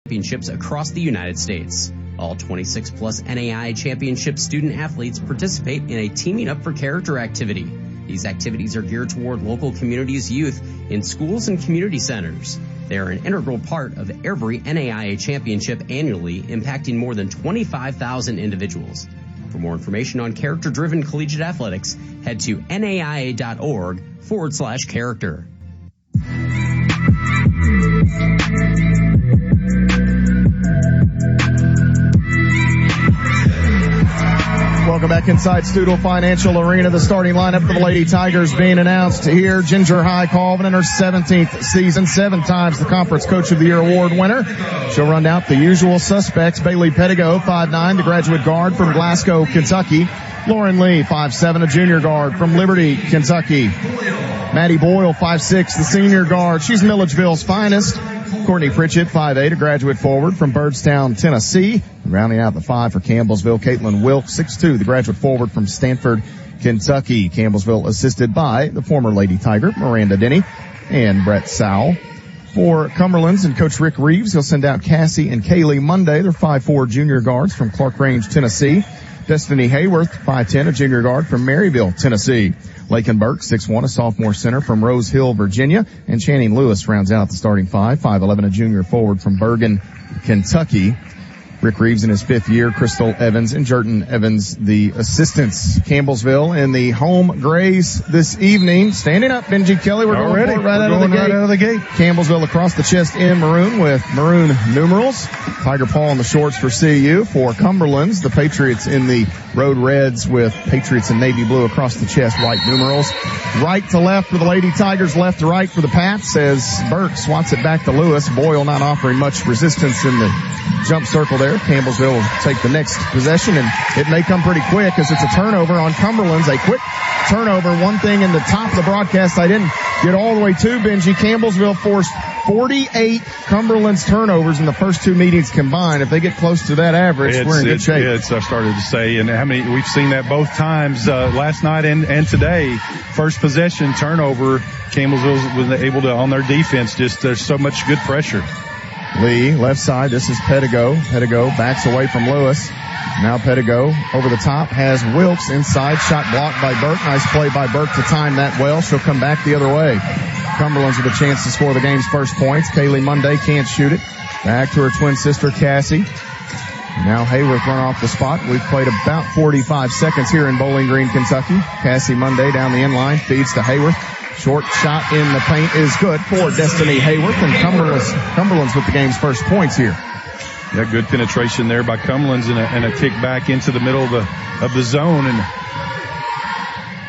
championships across the United States. All 26 plus NAIA championship student athletes participate in a Teaming Up for Character activity. These activities are geared toward local communities' youth in schools and community centers. They are an integral part of every NAIA championship annually, impacting more than 25,000 individuals. For more information on character-driven collegiate athletics, head to naia.org/character. Welcome back inside Stouffville Financial Arena. The starting lineup for the Lady Tigers being announced here. Ginger High Colvin in her 17th season, 7 times the Conference Coach of the Year award winner. She'll run out the usual suspects. Bailey Pettigo, 5'9", the graduate guard from Glasgow, Kentucky. Lauren Lee, 5'7", a junior guard from Liberty, Kentucky. Maddie Boyle, 5'6", the senior guard. She's Milledgeville's finest. Courtney Pritchett, 5'8", a graduate forward from Byrdstown, Tennessee. Rounding out the 5 for Campbellsville, Caitlin Wilkes, 6'2", the graduate forward from Stanford, Kentucky. Campbellsville assisted by the former Lady Tiger, Miranda Denny, and Brett Sowell. For Cumberland's and Coach Rick Reeves, he'll send out Cassie and Kaylee Monday. They're 5'4" junior guards from Clark Range, Tennessee. Destiny Hayworth, 5'10", a junior guard from Maryville, Tennessee. Lakin Burke, 6'1", a sophomore center from Rose Hill, Virginia. And Channing Lewis rounds out the starting 5, 5'11", a junior forward from Bergen, Kentucky. Rick Reeves in his 5th year, Crystal Evans and Jerton Evans, the assistants. Campbellsville in the home grays this evening. Standing up, Benji Kelly. We're going for it right out of the gate. Campbellsville across the chest in maroon with maroon numerals. Tiger Paw on the shorts for CU. For Cumberland's, the Patriots in the road reds with Patriots and navy blue across the chest, white numerals. Right to left for the Lady Tigers, left to right for the Pats as Burke swats it back to Lewis. Boyle not offering much resistance in the jump circle there. Campbellsville will take the next possession, and it may come pretty quick as it's a turnover on Cumberland's. A quick turnover. One thing in the top of the broadcast I didn't get all the way to, Benji. Campbellsville forced 48 Cumberland's turnovers in the first 2 meetings combined. If they get close to that average, we're in good shape. I started to say, and how many we've seen that both times last night and today. First possession turnover. Campbellsville was able to, on their defense, just there's so much good pressure. Lee, left side. This is Pettigo. Pettigo backs away from Lewis. Now Pettigo over the top has Wilkes inside. Shot blocked by Burke. Nice play by Burke to time that well. She'll come back the other way. Cumberland's with a chance to score the game's first points. Kaylee Monday can't shoot it. Back to her twin sister, Cassie. Now Hayworth run off the spot. We've played about 45 seconds here in Bowling Green, Kentucky. Cassie Monday down the end line. Feeds to Hayworth. Short shot in the paint is good for Destiny Hayworth, and Cumberland's with the game's first points here. Yeah, good penetration there by Cumberland's and a kick back into the middle of the zone, and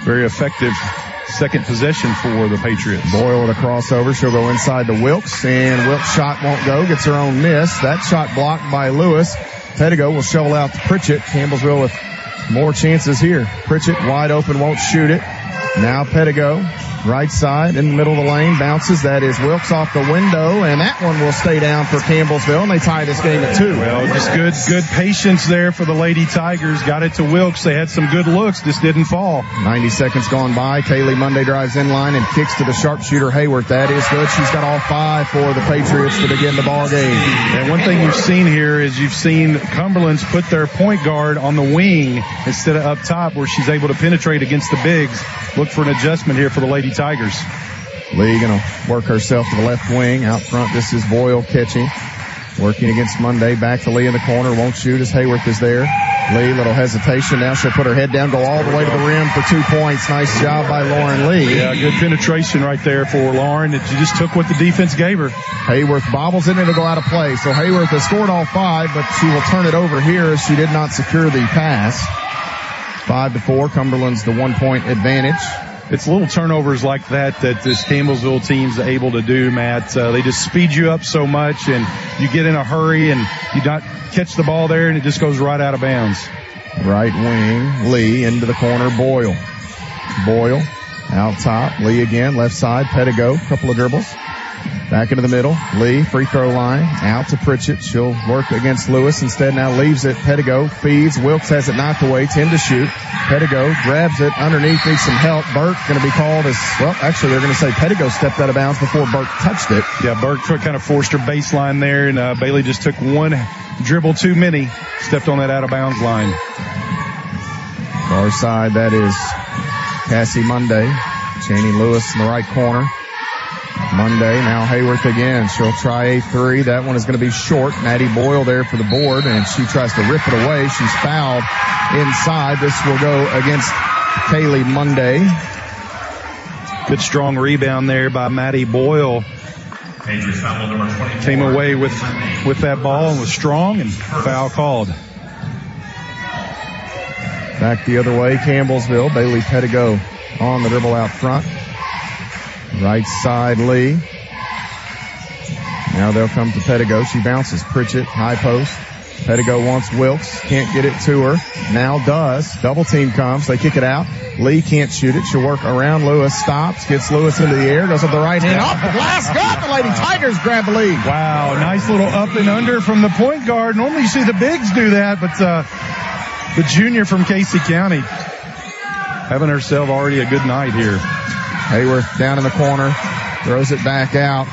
very effective second possession for the Patriots. Boyle with a crossover. She'll go inside to Wilkes, and Wilkes' shot won't go. Gets her own miss. That shot blocked by Lewis. Pettigo will shovel out to Pritchett. Campbellsville with more chances here. Pritchett wide open, won't shoot it. Now Pettigo, right side in the middle of the lane, bounces. That is Wilkes off the window, and that one will stay down for Campbellsville, and they tie this game at 2. Well, just good patience there for the Lady Tigers. Got it to Wilkes. They had some good looks, just didn't fall. 90 seconds gone by. Kaylee Monday drives in line and kicks to the sharpshooter Hayworth. That is good. She's got all 5 for the Patriots to begin the ball game. And one thing you've seen here is you've seen Cumberland's put their point guard on the wing instead of up top, where she's able to penetrate against the bigs. Look for an adjustment here for the Lady Tigers. Lee gonna work herself to the left wing. Out front, this is Boyle catching. Working against Monday. Back to Lee in the corner. Won't shoot as Hayworth is there. Lee, little hesitation. Now she'll put her head down, go all the way to the rim for 2 points. Nice job by Lauren Lee. Yeah, good penetration right there for Lauren. She just took what the defense gave her. Hayworth bobbles it, and it'll go out of play. So Hayworth has scored all 5, but she will turn it over here as she did not secure the pass. 5-4. Cumberland's the 1-point advantage. It's little turnovers like that this Campbellsville team's able to do, Matt. They just speed you up so much, and you get in a hurry, and you not catch the ball there, and it just goes right out of bounds. Right wing, Lee into the corner, Boyle. Boyle out top, Lee again, left side, Pettigo, couple of dribbles. Back into the middle. Lee, free throw line. Out to Pritchett. She'll work against Lewis. Instead now leaves it. Pettigo feeds. Wilkes has it knocked away. 10 to shoot. Pettigo grabs it underneath. Needs some help. Burke going to be called as, well, actually they're going to say Pettigo stepped out of bounds before Burke touched it. Yeah, Burke kind of forced her baseline there, and Bailey just took one dribble too many. Stepped on that out of bounds line. Far side, that is Cassie Monday. Channing Lewis in the right corner. Monday, now Hayworth again. She'll try a three. That one is going to be short. Maddie Boyle there for the board, and she tries to rip it away. She's fouled inside. This will go against Kaylee Monday. Good strong rebound there by Maddie Boyle. Came away with that ball and was strong, and foul called. Back the other way, Campbellsville. Bailey Pettigo on the dribble out front. Right side, Lee. Now they'll come to Pettigo. She bounces. Pritchett, high post. Pettigo wants Wilkes. Can't get it to her. Now does. Double team comes. They kick it out. Lee can't shoot it. She'll work around Lewis. Stops. Gets Lewis into the air. Goes up the right hand. Off the glass. Got the Lady Tigers grab the lead. Wow. Nice little up and under from the point guard. Normally you see the bigs do that, but the junior from Casey County having herself already a good night here. Hayworth down in the corner, throws it back out.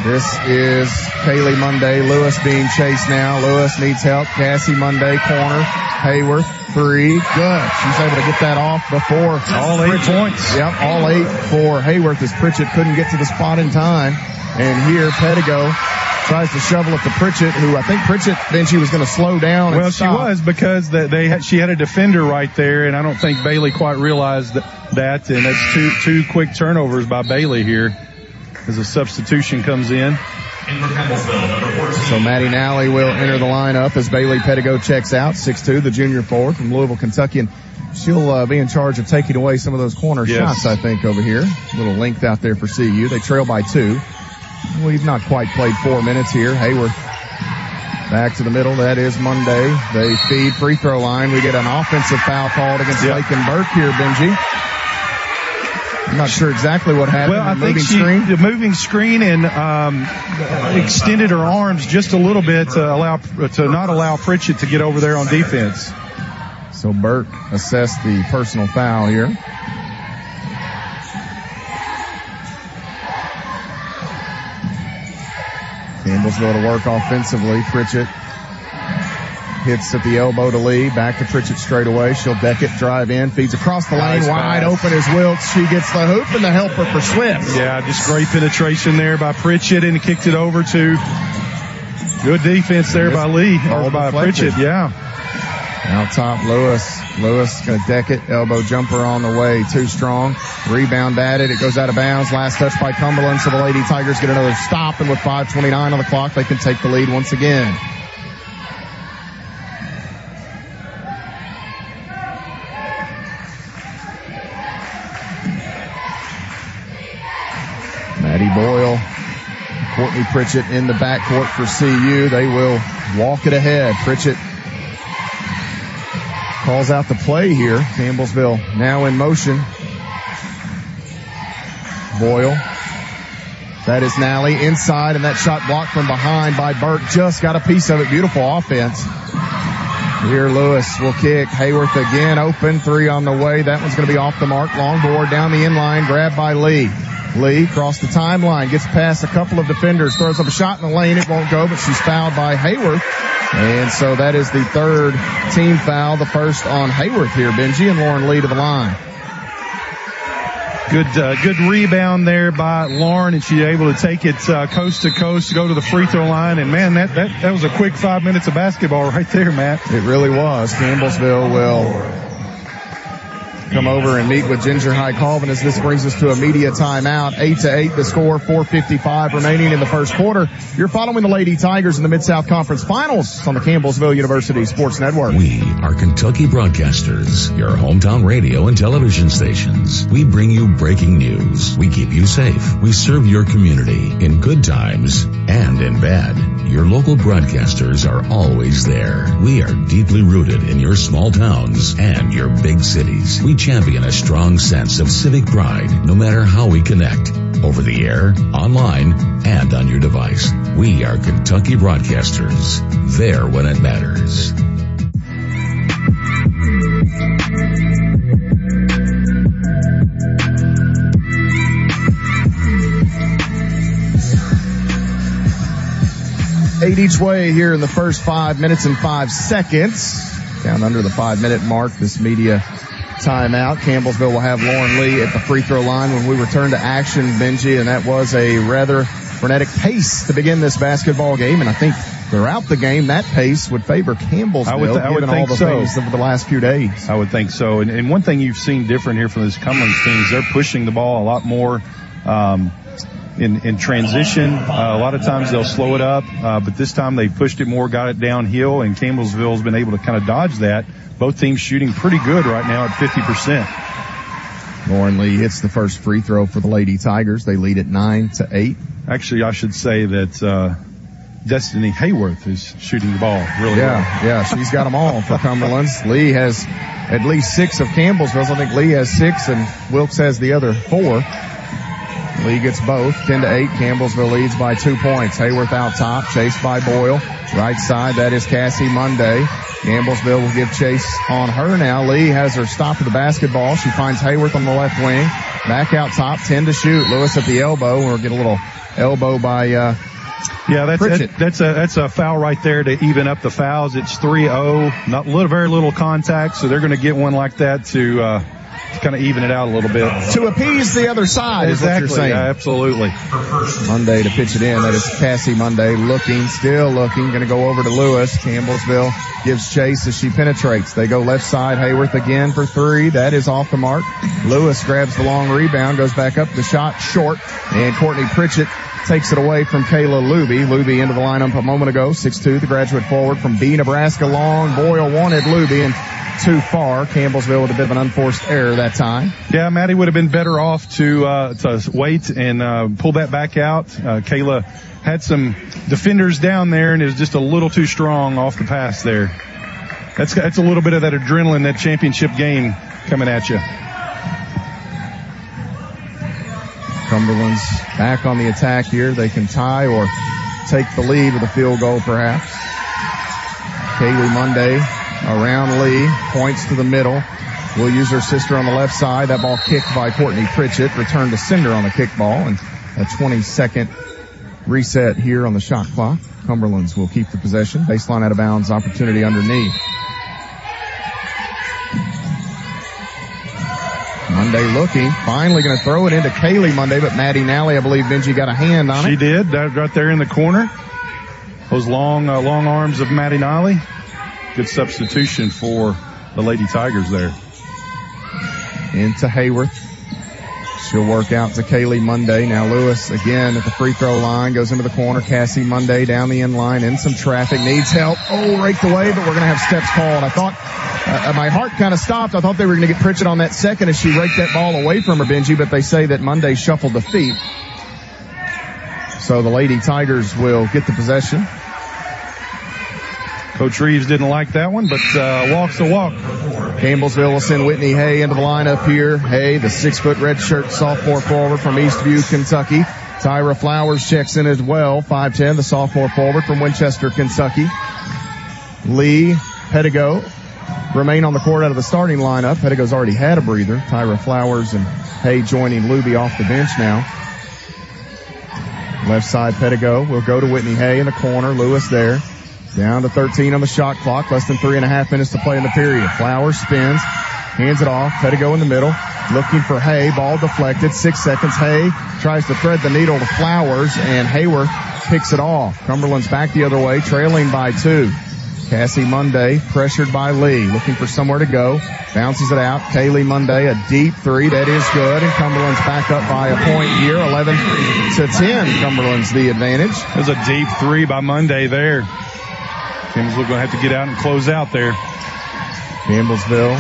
This is Kaylee Monday. Lewis being chased now. Lewis needs help. Cassie Monday, corner. Hayworth, three. Good. She's able to get that off before. All 8 points. Yep, all 8 for Hayworth as Pritchett couldn't get to the spot in time. And here, Pettigo tries to shovel it to Pritchett, who I think Pritchett then she was going to slow down. Well, she was, because she had a defender right there, and I don't think Bailey quite realized that, and that's two quick turnovers by Bailey here as a substitution comes in. So Maddie Nally will enter the lineup as Bailey Pettigo checks out. 6'2", the junior forward from Louisville, Kentucky, and she'll be in charge of taking away some of those corner shots, I think, over here. A little length out there for CU. They trail by 2. We've not quite played 4 minutes here. Hayworth back to the middle. That is Monday. They feed free throw line. We get an offensive foul called against Lakin Burke here, Benji. I'm not sure exactly what happened. Well, I think the moving screen and extended her arms just a little bit to not allow Pritchett to get over there on defense. So Burke assessed the personal foul here. Campbellsville to work offensively. Pritchett hits at the elbow to Lee. Back to Pritchett straight away. She'll deck it, drive in, feeds across the lane. Wide open is Wilkes. She gets the hoop and the helper for Swift. Yeah, just great penetration there by Pritchett, and kicked it over to good defense there by Lee, or by Pritchett. Yeah. Out top, Lewis. Lewis going to deck it. Elbow jumper on the way. Too strong. Rebound batted. It goes out of bounds. Last touch by Cumberland. So the Lady Tigers get another stop. And with 5:29 on the clock, they can take the lead once again. Maddie Boyle. Courtney Pritchett in the backcourt for CU. They will walk it ahead. Pritchett calls out the play here. Campbellsville now in motion. Boyle. That is Nally inside, and that shot blocked from behind by Burke. Just got a piece of it. Beautiful offense. Here Lewis will kick. Hayworth again open. 3 on the way. That one's going to be off the mark. Long board down the inline. Grabbed by Lee. Lee across the timeline. Gets past a couple of defenders. Throws up a shot in the lane. It won't go, but she's fouled by Hayworth. And so that is the third team foul, the first on Hayworth here, Benji, and Lauren Lee to the line. Good rebound there by Lauren, and she's able to take it coast to coast, go to the free throw line. And man, that was a quick 5 minutes of basketball right there, Matt. It really was. Campbellsville will come over and meet with Ginger High Colvin as this brings us to a media timeout. 8-8 the score, 4:55 remaining in the first quarter. You're following the Lady Tigers in the Mid-South Conference Finals on the Campbellsville University Sports Network. We are Kentucky Broadcasters, your hometown radio and television stations. We bring you breaking news. We keep you safe. We serve your community in good times and in bad. Your local broadcasters are always there. We are deeply rooted in your small towns and your big cities. We champion a strong sense of civic pride no matter how we connect. over the air, online, and on your device. We are Kentucky Broadcasters, there when it matters. Eight each way here in the first 5 minutes and 5 seconds. Down under the 5-minute mark, this media timeout. Campbellsville will have Lauren Lee at the free throw line when we return to action, Benji, and that was a rather frenetic pace to begin this basketball game, and I think throughout the game that pace would favor Campbellsville given all the things over the last few days. I would think so. And one thing you've seen different here from this Cumberland's team is they're pushing the ball a lot more in transition. A lot of times they'll slow it up, but this time they pushed it more, got it downhill, and Campbellsville's been able to kind of dodge that. Both teams shooting pretty good right now at 50%. Lauren Lee hits the first free throw for the Lady Tigers. They lead at 9-8. Actually, I should say that Destiny Hayworth is shooting the ball really well. Yeah, she's got them all for Cumberland's. Lee has at least 6 of Campbellsville's. I think Lee has 6 and Wilkes has the other 4. Lee gets both, 10-8. Campbellsville leads by 2 points. Hayworth out top, chased by Boyle. Right side, that is Cassie Monday. Campbellsville will give chase on her now. Lee has her stop to the basketball. She finds Hayworth on the left wing. Back out top, 10 to shoot. Lewis at the elbow. We'll get a little elbow by that's a foul right there to even up the fouls. It's 3-0. Very little contact, so they're going to get one like that to kind of even it out a little bit. To appease the other side is what you're saying. Yeah, absolutely. Monday to pitch it in. That is Cassie Monday still looking. Going to go over to Lewis. Campbellsville gives chase as she penetrates. They go left side. Hayworth again for 3. That is off the mark. Lewis grabs the long rebound, goes back up. The shot short. And Courtney Pritchett takes it away from Kayla Luby. Luby into the lineup a moment ago. 6'2", the graduate forward from B, Nebraska. Long. Boyle wanted Luby and too far. Campbellsville with a bit of an unforced error that time. Yeah, Maddie would have been better off to wait and pull that back out. Kayla had some defenders down there and it was just a little too strong off the pass there. That's a little bit of that adrenaline, that championship game coming at you. Cumberland's back on the attack here. They can tie or take the lead with a field goal perhaps. Kaylee Monday around Lee, points to the middle. Will use her sister on the left side. That ball kicked by Courtney Pritchett. Return to Cinder on the kickball, and a 20-second reset here on the shot clock. Cumberland's will keep the possession. Baseline out of bounds, opportunity underneath. Monday looking, finally going to throw it into Kaylee Monday, but Maddie Nally, I believe Benji got a hand on it. She did, that right there in the corner. Those long arms of Maddie Nally. Good substitution for the Lady Tigers there. Into Hayworth. She'll work out to Kaylee Monday. Now Lewis again at the free throw line, goes into the corner. Cassie Monday down the end line, in some traffic, needs help. Oh, raked away, but we're going to have steps called. I thought, my heart kind of stopped. I thought they were going to get Pritchett on that second as she raked that ball away from her, Benji, but they say that Monday shuffled the feet. So the Lady Tigers will get the possession. Coach Reeves didn't like that one, but walk's a walk. Campbellsville will send Whitney Hay into the lineup here. Hay, the 6-foot redshirt sophomore forward from Eastview, Kentucky. Tyra Flowers checks in as well, 5'10", the sophomore forward from Winchester, Kentucky. Lee, Pedigo remain on the court out of the starting lineup. Pedigo's already had a breather. Tyra Flowers and Hay joining Luby off the bench now. Left side, Pedigo will go to Whitney Hay in the corner. Lewis there. Down to 13 on the shot clock. Less than 3.5 minutes to play in the period. Flowers spins. Hands it off. Pedigo in the middle. Looking for Hay. Ball deflected. 6 seconds. Hay tries to thread the needle to Flowers, and Hayworth picks it off. Cumberland's back the other way, trailing by 2. Cassie Monday pressured by Lee. Looking for somewhere to go. Bounces it out. Kaylee Monday, a deep 3. That is good. And Cumberland's back up by a point here. 11-10. Cumberland's the advantage. There's a deep 3 by Monday there. Campbellsville going to have to get out and close out there. Campbellsville.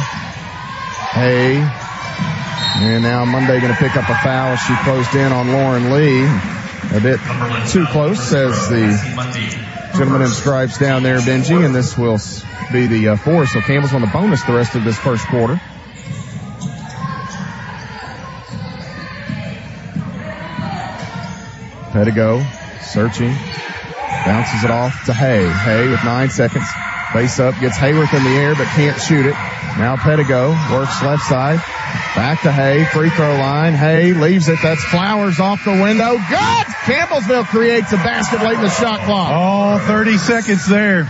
Hay. And now Monday going to pick up a foul as she closed in on Lauren Lee. A bit too close, says the gentleman in stripes down there, Benji. And this will be the 4. So Campbell's on the bonus the rest of this first quarter. Pettigo searching. Bounces it off to Hay. Hay with 9 seconds. Face up, gets Hayworth in the air, but can't shoot it. Now Pettigo works left side. Back to Hay, free throw line. Hay leaves it. That's Flowers off the window. Good! Campbellsville creates a basket late in the shot clock. Oh, 30 seconds there.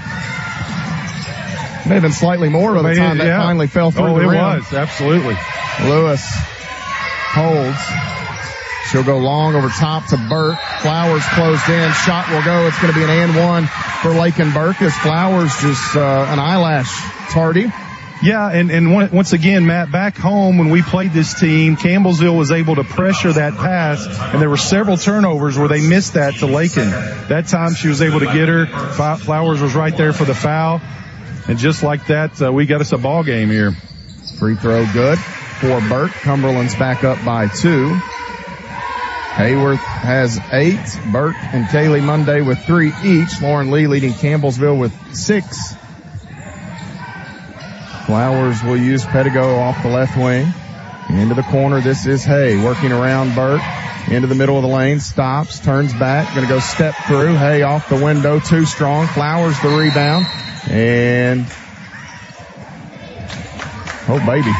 May have been slightly more by the time that finally fell through the rim. Oh, it was, absolutely. Lewis holds. She'll go long over top to Burke. Flowers closed in. Shot will go. It's going to be an and one for Lakin Burke as Flowers just an eyelash tardy. Yeah, and once again, Matt, back home when we played this team, Campbellsville was able to pressure that pass, and there were several turnovers where they missed that to Lakin. That time she was able to get her. Flowers was right there for the foul. And just like that, we got us a ball game here. Free throw good for Burke. Cumberland's back up by 2. Hayworth has 8. Burke and Kaylee Monday with 3 each. Lauren Lee leading Campbellsville with 6. Flowers will use Pettigo off the left wing. Into the corner, this is Hay working around Burke. Into the middle of the lane, stops, turns back, gonna go step through. Hay off the window, too strong. Flowers the rebound. And, oh baby,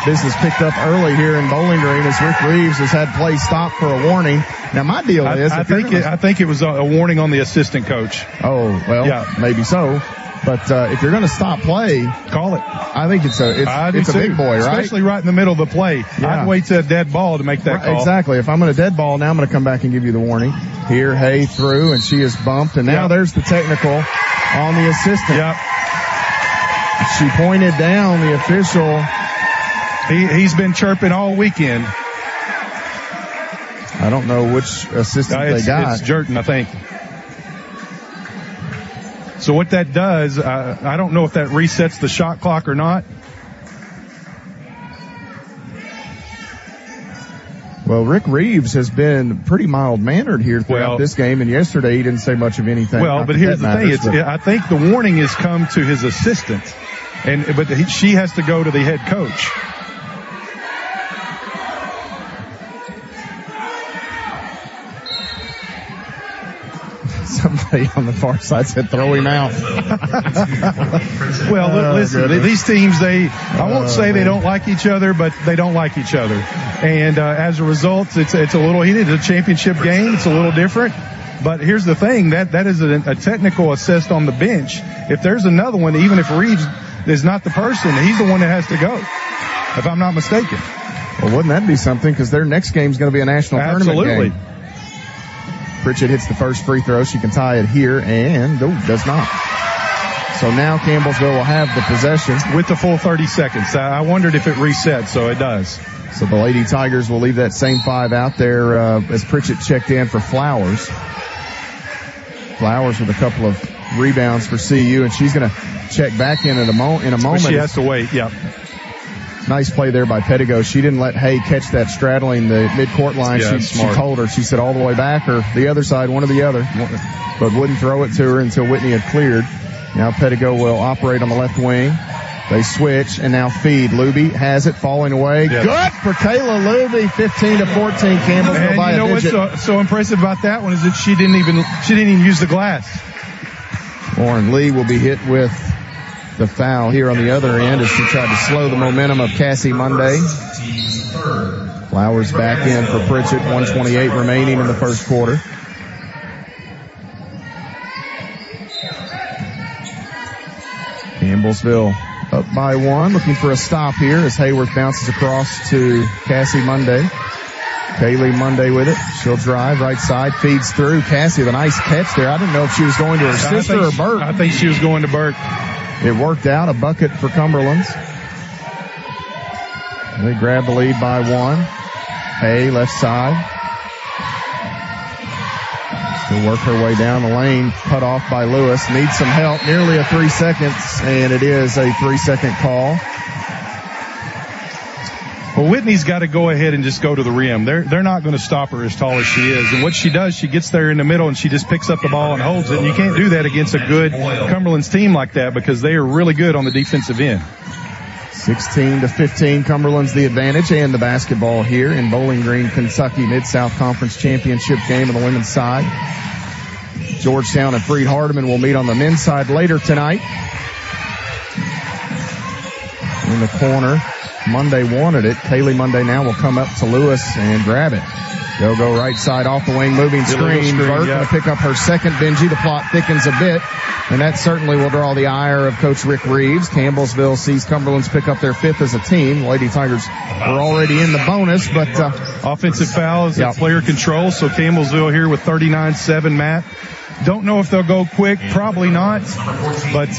business picked up early here in Bowling Green as Rick Reeves has had play stopped for a warning. Now my deal is, I think it was a warning on the assistant coach. Oh, well, yeah, maybe so. But if you're going to stop play, call it. I think it's a big boy, right? Especially right in the middle of the play. Yeah. I'd wait to a dead ball to make that call. Exactly. If I'm going to dead ball, now I'm going to come back and give you the warning. Here, Hay through, and she is bumped, and now there's the technical on the assistant. Yep. She pointed down the official. He's been chirping all weekend. I don't know which assistant they got. It's Jerton, I think. So what that does, I don't know if that resets the shot clock or not. Well, Rick Reeves has been pretty mild-mannered here throughout this game, and yesterday he didn't say much of anything. Well, but here's the thing. I think the warning has come to his assistant, but she has to go to the head coach. Somebody on the far side said throw him out. Well, listen, these teams, I won't say they don't like each other, but they don't like each other. And as a result, it's a little heated. It's a championship game. It's a little different. But here's the thing, that is a technical assist on the bench. If there's another one, even if Reeves is not the person, he's the one that has to go, if I'm not mistaken. Well, wouldn't that be something? Because their next game is going to be a national tournament game. Pritchett hits the first free throw. She can tie it here, and does not. So now Campbellsville will have the possession. With the full 30 seconds. I wondered if it reset, so it does. So the Lady Tigers will leave that same 5 out there as Pritchett checked in for Flowers. Flowers with a couple of rebounds for CU, and she's going to check back in a moment. But she has to wait, yeah. Nice play there by Pettigo. She didn't let Hay catch that straddling the midcourt line. Yeah, she told her, she said all the way back or the other side, one or the other, but wouldn't throw it to her until Whitney had cleared. Now Pettigo will operate on the left wing. They switch and now feed. Luby has it, falling away. Yep. Good for Kayla Luby, 15-14. Campbellsville by a digit. You know what's so impressive about that one is that she didn't even use the glass. Lauren Lee will be hit with the foul here on the other end as she tried to slow the momentum of Cassie Monday. Flowers back in for Pritchett, 1:28 remaining in the first quarter. Campbellsville up by 1, looking for a stop here as Hayworth bounces across to Cassie Monday. Kaylee Monday with it. She'll drive right side, feeds through. Cassie with a nice catch there. I didn't know if she was going to her sister or Burke. I think she was going to Burke. It worked out, a bucket for Cumberland's. They grab the lead by 1. Hay, left side. She'll work her way down the lane, cut off by Lewis. Needs some help, nearly a 3 seconds, and it is a 3-second call. Well, Whitney's got to go ahead and just go to the rim. They're not going to stop her as tall as she is. And what she does, she gets there in the middle and she just picks up the ball and holds it. And you can't do that against a good Cumberland's team like that because they are really good on the defensive end. 16-15, Cumberland's the advantage and the basketball here in Bowling Green, Kentucky, Mid-South Conference Championship game on the women's side. Georgetown and Freed-Hardeman will meet on the men's side later tonight. In the corner, Monday wanted it. Kaylee Monday now will come up to Lewis and grab it. They'll go right side off the wing, moving screen. Burke going to pick up her second. Benji, the plot thickens a bit, and that certainly will draw the ire of Coach Rick Reeves. Campbellsville sees Cumberland's pick up their fifth as a team. The Lady Tigers are already in the bonus, but offensive foul is player control, so Campbellsville here with 39-7, Matt. Don't know if they'll go quick, probably not, but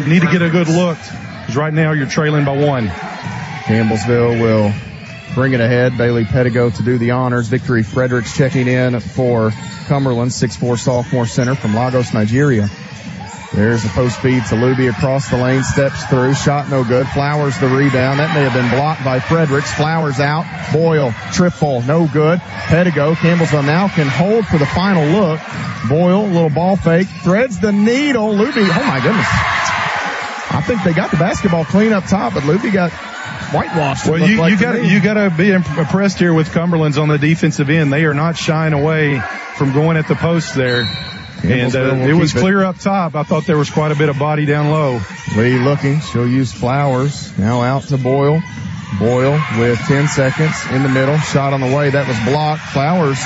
need to get a good look, because right now you're trailing by one. Campbellsville will bring it ahead. Bailey Pettigo to do the honors. Victory Fredericks checking in for Cumberland, 6'4" sophomore center from Lagos, Nigeria. There's a post feed to Luby across the lane, steps through, shot no good. Flowers the rebound. That may have been blocked by Fredericks. Flowers out. Boyle, triple, no good. Pettigo, Campbellsville now can hold for the final look. Boyle, little ball fake, threads the needle. Luby, oh my goodness. I think they got the basketball clean up top, but Luby got whitewashed. Well, you got to be impressed here with Cumberland's on the defensive end. They are not shying away from going at the post there. And it was clear up top. I thought there was quite a bit of body down low. Lee looking. She'll use Flowers. Now out to Boyle. Boyle with 10 seconds in the middle. Shot on the way. That was blocked. Flowers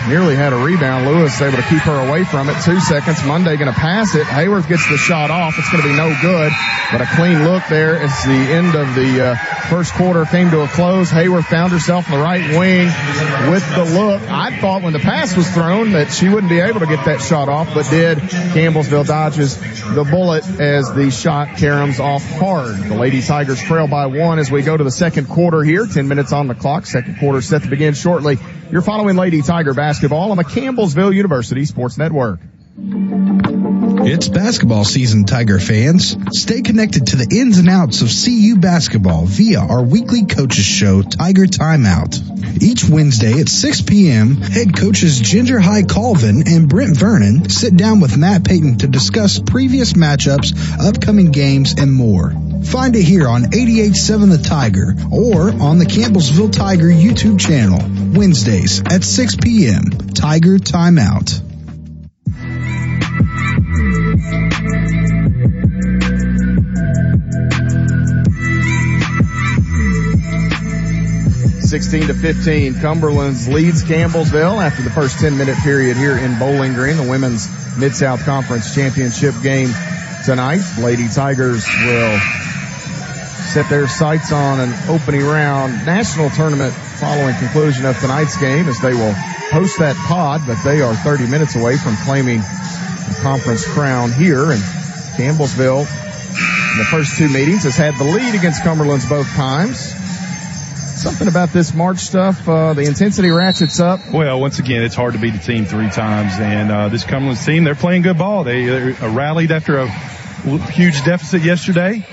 nearly had a rebound. Lewis able to keep her away from it. 2 seconds. Monday going to pass it. Hayworth gets the shot off. It's going to be no good. But a clean look there as the end of the first quarter came to a close. Hayworth found herself in the right wing with the look. I thought when the pass was thrown that she wouldn't be able to get that shot off, but did. Campbellsville dodges the bullet as the shot caroms off hard. The Lady Tigers trail by one as we go to the second quarter here. 10 minutes on the clock. Second quarter set to begin shortly. You're following Lady Tiger basketball on the Campbellsville University Sports Network. It's basketball season, Tiger fans. Stay connected to the ins and outs of CU basketball via our weekly coaches show, Tiger Timeout. Each Wednesday at 6 p.m., head coaches Ginger High Colvin and Brent Vernon sit down with Matt Payton to discuss previous matchups, upcoming games, and more. Find it here on 88.7 The Tiger or on the Campbellsville Tiger YouTube channel, Wednesdays at 6 p.m. Tiger Timeout. (16 to 15). Cumberland's leads Campbellsville after the first 10-minute period here in Bowling Green, the women's Mid-South Conference Championship game tonight. Lady Tigers will set their sights on an opening round national tournament following conclusion of tonight's game, as they will host that pod, but they are 30 minutes away from claiming the conference crown here. And Campbellsville, in the first two meetings, has had the lead against Cumberland's both times. Something about this March stuff, the intensity ratchets up. Well, once again, it's hard to beat a team three times, and this Cumberland's team, they're playing good ball. They rallied after a huge deficit yesterday,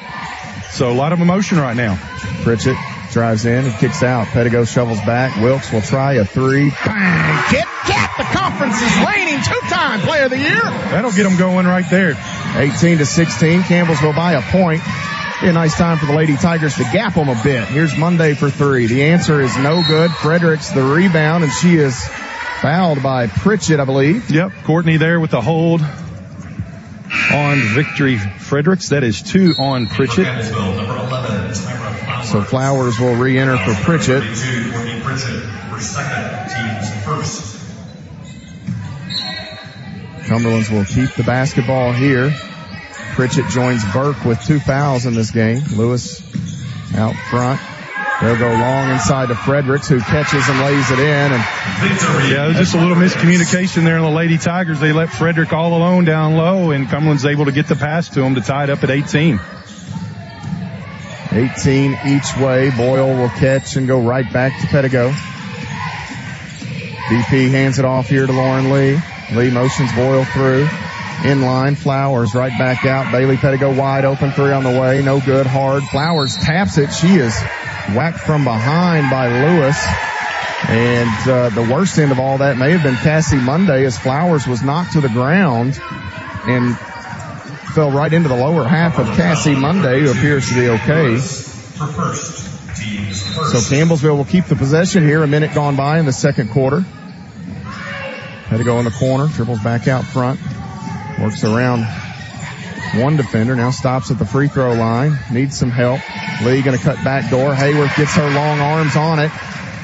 so a lot of emotion right now. Pritchett drives in and kicks out. Pettigo shovels back. Wilkes will try a three. Bang! Kit Kat, the conference's reigning two-time player of the year. That'll get them going right there. 18 to 16. Campbellsville by a point. Be a nice time for the Lady Tigers to gap them a bit. Here's Monday for three. The answer is no good. Fredericks the rebound, and she is fouled by Pritchett, I believe. Yep, Courtney there with the hold on Victory Fredericks. That is 2 on Pritchett. So Flowers will re-enter for Pritchett. Cumberland's will keep the basketball here. Pritchett joins Burke with 2 fouls in this game. Lewis out front. They'll go long inside to Fredericks, who catches and lays it in. And yeah, there's just a little miscommunication there in the Lady Tigers. They let Frederick all alone down low, and Cumberland's able to get the pass to him to tie it up at 18. 18 each way. Boyle will catch and go right back to Pettigo. BP hands it off here to Lauren Lee. Lee motions Boyle through. Inline, Flowers right back out. Bailey Pettigo wide open, 3 on the way. No good, hard. Flowers taps it. She is whacked from behind by Lewis. And the worst end of all that may have been Cassie Monday, as Flowers was knocked to the ground and fell right into the lower half of Cassie Monday, who appears to be okay. for first. Teams first. So Campbellsville will keep the possession here. A minute gone by in the second quarter. Had to go in the corner. Dribbles back out front. Works around one defender. Now stops at the free throw line. Needs some help. Lee going to cut back door. Hayworth gets her long arms on it.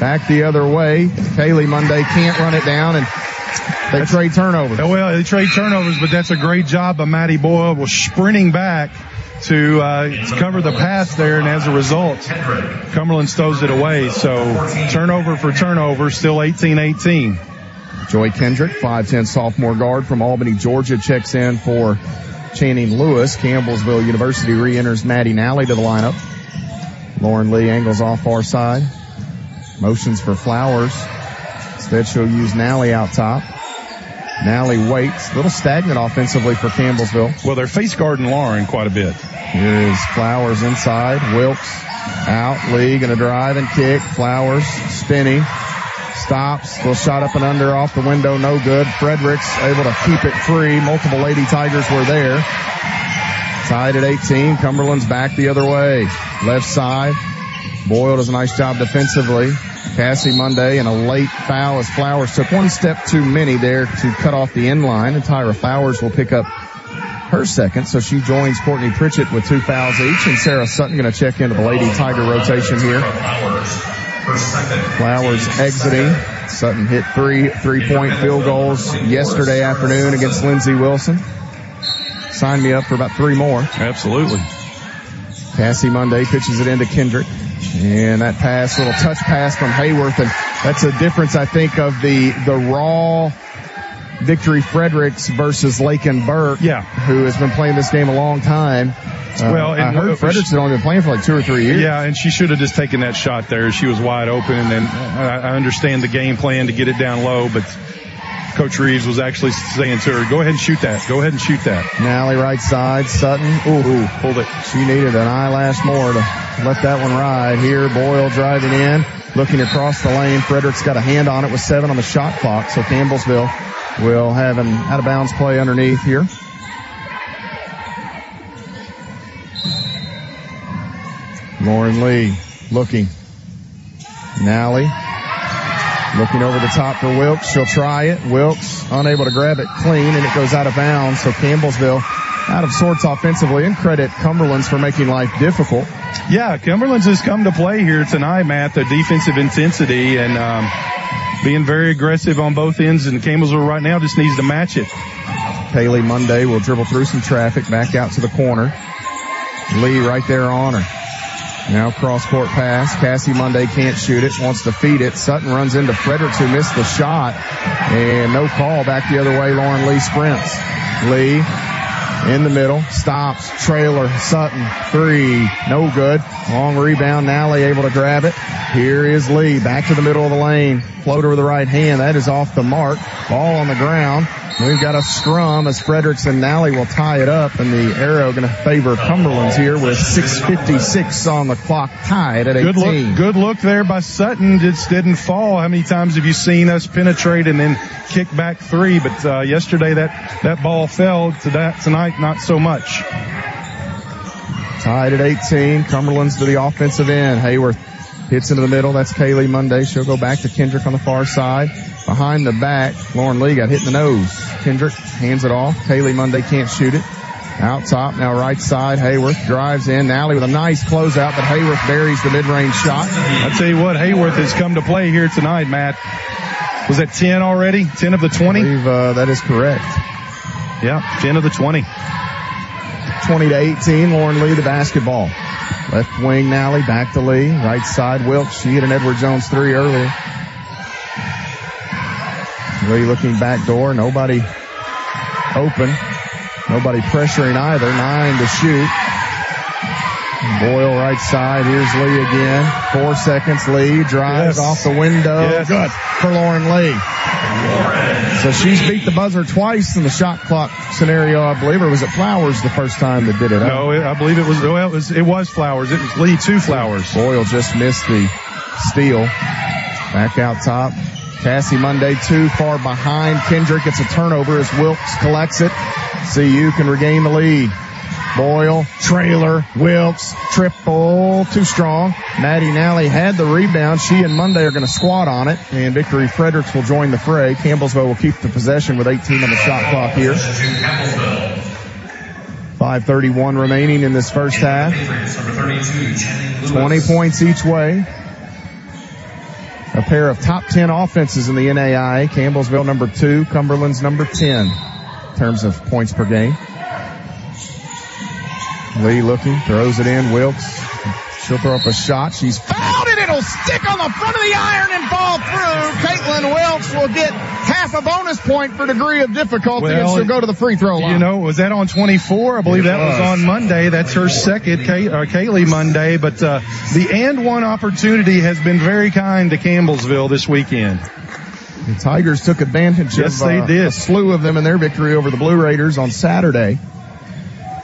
Back the other way. Kaylee Monday can't run it down, and they trade turnovers. Well, they trade turnovers, but that's a great job by Maddie Boyle. Was sprinting back to cover the pass there, and as a result, Cumberland stows it away. So turnover for turnover, still 18-18. Joy Kendrick, 5'10" sophomore guard from Albany, Georgia, checks in for Channing Lewis. Campbellsville University re-enters Maddie Nally to the lineup. Lauren Lee angles off far side. Motions for Flowers. Instead, she'll use Nally out top. Nally waits. A little stagnant offensively for Campbellsville. Well, they're face guarding Lauren quite a bit. Here is Flowers inside. Wilkes out. Lee going to drive and kick. Flowers spinning. Stops. Little shot up and under off the window. No good. Fredericks able to keep it free. Multiple Lady Tigers were there. Tied at 18. Cumberland's back the other way. Left side. Boyle does a nice job defensively. Cassie Monday and a late foul as Flowers took one step too many there to cut off the end line. And Tyra Flowers will pick up her second. So she joins Courtney Pritchett with 2 fouls each. And Sarah Sutton going to check into the Lady Tiger rotation here. Flowers exiting. Sutton hit 3 3-point field goals yesterday afternoon against Lindsey Wilson. Sign me up for about 3 more. Absolutely. Cassie Monday pitches it into Kendrick. And that pass, little touch pass from Hayworth. And that's a difference, I think, of the raw Victory Fredericks versus Lakin Burke, who has been playing this game a long time. Well, I heard Fredericks had only been playing for like 2 or 3 years. Yeah, and she should have just taken that shot there. She was wide open, and I understand the game plan to get it down low, but Coach Reeves was actually saying to her, go ahead and shoot that. Go ahead and shoot that. Nally right side. Sutton. Ooh, pulled it. She needed an eyelash more to let that one ride. Here, Boyle driving in, looking across the lane. Fredericks got a hand on it with 7 on the shot clock, so Campbellsville will have an out-of-bounds play underneath here. Lauren Lee looking. Nally looking over the top for Wilkes. She'll try it. Wilkes unable to grab it clean, and it goes out of bounds. So Campbellsville out of sorts offensively, and credit Cumberland's for making life difficult. Yeah, Cumberland's has come to play here tonight, Matt, the defensive intensity and being very aggressive on both ends, and Campbellsville right now just needs to match it. Kaylee Monday will dribble through some traffic, back out to the corner. Lee right there on her. Now cross-court pass. Cassie Monday can't shoot it, wants to feed it. Sutton runs into Fredericks, who missed the shot. And no call. Back the other way, Lauren Lee sprints. Lee in the middle, stops, trailer, Sutton, 3, no good. Long rebound, Nally able to grab it. Here is Lee, back to the middle of the lane. Floater with the right hand, that is off the mark. Ball on the ground. We've got a scrum as Fredericks and Nally will tie it up, and the arrow going to favor Cumberland's here with 6:56 on the clock, tied at 18. Good look there by Sutton. Just didn't fall. How many times have you seen us penetrate and then kick back 3? But yesterday that ball fell. Tonight, not so much. Tied at 18. Cumberland's to the offensive end. Hayworth hits into the middle. That's Kaylee Monday. She'll go back to Kendrick on the far side. Behind the back, Lauren Lee got hit in the nose. Kendrick hands it off. Kaylee Monday can't shoot it. Out top, now right side. Hayworth drives in. Nally with a nice closeout, but Hayworth buries the mid-range shot. I tell you what, Hayworth has come to play here tonight, Matt. Was that 10 already? 10 of the 20? I believe that is correct. Yeah, 10 of the 20. 20-18, Lauren Lee the basketball. Left wing Nally, back to Lee. Right side Wilkes. She hit an Edward Jones 3 earlier. Lee looking back door. Nobody open. Nobody pressuring either. 9 to shoot. Boyle right side. Here's Lee again. 4 seconds. Lee drives off the window. Yes. Good for Lauren Lee. So she's beat the buzzer twice in the shot clock scenario, I believe. Or was it Flowers the first time that did it? No, I believe it was Flowers. It was Lee 2 Flowers. Boyle just missed the steal. Back out top. Cassie Monday too far behind Kendrick. It's a turnover as Wilkes collects it. CU can regain the lead. Boyle, trailer, Wilkes, triple, middle, too strong. Maddie Nally had the rebound. She and Monday are going to squat on it, and Victory Fredericks will join the fray. Campbellsville will keep the possession with 18 on the shot clock here. 5:31 remaining in this first half. 20 points each way. A pair of top 10 offenses in the NAIA. Campbellsville number 2, Cumberland's number 10 in terms of points per game. Lee looking, throws it in. Wilkes, she'll throw up a shot. She's fouled and it'll stick on the front of the iron and fall through. Caitlin Wilkes will get half a bonus point for degree of difficulty, and she'll go to the free throw line. Was that on 24? I believe that was on Monday. That's her second, Kaylee Monday. But the and one opportunity has been very kind to Campbellsville this weekend. The Tigers took advantage of they did. A slew of them in their victory over the Blue Raiders on Saturday.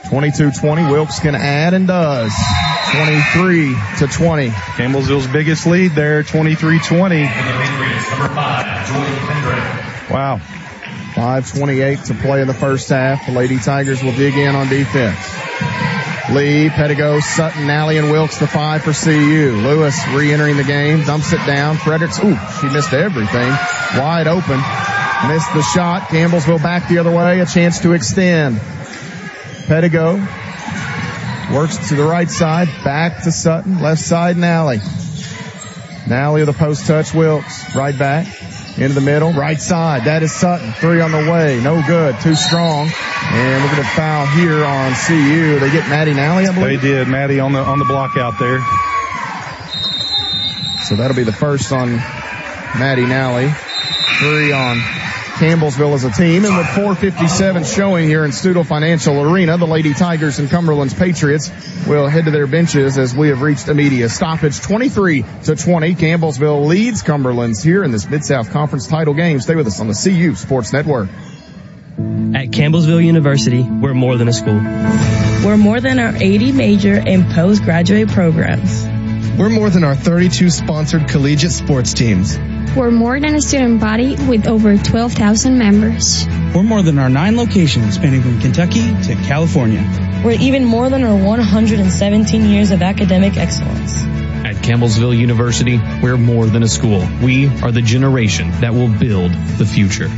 22-20. Wilkes can add and does. 23-20. Campbellsville's biggest lead there, 23-20. Wow. 5:28 to play in the first half. The Lady Tigers will dig in on defense. Lee, Pettigo, Sutton, Nally, and Wilkes, the 5 for CU. Lewis re-entering the game, dumps it down. Fredericks, she missed everything. Wide open. Missed the shot. Campbellsville back the other way. A chance to extend. Pettigo works to the right side, back to Sutton, left side Nally. Nally with a post touch, Wilkes, right back, into the middle, right side, that is Sutton, 3 on the way, no good, too strong, and we're going to foul here on CU. They get Maddie Nally, I believe? They did, Maddie on the block out there. So that'll be the first on Maddie Nally, 3 on Campbellsville as a team, and with 4:57 showing here in Stuttle Financial Arena, the Lady Tigers and Cumberland's Patriots will head to their benches as we have reached a media stoppage. 23-20. Campbellsville leads Cumberland's here in this Mid-South Conference title game. Stay with us on the CU Sports Network. At Campbellsville University, we're more than a school. We're more than our 80 major and postgraduate programs. We're more than our 32 sponsored collegiate sports teams. We're more than a student body with over 12,000 members. We're more than our 9 locations spanning from Kentucky to California. We're even more than our 117 years of academic excellence. At Campbellsville University, we're more than a school. We are the generation that will build the future.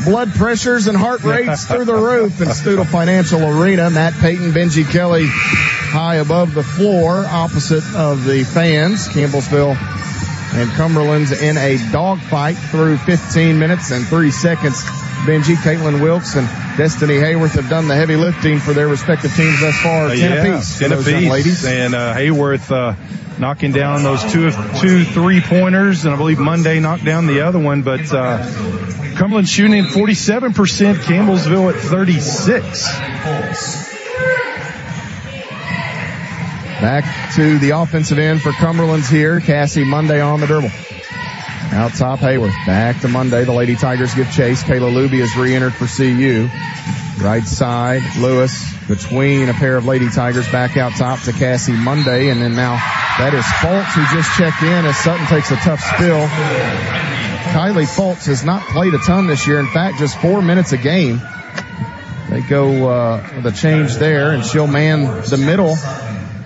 Blood pressures and heart rates through the roof in Stuttle Financial Arena. Matt Payton, Benji Kelly high above the floor, opposite of the fans. Campbellsville and Cumberland's in a dogfight through 15 minutes and 3 seconds. Benji, Caitlin Wilkes, and Destiny Hayworth have done the heavy lifting for their respective teams thus far. 10 apiece. 10 apiece. Ladies. And Hayworth knocking down those two 3-pointers, and I believe Monday knocked down the other one, but Cumberland shooting at 47%, Campbellsville at 36%. Back to the offensive end for Cumberland's here. Cassie Monday on the dribble. Out top, Hayworth. Back to Monday. The Lady Tigers give chase. Kayla Luby has re-entered for CU. Right side, Lewis between a pair of Lady Tigers. Back out top to Cassie Monday. And then now that is Fultz who just checked in as Sutton takes a tough spill. Kylie Fultz has not played a ton this year. In fact, just 4 minutes a game. They go with a change there, and she'll man the middle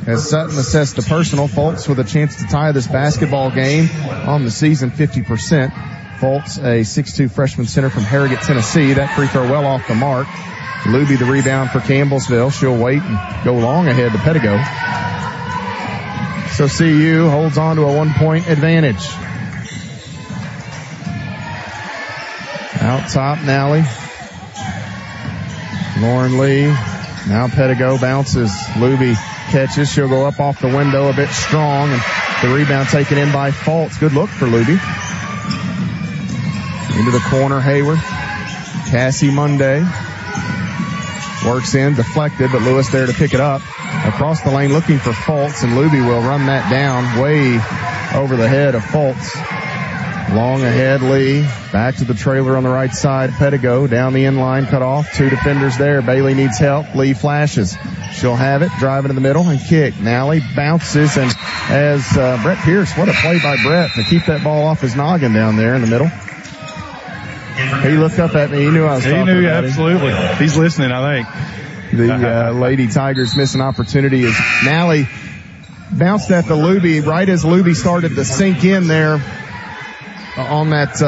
as Sutton assessed the personal. Fultz with a chance to tie this basketball game on the season 50%. Fultz, a 6'2 freshman center from Harrogate, Tennessee. That free throw well off the mark. Luby the rebound for Campbellsville. She'll wait and go long ahead to Pettigo. So CU holds on to a 1-point advantage. Out top, Nally. Lauren Lee. Now Pettigo bounces. Luby catches. She'll go up off the window a bit strong, and the rebound taken in by Fultz. Good look for Luby. Into the corner, Hayworth. Cassie Monday. Works in, deflected, but Lewis there to pick it up. Across the lane looking for Fultz, and Luby will run that down way over the head of Fultz. Long ahead, Lee. Back to the trailer on the right side. Pedigo down the inline, cut off. 2 defenders there. Bailey needs help. Lee flashes. She'll have it. Driving in the middle and kick. Nally bounces, and as Brett Pierce, what a play by Brett to keep that ball off his noggin down there in the middle. He looked up at me. He knew I was talking about him. Absolutely. He's listening, I think. The Lady Tigers miss an opportunity as Nally bounced at the Luby right as Luby started to sink in there on that,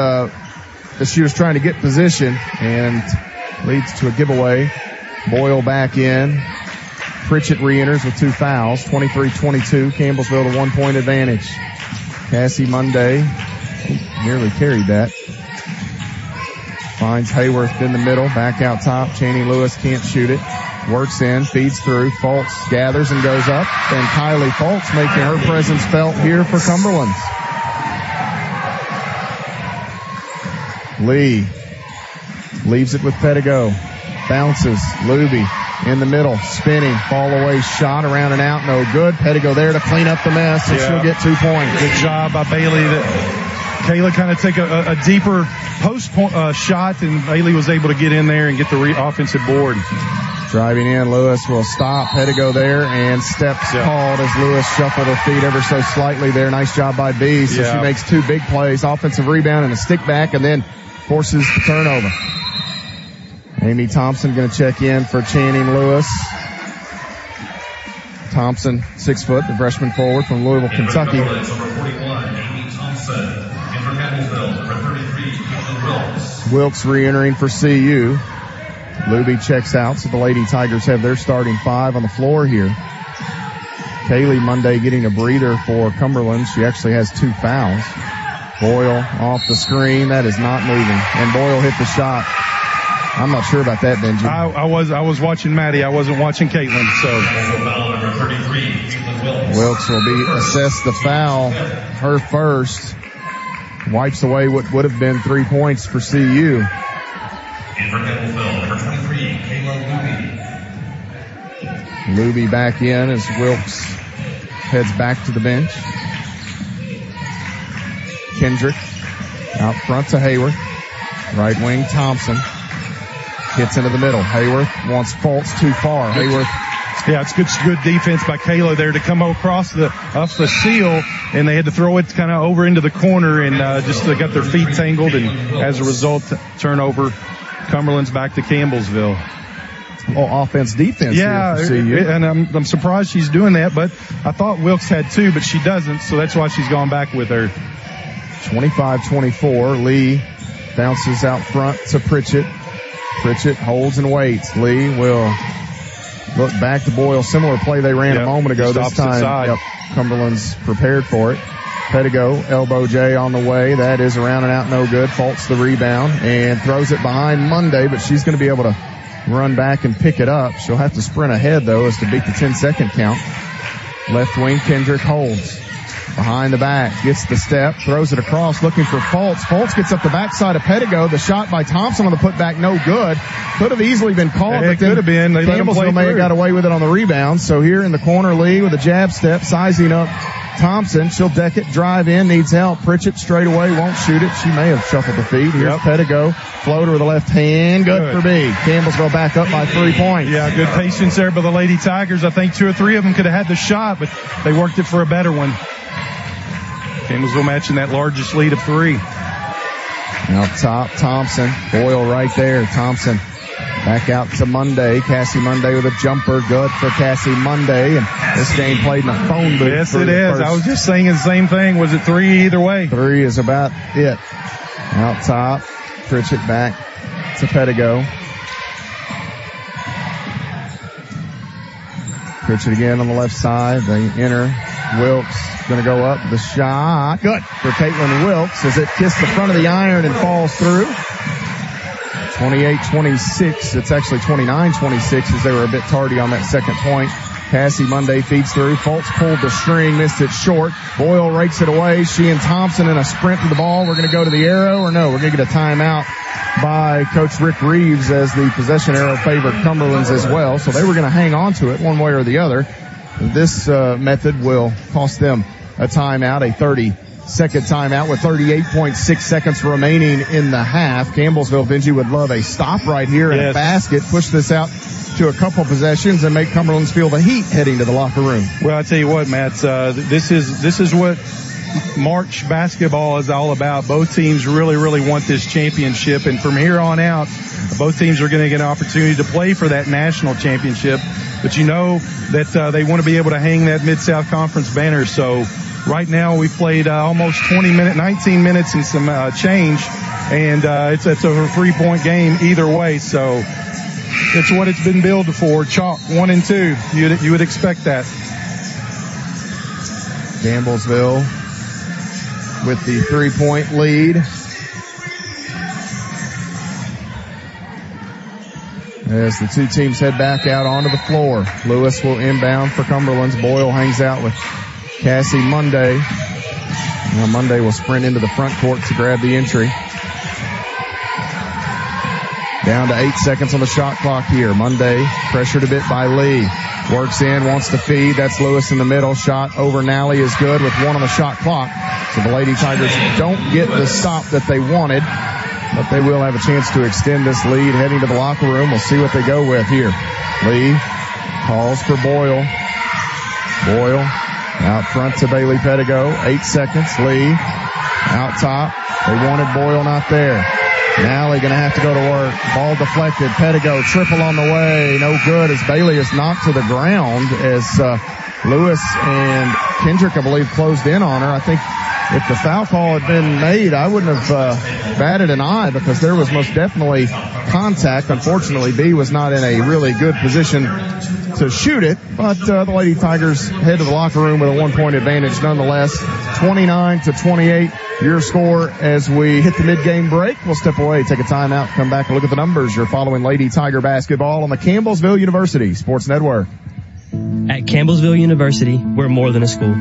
as she was trying to get position, and leads to a giveaway. Boyle back in. Pritchett re-enters with 2 fouls. 23-22. Campbellsville a 1-point advantage. Cassie Monday nearly carried that. Finds Hayworth in the middle. Back out top. Channing Lewis can't shoot it. Works in, feeds through. Fultz gathers and goes up. And Kylie Fultz making her presence felt here for Cumberland. Lee leaves it with Pedigo. Bounces. Luby in the middle. Spinning. Fall away shot around and out. No good. Pedigo there to clean up the mess, and she'll get 2 points. Good job by Bailey. Kayla kind of take a deeper post shot, and Bailey was able to get in there and get the offensive board. Driving in, Lewis will stop. Pedigo there, and steps called as Lewis shuffled her feet ever so slightly there. Nice job by B. So she makes 2 big plays, offensive rebound and a stick back, and then forces the turnover. Amy Thompson going to check in for Channing Lewis. Thompson, 6 foot, the freshman forward from Louisville, Kentucky. Number 41, Amy Thompson. And for Campbellsville, number 33, Caitlin Wilkes. Wilkes re-entering for CU. Luby checks out, so the Lady Tigers have their starting 5 on the floor here. Kaylee Monday getting a breather for Cumberland. She actually has 2 fouls. Boyle off the screen. That is not moving. And Boyle hit the shot. I'm not sure about that, Benji. I was watching Maddie. I wasn't watching Caitlin, so. Wilkes will be assessed the foul. Her first. Wipes away what would have been 3 points for CU. And for Campbellsville, number 23, Kayla Luby. Luby back in as Wilkes heads back to the bench. Kendrick out front to Hayworth. Right wing Thompson. Hits into the middle. Hayworth wants Fultz too far. Hayworth. Yeah, it's good defense by Kayla there to come across off the seal, and they had to throw it kind of over into the corner, and just got their feet tangled, and as a result, turnover. Cumberland's back to Campbellsville. Offense, defense. Yeah, and I'm surprised she's doing that, but I thought Wilkes had 2, but she doesn't, so that's why she's gone back with her. 25-24. Lee bounces out front to Pritchett. Pritchett holds and waits. Lee will look back to Boyle. Similar play they ran a moment ago. This time, Cumberland's prepared for it. Pedigo, elbow J on the way. That is around and out, no good. Faults the rebound and throws it behind Monday, but she's going to be able to run back and pick it up. She'll have to sprint ahead, though, as to beat the 10-second count. Left wing, Kendrick holds. Behind the back, gets the step, throws it across, looking for Fultz. Fultz gets up the backside of Pedigo. The shot by Thompson on the putback, no good. Could have easily been called. It could have been. Campbellsville may have got away with it on the rebound. So here in the corner, Lee with a jab step, sizing up Thompson. She'll deck it, drive in, needs help. Pritchett straight away, won't shoot it. She may have shuffled the feet. Here's Pedigo. Floater with the left hand. Good for B. Campbellsville back up by 3 points. Yeah, good patience there by the Lady Tigers. I think 2 or 3 of them could have had the shot, but they worked it for a better one. Campbellsville matching that largest lead of 3. Out top, Thompson. Boyle right there. Thompson back out to Monday. Cassie Monday with a jumper. Good for Cassie Monday. And this game played in a phone booth. Yes, it is. I was just saying the same thing. Was it 3 either way? 3 is about it. Out top. Pritchett back to Pedigo. Pritchett again on the left side. They enter. Wilkes going to go up. The shot. Good for Caitlin Wilkes as it kissed the front of the iron and falls through. 28-26. It's actually 29-26 as they were a bit tardy on that second point. Cassie Monday feeds through. Fultz pulled the string, missed it short. Boyle rakes it away. She and Thompson in a sprint to the ball. We're going to go to the arrow, or no, we're going to get a timeout by Coach Rick Reeves as the possession arrow favored Cumberland's as well. So they were going to hang on to it one way or the other. This method will cost them a timeout, a second timeout with 38.6 seconds remaining in the half. Campbellsville, Benji, would love a stop right here and a basket. Push this out to a couple possessions and make Cumberland's feel the heat heading to the locker room. Well, I tell you what, Matt, this is what March basketball is all about. Both teams really, really want this championship, and from here on out, both teams are going to get an opportunity to play for that national championship. But you know that they want to be able to hang that Mid-South Conference banner. So right now we've played almost 19 minutes and some change, and it's a 3-point game either way. So it's what it's been billed for. Chalk 1 and 2. You would expect that. Campbellsville with the 3-point lead. As the two teams head back out onto the floor. Lewis will inbound for Cumberland's. Boyle hangs out with Cassie Monday. Now Monday will sprint into the front court to grab the entry. Down to 8 seconds on the shot clock here. Monday pressured a bit by Lee. Works in, wants to feed. That's Lewis in the middle. Shot over Nally is good with 1 on the shot clock. So the Lady Tigers don't get the stop that they wanted, but they will have a chance to extend this lead heading to the locker room. We'll see what they go with here. Lee calls for Boyle. Boyle out front to Bailey Pettigo. 8 seconds. Lee out top. They wanted Boyle, not there. Nally gonna have to go to work. Ball deflected. Pettigo triple on the way. No good as Bailey is knocked to the ground as Lewis and Kendrick, I believe, closed in on her. I think if the foul call had been made, I wouldn't have batted an eye because there was most definitely contact. Unfortunately, B was not in a really good position to shoot it, but the Lady Tigers head to the locker room with a 1-point advantage nonetheless. 29-28, your score as we hit the mid-game break. We'll step away, take a timeout, come back and look at the numbers. You're following Lady Tiger basketball on the Campbellsville University Sports Network. At Campbellsville University, we're more than a school.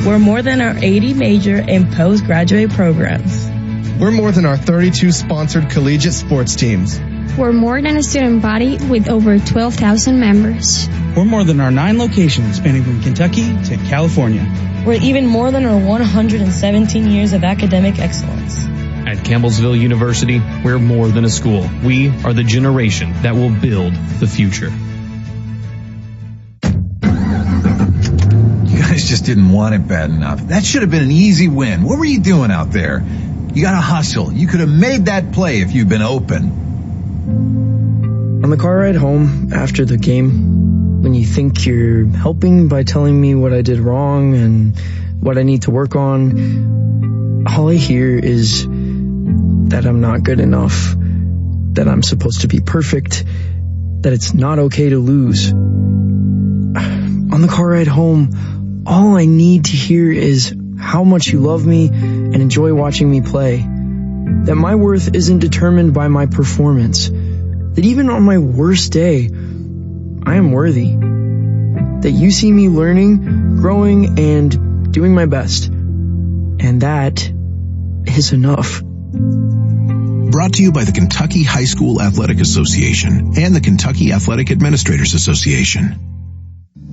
We're more than our 80 major and postgraduate programs. We're more than our 32 sponsored collegiate sports teams. We're more than a student body with over 12,000 members. We're more than our 9 locations spanning from Kentucky to California. We're even more than our 117 years of academic excellence. At Campbellsville University, we're more than a school. We are the generation that will build the future. You guys just didn't want it bad enough. That should have been an easy win. What were you doing out there? You got to hustle. You could have made that play if you'd been open. On the car ride home after the game, when you think you're helping by telling me what I did wrong and what I need to work on, all I hear is that I'm not good enough, that I'm supposed to be perfect, that it's not okay to lose. On the car ride home, all I need to hear is how much you love me and enjoy watching me play, that my worth isn't determined by my performance, that even on my worst day, I am worthy, that you see me learning, growing, and doing my best, and that is enough. Brought to you by the Kentucky High School Athletic Association and the Kentucky Athletic Administrators Association.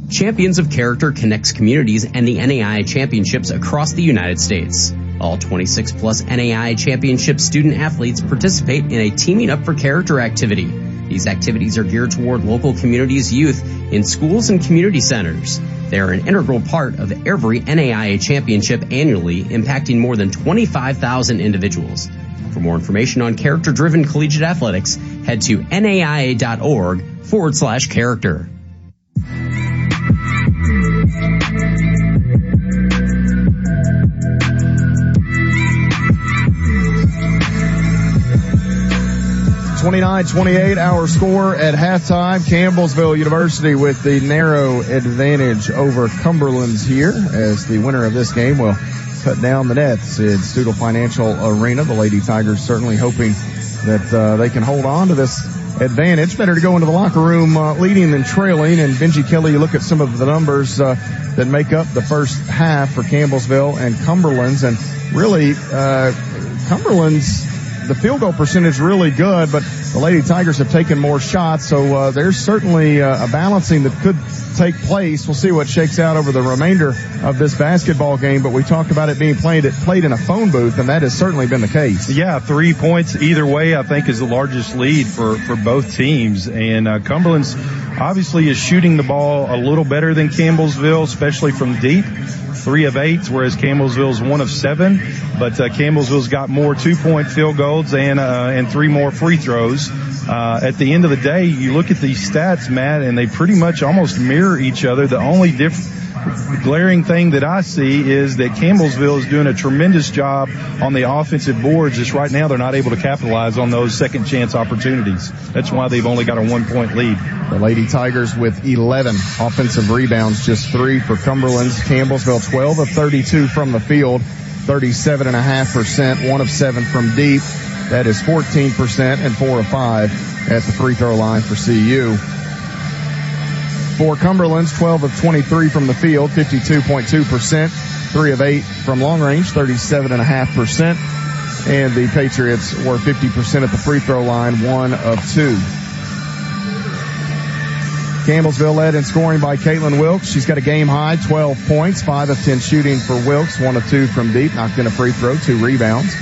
Champions of Character connects communities and the NAIA championships across the United States. All 26 plus NAIA championship student athletes participate in a Teaming Up for Character activity. These activities are geared toward local communities' youth in schools and community centers. They are an integral part of every NAIA championship annually, impacting more than 25,000 individuals. For more information on character-driven collegiate athletics, head to naia.org/character. (29-28) our score at halftime. Campbellsville University with the narrow advantage over Cumberland's here, as the winner of this game will cut down the nets in Stoutel Financial Arena. The Lady Tigers certainly hoping that they can hold on to this advantage. Better to go into the locker room leading than trailing. And Benji Kelly, you look at some of the numbers that make up the first half for Campbellsville and Cumberland's, and really Cumberland's the field goal percentage really good, but the Lady Tigers have taken more shots, so there's certainly a balancing that could take place. We'll see what shakes out over the remainder of this basketball game, but we talked about it being played in a phone booth, and that has certainly been the case. Yeah, 3 points either way, I think, is the largest lead for both teams. And Cumberland's obviously is shooting the ball a little better than Campbellsville, especially from deep. 3 of 8, whereas Campbellsville's 1 of 7. But Campbellsville's got more 2-point field goals and 3 more free throws. At the end of the day, you look at these stats, Matt, and they pretty much almost mirror each other. The only glaring thing that I see is that Campbellsville is doing a tremendous job on the offensive boards. Just right now, they're not able to capitalize on those second chance opportunities. That's why they've only got a 1-point lead. The Lady Tigers with 11 offensive rebounds, just 3 for Cumberland's. Campbellsville 12 of 32 from the field, 37.5%, 1 of 7 from deep. That is 14%, and 4 of 5 at the free throw line for CU. For Cumberland's, 12 of 23 from the field, 52.2%, 3 of 8 from long range, 37.5%. And the Patriots were 50% at the free throw line, 1 of 2. Campbellsville led in scoring by Caitlin Wilkes. She's got a game high, 12 points, 5 of 10 shooting for Wilkes, 1 of 2 from deep, knocked in a free throw, 2 rebounds.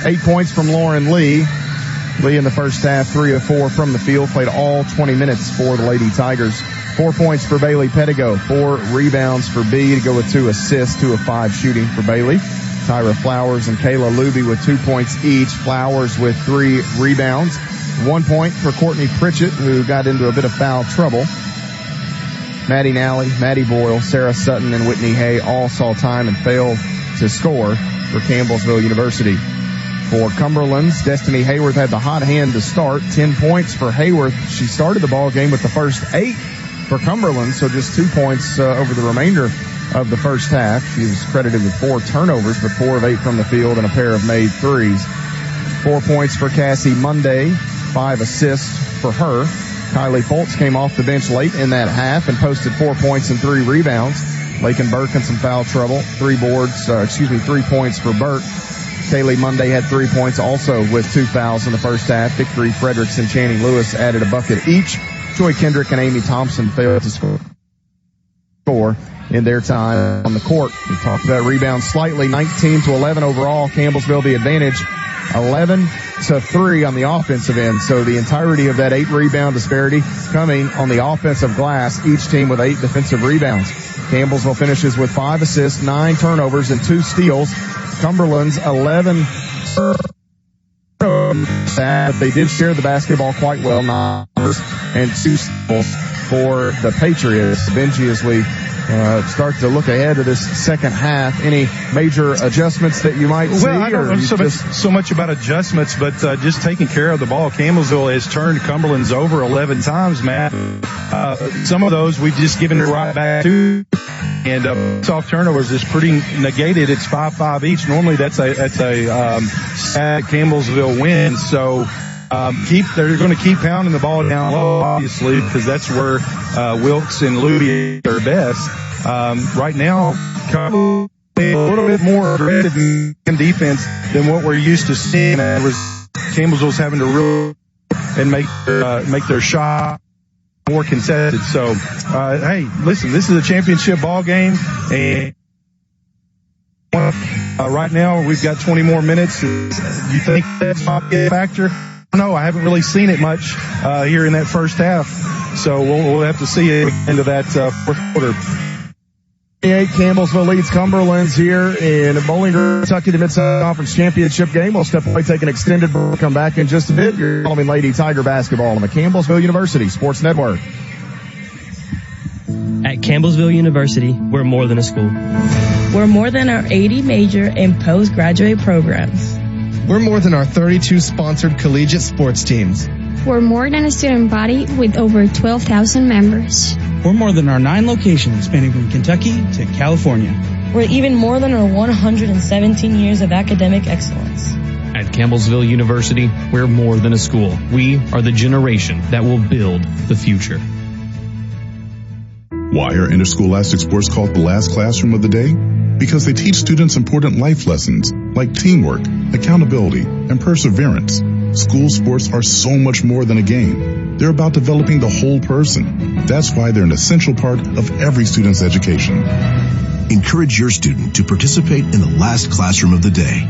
8 points from Lauren Lee. Lee in the first half, 3 of 4 from the field, played all 20 minutes for the Lady Tigers. 4 points for Bailey Pettigo, 4 rebounds for B to go with 2 assists, 2 of 5 shooting for Bailey. Tyra Flowers and Kayla Luby with 2 points each. Flowers with 3 rebounds. 1 point for Courtney Pritchett, who got into a bit of foul trouble. Maddie Nally, Maddie Boyle, Sarah Sutton, and Whitney Hay all saw time and failed to score for Campbellsville University. For Cumberland's, Destiny Hayworth had the hot hand to start. 10 points for Hayworth. She started the ball game with the first 8 for Cumberland, so just 2 points over the remainder of the first half. She was credited with 4 turnovers, but 4 of 8 from the field and a pair of made threes. 4 points for Cassie Monday, 5 assists for her. Kylie Foltz came off the bench late in that half and posted 4 points and 3 rebounds. Lakin Burke in some foul trouble. 3 points for Burke. Kaylee Monday had 3 points also with 2 fouls in the first half. Victory Fredericks and Channing Lewis added a bucket each. Joy Kendrick and Amy Thompson failed to score in their time on the court. We talked about rebounds slightly, 19-11 overall. Campbellsville the advantage, 11-3 on the offensive end. So the entirety of that 8 rebound disparity coming on the offensive glass, each team with 8 defensive rebounds. Campbellsville finishes with 5 assists, 9 turnovers, and 2 steals. Cumberland's 11. They did share the basketball quite well, 9 and 2 steals for the Patriots. Benji, as we start to look ahead to this second half, any major adjustments that you might see? Well, I don't know so much about adjustments, but just taking care of the ball. Campbellsville has turned Cumberland's over 11 times, Matt. Some of those we've just given it right back to. And soft turnovers is pretty negated. It's 5-5 each. Normally that's a sad Campbellsville win. So they're going to keep pounding the ball down low, obviously, because that's where Wilkes and Luby are best. Right now, a little bit more aggressive in defense than what we're used to seeing. Campbellsville's having to really and make their shot more contested. So, hey, listen, this is a championship ball game, and right now we've got 20 more minutes. Do you think that's a factor? No, I haven't really seen it much here in that first half. So we'll have to see it into that fourth quarter. Campbellsville leads Cumberland's here in Bowling Green, Kentucky, the Mid-South Conference Championship game. We'll step away, take an extended break, come back in just a bit. You're following Lady Tiger basketball on the Campbellsville University Sports Network. At Campbellsville University, we're more than a school. We're more than our 80 major and postgraduate programs. We're more than our 32 sponsored collegiate sports teams. We're more than a student body with over 12,000 members. We're more than our 9 locations spanning from Kentucky to California. We're even more than our 117 years of academic excellence. At Campbellsville University, we're more than a school. We are the generation that will build the future. Why are interscholastic sports called the last classroom of the day? Because they teach students important life lessons like teamwork, accountability, and perseverance. School sports are so much more than a game. They're about developing the whole person. That's why they're an essential part of every student's education. Encourage your student to participate in the last classroom of the day.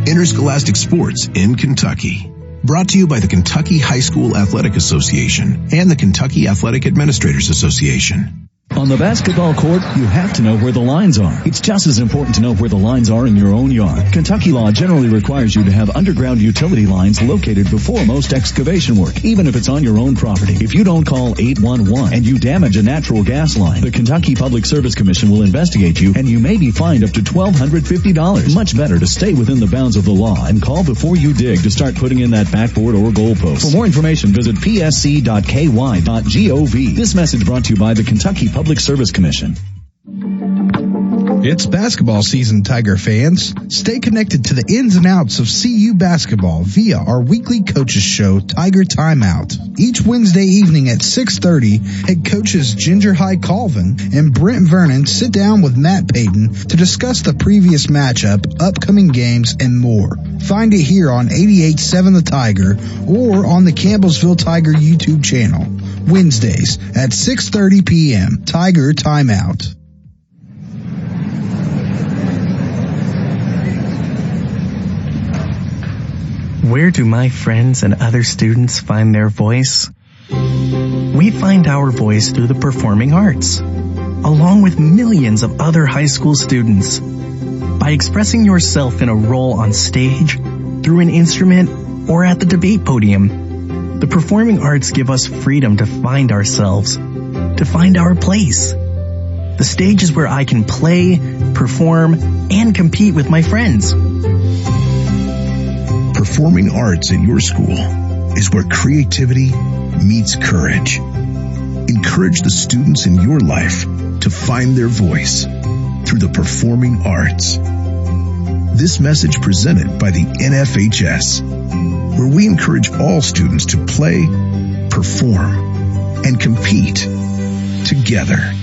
Interscholastic Sports in Kentucky. Brought to you by the Kentucky High School Athletic Association and the Kentucky Athletic Administrators Association. On the basketball court, you have to know where the lines are. It's just as important to know where the lines are in your own yard. Kentucky law generally requires you to have underground utility lines located before most excavation work, even if it's on your own property. If you don't call 811 and you damage a natural gas line, the Kentucky Public Service Commission will investigate you and you may be fined up to $1,250. Much better to stay within the bounds of the law and call before you dig to start putting in that backboard or goalpost. For more information, visit psc.ky.gov. This message brought to you by the Kentucky Public Service Commission. It's basketball season, Tiger fans. Stay connected to the ins and outs of CU basketball via our weekly coaches show, Tiger Timeout. Each Wednesday evening at 6:30, head coaches Ginger High Colvin and Brent Vernon sit down with Matt Payton to discuss the previous matchup, upcoming games, and more. Find it here on 88.7 The Tiger or on the Campbellsville Tiger YouTube channel. Wednesdays at 6:30 p.m. Tiger Timeout. Where do my friends and other students find their voice? We find our voice through the performing arts, along with millions of other high school students. By expressing yourself in a role on stage, through an instrument, or at the debate podium, the performing arts give us freedom to find ourselves, to find our place. The stage is where I can play, perform, and compete with my friends. Performing arts at your school is where creativity meets courage. Encourage the students in your life to find their voice through the performing arts. This message presented by the NFHS, where we encourage all students to play, perform, and compete together.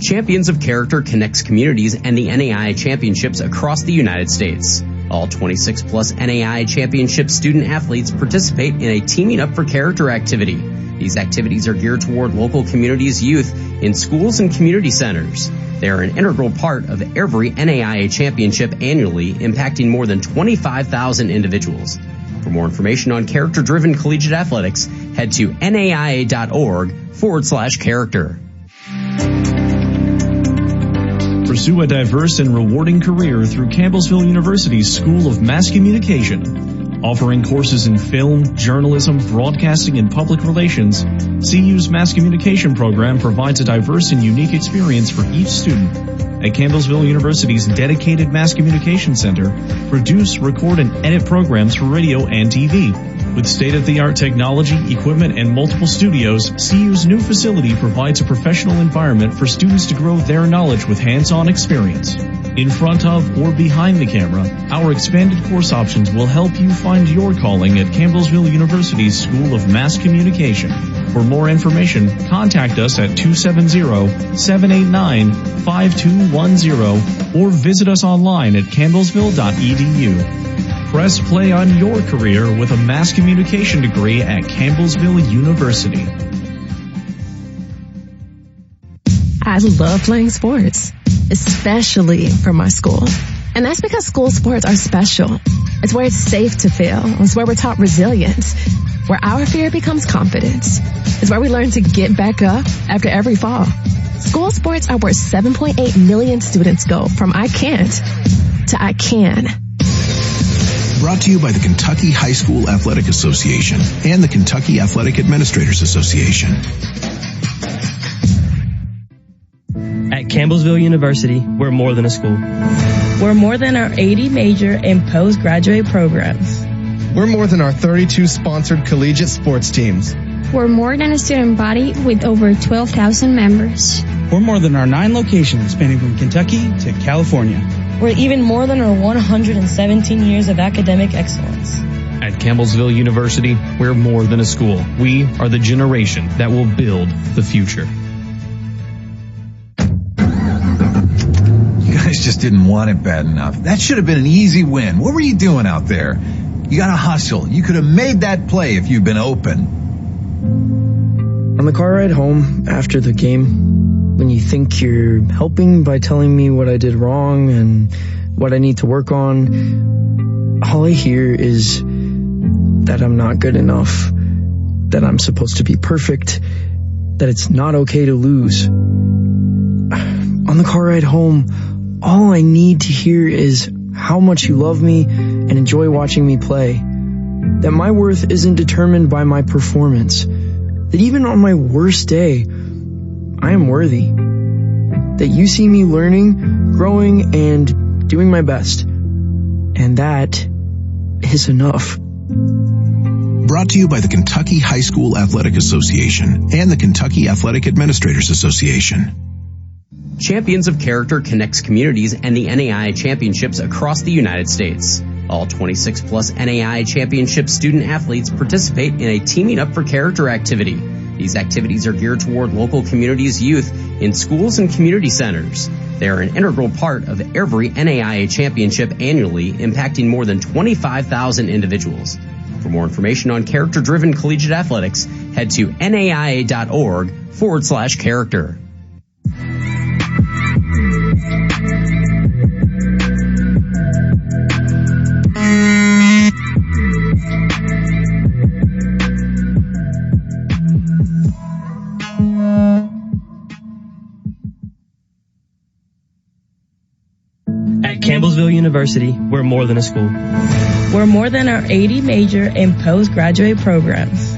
Champions of Character connects communities and the NAIA championships across the United States. All 26-plus NAIA championship student athletes participate in a Teaming Up for Character activity. These activities are geared toward local communities' youth in schools and community centers. They are an integral part of every NAIA championship annually, impacting more than 25,000 individuals. For more information on character-driven collegiate athletics, head to naia.org/character. Pursue a diverse and rewarding career through Campbellsville University's School of Mass Communication. Offering courses in film, journalism, broadcasting, and public relations, CU's Mass Communication program provides a diverse and unique experience for each student. At Campbellsville University's dedicated Mass Communication Center, produce, record, and edit programs for radio and TV. With state-of-the-art technology, equipment, and multiple studios, CU's new facility provides a professional environment for students to grow their knowledge with hands-on experience. In front of or behind the camera, our expanded course options will help you find your calling at Campbellsville University's School of Mass Communication. For more information, contact us at 270-789-5210 or visit us online at campbellsville.edu. Press play on your career with a mass communication degree at Campbellsville University. I love playing sports, especially for my school. And that's because school sports are special. It's where it's safe to fail. It's where we're taught resilience, where our fear becomes confidence. It's where we learn to get back up after every fall. School sports are where 7.8 million students go from I can't to I can. Brought to you by the Kentucky High School Athletic Association and the Kentucky Athletic Administrators Association. At Campbellsville University, we're more than a school. We're more than our 80 major and postgraduate programs. We're more than our 32 sponsored collegiate sports teams. We're more than a student body with over 12,000 members. We're more than our 9 locations spanning from Kentucky to California. We're even more than our 117 years of academic excellence. At Campbellsville University, we're more than a school. We are the generation that will build the future. You guys just didn't want it bad enough. That should have been an easy win. What were you doing out there? You got to hustle. You could have made that play if you'd been open. On the car ride home after the game, when you think you're helping by telling me what I did wrong and what I need to work on, all I hear is that I'm not good enough, that I'm supposed to be perfect, that it's not okay to lose. On the car ride home, all I need to hear is how much you love me and enjoy watching me play, that my worth isn't determined by my performance, that even on my worst day, I am worthy, that you see me learning, growing, and doing my best, and that is enough. Brought to you by the Kentucky High School Athletic Association and the Kentucky Athletic Administrators Association. Champions of Character connects communities and the NAIA championships across the United States. All 26 plus NAIA championship student athletes participate in a Teaming Up for Character activity. These activities are geared toward local communities' youth in schools and community centers. They are an integral part of every NAIA championship annually, impacting more than 25,000 individuals. For more information on character-driven collegiate athletics, head to naia.org/character. At Campbellsville University, we're more than a school. We're more than our 80 major and postgraduate programs.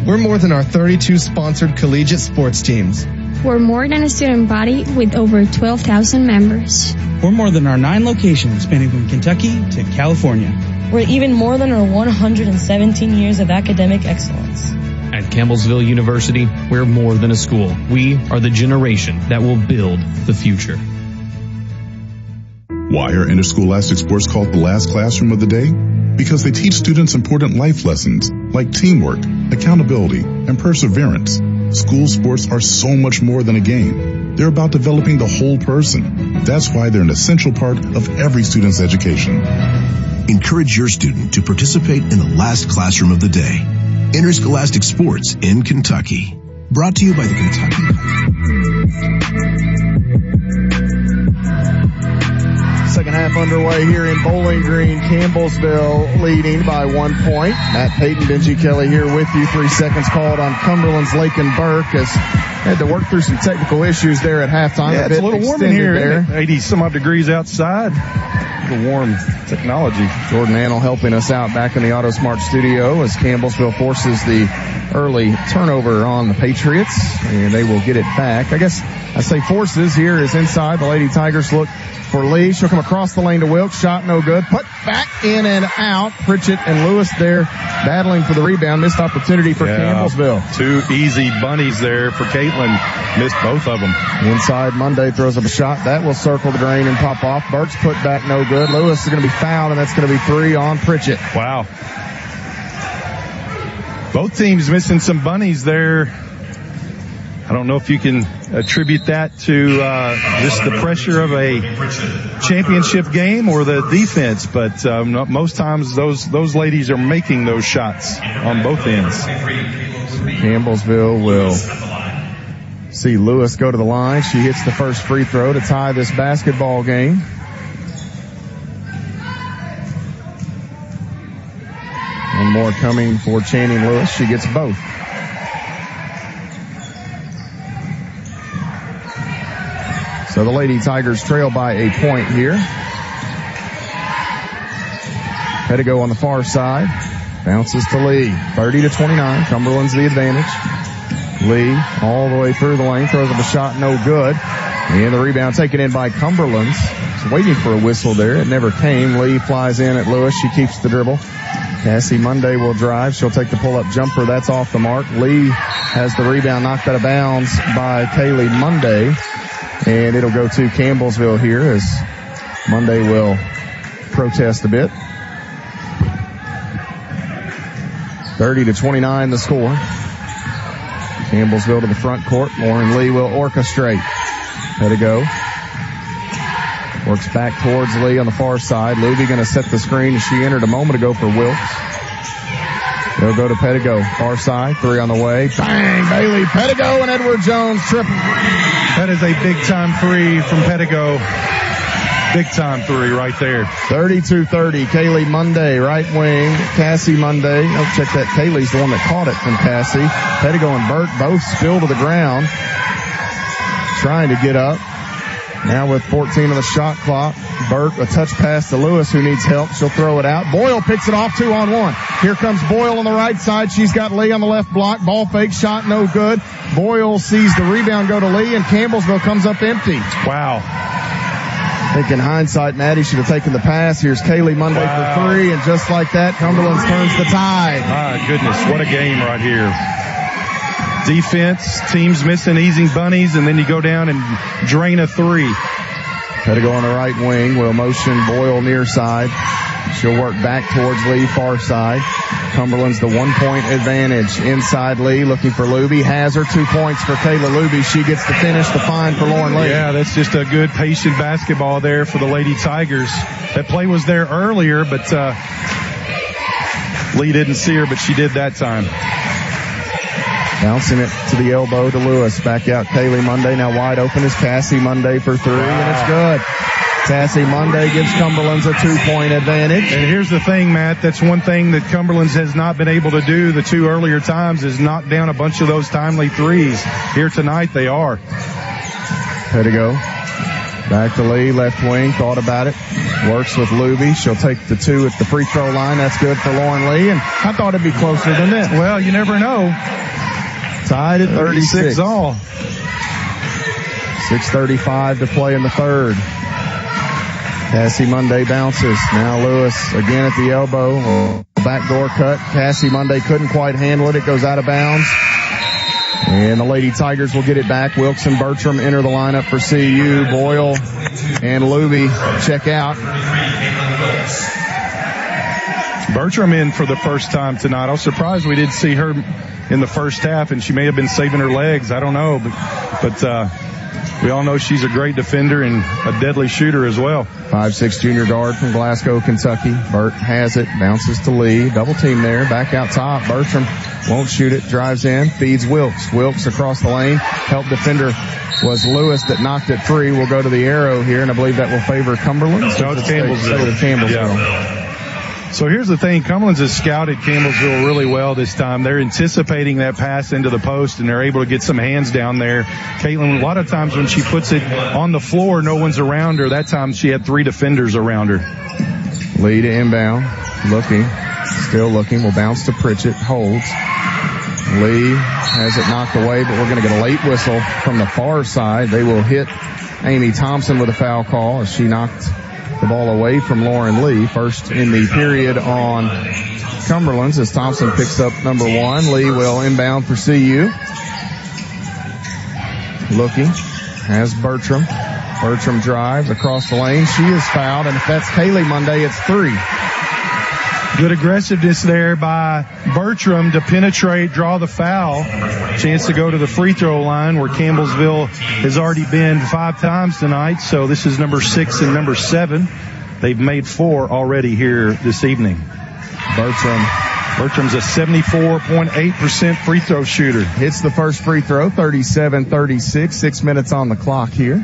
We're more than our 32 sponsored collegiate sports teams. We're more than a student body with over 12,000 members. We're more than our 9 locations spanning from Kentucky to California. We're even more than our 117 years of academic excellence. At Campbellsville University, we're more than a school. We are the generation that will build the future. Why are interscholastic sports called the last classroom of the day? Because they teach students important life lessons like teamwork, accountability, and perseverance. School sports are so much more than a game. They're about developing the whole person. That's why they're an essential part of every student's education. Encourage your student to participate in the last classroom of the day. Interscholastic Sports in Kentucky. Brought to you by the Kentucky. Second half underway here in Bowling Green. Campbellsville leading by 1 point. Matt Payton, Benji Kelly here with you. 3 seconds called on Cumberland's Lakin Burke as had to work through some technical issues there at halftime. Yeah, it's a little warm in here. There. 80 some odd degrees outside. A little warm technology. Jordan Annell helping us out back in the AutoSmart studio as Campbellsville forces the early turnover on the Patriots, and they will get it back. I guess I say forces here is inside. The Lady Tigers look for Lee. She'll come across the lane to Wilkes. Shot no good. Put back in and out. Pritchett and Lewis there battling for the rebound. Missed opportunity for Campbellsville. 2 easy bunnies there for Caitlin. Missed both of them. Inside, Monday throws up a shot. That will circle the drain and pop off. Burke's put back no good. Lewis is going to be fouled, and that's going to be 3 on Pritchett. Wow. Both teams missing some bunnies there. I don't know if you can attribute that to just the pressure of a championship game or the defense, but most times those ladies are making those shots on both ends. Campbellsville will see Lewis go to the line. She hits the first free throw to tie this basketball game. One more coming for Channing Lewis. She gets both. So the Lady Tigers trail by a point here. Pettigo on the far side. Bounces to Lee. 30-29. Cumberland's the advantage. Lee all the way through the lane. Throws up a shot. No good. And the rebound taken in by Cumberland's. Just waiting for a whistle there. It never came. Lee flies in at Lewis. She keeps the dribble. Cassie Monday will drive. She'll take the pull-up jumper. That's off the mark. Lee has the rebound knocked out of bounds by Kaylee Monday. And it'll go to Campbellsville here as Monday will protest a bit. 30-29 the score. Campbellsville to the front court. Lauren Lee will orchestrate. Pettigo Works back towards Lee on the far side. Luby going to set the screen as she entered a moment ago for Wilkes. They'll go to Pettigo. Far side, 3 on the way. Bang! Bailey Pettigo and Edward Jones triple. That is a big-time 3 from Pettigo. Big-time 3 right there. 32-30. Kaylee Monday, right wing. Cassie Monday. Oh, check that. Kaylee's the one that caught it from Cassie. Pettigo and Burt both spill to the ground. Trying to get up. Now with 14 on the shot clock. Burt, a touch pass to Lewis, who needs help. She'll throw it out. Boyle picks it off, 2-on-1. Here comes Boyle on the right side. She's got Lee on the left block. Ball fake, shot no good. Boyle sees the rebound go to Lee, and Campbellsville comes up empty. Wow. I think in hindsight, Maddie should have taken the pass. Here's Kaylee Monday for 3, and just like that, Cumberland turns the tide. My goodness, what a game right here. Defense, teams missing easy bunnies, and then you go down and drain a 3. Pettigo on the right wing will motion Boyle near side. She'll work back towards Lee, far side. Cumberland's the 1-point advantage. Inside Lee, looking for Luby. Has her 2 points for Kayla Luby. She gets to finish the fine for Lauren Lee. Yeah, that's just a good patient basketball there for the Lady Tigers. That play was there earlier, but Lee didn't see her, but she did that time. Bouncing it to the elbow to Lewis. Back out Kaylee Monday. Now wide open is Cassie Monday for 3, and it's good. Cassie Monday gives Cumberland's a 2-point advantage. And here's the thing, Matt. That's one thing that Cumberland's has not been able to do the 2 earlier times is knock down a bunch of those timely 3s. Here tonight they are. Pettigo. Back to Lee, left wing. Thought about it. Works with Luby. She'll take the 2 at the free throw line. That's good for Lauren Lee. And I thought it'd be closer than this. Well, you never know. Tied at 36 all. 6:35 to play in the third. Cassie Monday bounces. Now Lewis again at the elbow. Backdoor cut. Cassie Monday couldn't quite handle it. It goes out of bounds. And the Lady Tigers will get it back. Wilkes and Bertram enter the lineup for CU. Boyle and Luby check out. Bertram in for the first time tonight. I was surprised we didn't see her in the first half, and she may have been saving her legs. I don't know, but we all know she's a great defender and a deadly shooter as well. 5'6" junior guard from Glasgow, Kentucky. Burt has it, bounces to Lee. Double team there, back out top. Bertram won't shoot it, drives in, feeds Wilkes. Wilkes across the lane. Help defender was Lewis that knocked it free. We'll go to the arrow here, and I believe that will favor Cumberland. No, it's Campbellsville. Yeah. So here's the thing. Cumberland's has scouted Campbellsville really well this time. They're anticipating that pass into the post, and they're able to get some hands down there. Caitlin, a lot of times when she puts it on the floor, no one's around her. That time she had 3 defenders around her. Lee to inbound. Looking. Still looking. Will bounce to Pritchett. Holds. Lee has it knocked away, but we're going to get a late whistle from the far side. They will hit Amy Thompson with a foul call as she knocked the ball away from Lauren Lee. First in the period on Cumberland's as Thompson picks up number 1. Lee will inbound for CU. Looking. Has Bertram. Bertram drives across the lane. She is fouled, and if that's Kaylee Monday, it's 3. Good aggressiveness there by Bertram to penetrate, draw the foul. Chance to go to the free throw line where Campbellsville has already been 5 times tonight. So this is number 6 and number 7. They've made 4 already here this evening. Bertram's a 74.8% free throw shooter. Hits the first free throw, 37-36. 6 minutes on the clock here.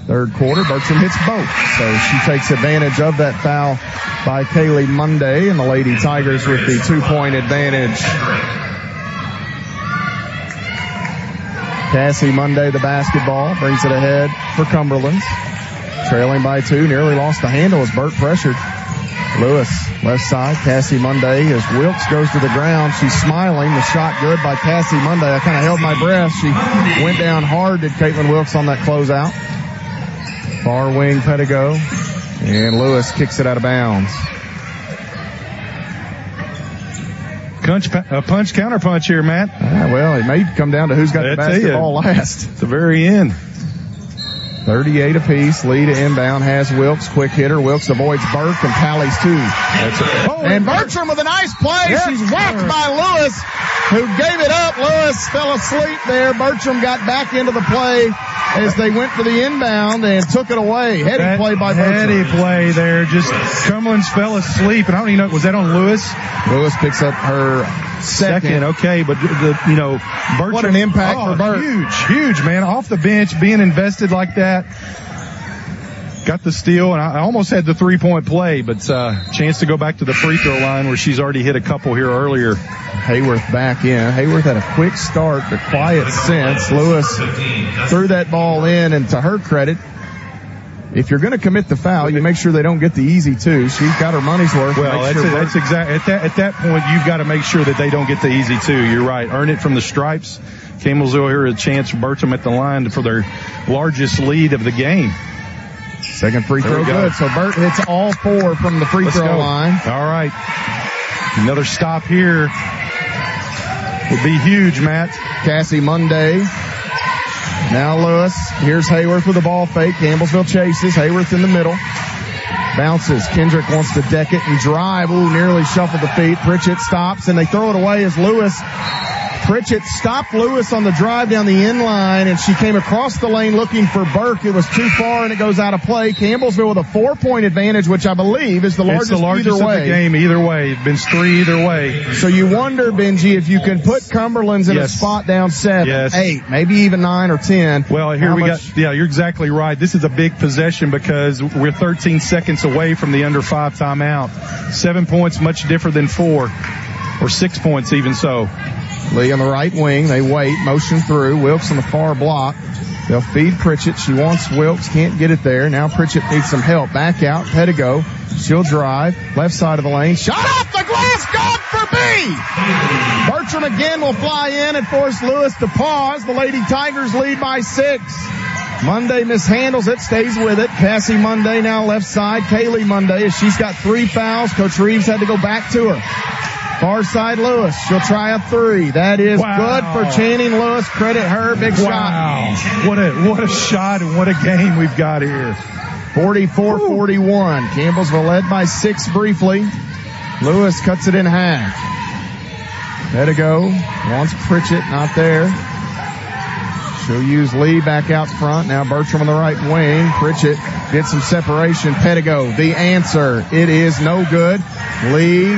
Third quarter, Bertram hits both. So she takes advantage of that foul by Kaylee Monday, and the Lady Tigers with the 2-point advantage. Cassie Monday, the basketball, brings it ahead for Cumberland. Trailing by 2, nearly lost the handle as Burt pressured. Lewis, left side, Cassie Monday as Wilkes goes to the ground. She's smiling. The shot good by Cassie Monday. I kind of held my breath. She went down hard, did Caitlin Wilkes on that closeout. Far wing, Pettigo. And Lewis kicks it out of bounds. Punch, counter punch here, Matt. Well, it may come down to who's got the basketball last. At the very end. 38 apiece. Lee to inbound. Has Wilkes. Quick hitter. Wilkes avoids Burke and tallies 2. And Bertram with a nice play. Yes. She's whacked by Lewis. who gave it up. Lewis fell asleep there. Bertram got back into the play as they went for the inbound and took it away. Heady play by Bertram. Heady play there. Just Cumberland's fell asleep, and I don't even know, was that on Lewis? Lewis picks up her second. Okay, but Bertram. What an impact for Bert. Huge, man. Off the bench, being invested like that. Got the steal, and I almost had the 3-point play, but chance to go back to the free throw line where she's already hit a couple here earlier. Hayworth back in. Hayworth had a quick start, but quiet since. Lewis threw that ball in, and to her credit, if you're going to commit the foul, you make sure they don't get the easy two. She's got her money's worth. Well, that's exactly at that point. You've got to make sure that they don't get the easy two. You're right. Earn it from the stripes. Campbellsville here a chance for Bertram at the line for their largest lead of the game. Second free throw good. So Bert hits all 4 from the free throw line. All right. Another stop here would be huge, Matt. Cassie Monday. Now Lewis. Here's Hayworth with a ball fake. Campbellsville chases. Hayworth in the middle. Bounces. Kendrick wants to deck it and drive. Ooh, nearly shuffled the feet. Pritchett stops, and they throw it away as Lewis. Pritchett stopped Lewis on the drive down the end line, and she came across the lane looking for Burke. It was too far, and it goes out of play. Campbellsville with a 4-point advantage, which I believe is the largest either way. It's the largest of the game either way. It's been 3 either way. So you wonder, Benji, if you can put Cumberland's in a spot down 7, 8, maybe even 9 or 10. Well, here you're exactly right. This is a big possession because we're 13 seconds away from the under 5 timeout. 7 points, much different than 4 or 6 points even so. Lee on the right wing. They wait. Motion through. Wilkes on the far block. They'll feed Pritchett. She wants Wilkes. Can't get it there. Now Pritchett needs some help. Back out. Pedigo. She'll drive. Left side of the lane. Shot off the glass. Good for B. Bertram again will fly in and force Lewis to pause. The Lady Tigers lead by 6. Monday mishandles it. Stays with it. Cassie Monday now left side. Kaylee Monday as she's got 3 fouls. Coach Reeves had to go back to her. Far side Lewis. She'll try a 3. That is good for Channing Lewis. Credit her. Big shot. What a shot and what a game we've got here. 44-41. Campbellsville led by 6 briefly. Lewis cuts it in half. Pedigo wants Pritchett. Not there. She'll use Lee back out front. Now Bertram on the right wing. Pritchett gets some separation. Pedigo, the answer. It is no good. Lee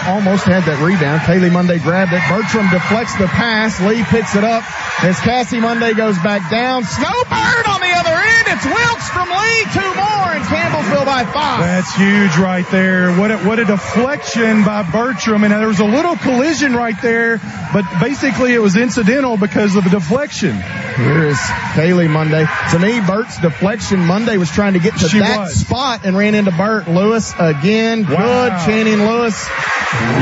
almost had that rebound. Kaylee Monday grabbed it. Bertram deflects the pass. Lee picks it up as Cassie Monday goes back down. Snowbird on the other end. It's Wilkes from Lee. 2 more and Campbellsville by 5. That's huge right there. What a deflection by Bertram. And there was a little collision right there, but basically it was incidental because of the deflection. Here is Kaylee Monday. To me, Bert's deflection, Monday was trying to get to that spot and ran into Bert. Lewis again. Wow. Good. Channing Lewis.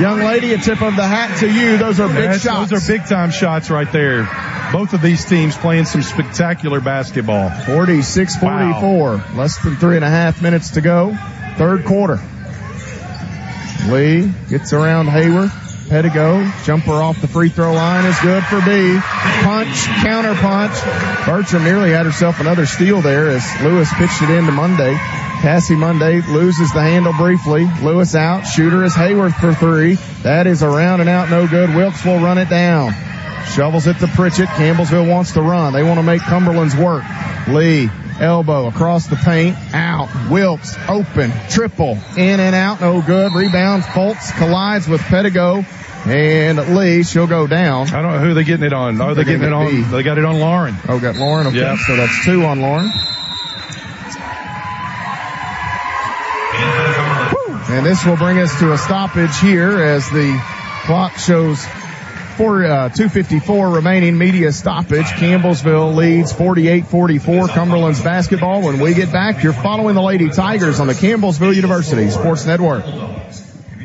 Young lady, a tip of the hat to you. Those are big shots. Those are big time shots right there. Both of these teams playing some spectacular basketball. 46-44. Wow. Less than 3.5 minutes to go. Third quarter. Lee gets around Hayworth. Pedigo, jumper off the free throw line is good for B. Punch, counter punch. Bertram nearly had herself another steal there as Lewis pitched it into Monday. Cassie Monday loses the handle briefly. Lewis out. Shooter is Hayworth for 3. That is around and out, no good. Wilkes will run it down. Shovels it to Pritchett. Campbellsville wants to run. They want to make Cumberland's work. Lee, elbow across the paint, out. Wilkes, open, triple, in and out, no good. Rebound, Fultz collides with Pedigo. And Lee, she'll go down. I don't know who they're getting it on. Are they getting it on? They got it on Lauren. Oh, got Lauren. Okay, yeah. So that's 2 on Lauren. And this will bring us to a stoppage here as the clock shows 2:54 remaining. Media stoppage. Campbellsville leads 48-44 Cumberland's basketball. When we get back, you're following the Lady Tigers on the Campbellsville University Sports Network.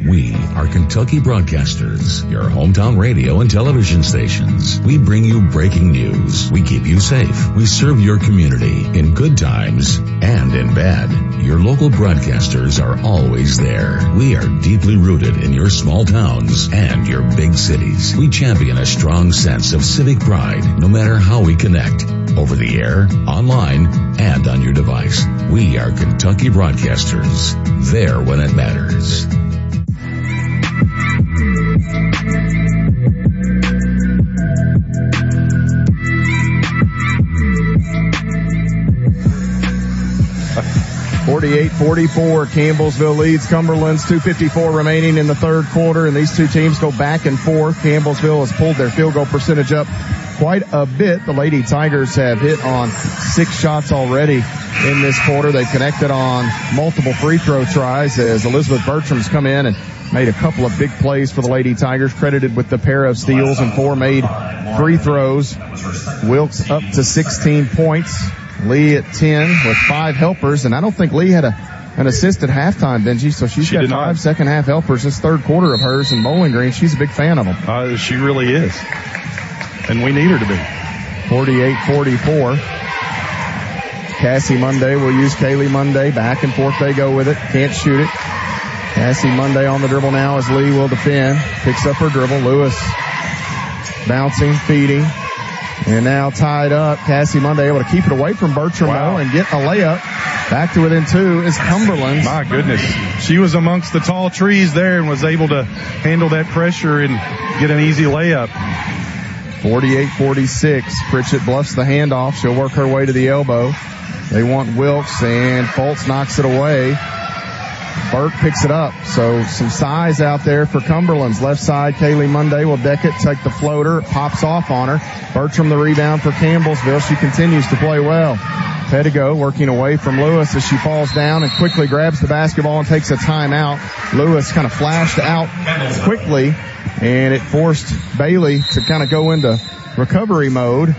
We are Kentucky Broadcasters, your hometown radio and television stations. We bring you breaking news. We keep you safe. We serve your community in good times and in bad. Your local broadcasters are always there. We are deeply rooted in your small towns and your big cities. We champion a strong sense of civic pride, no matter how we connect. Over the air, online, and on your device. We are Kentucky Broadcasters. There when it matters. 48-44. Campbellsville leads Cumberland's 2:54 remaining in the third quarter, and these two teams go back and forth. Campbellsville has pulled their field goal percentage up quite a bit. The Lady Tigers have hit on 6 shots already in this quarter. They've connected on multiple free throw tries as Elizabeth Bertram's come in and made a couple of big plays for the Lady Tigers, credited with the pair of steals and 4 made free throws. Wilkes up to 16 points. Lee at 10 with 5 helpers, and I don't think Lee had an assist at halftime, Benji, so she's got 5 second half helpers. This third quarter of hers in Bowling Green, she's a big fan of them. She really is, and we need her to be. 48-44. Cassie Monday will use Kaylee Monday. Back and forth they go with it. Can't shoot it. Cassie Monday on the dribble now as Lee will defend. Picks up her dribble. Lewis bouncing, feeding. And now tied up. Cassie Monday able to keep it away from Bertram and get a layup. Back to within 2 is Cumberland. My goodness. She was amongst the tall trees there and was able to handle that pressure and get an easy layup. 48-46. Pritchett bluffs the handoff. She'll work her way to the elbow. They want Wilkes, and Fultz knocks it away. Burke picks it up. So some size out there for Cumberland's left side. Kaylee Monday will deck it, take the floater, pops off on her. Bertram the rebound for Campbellsville. She continues to play well. Pedigo working away from Lewis as she falls down and quickly grabs the basketball and takes a timeout. Lewis kind of flashed out quickly, and it forced Bailey to kind of go into recovery mode.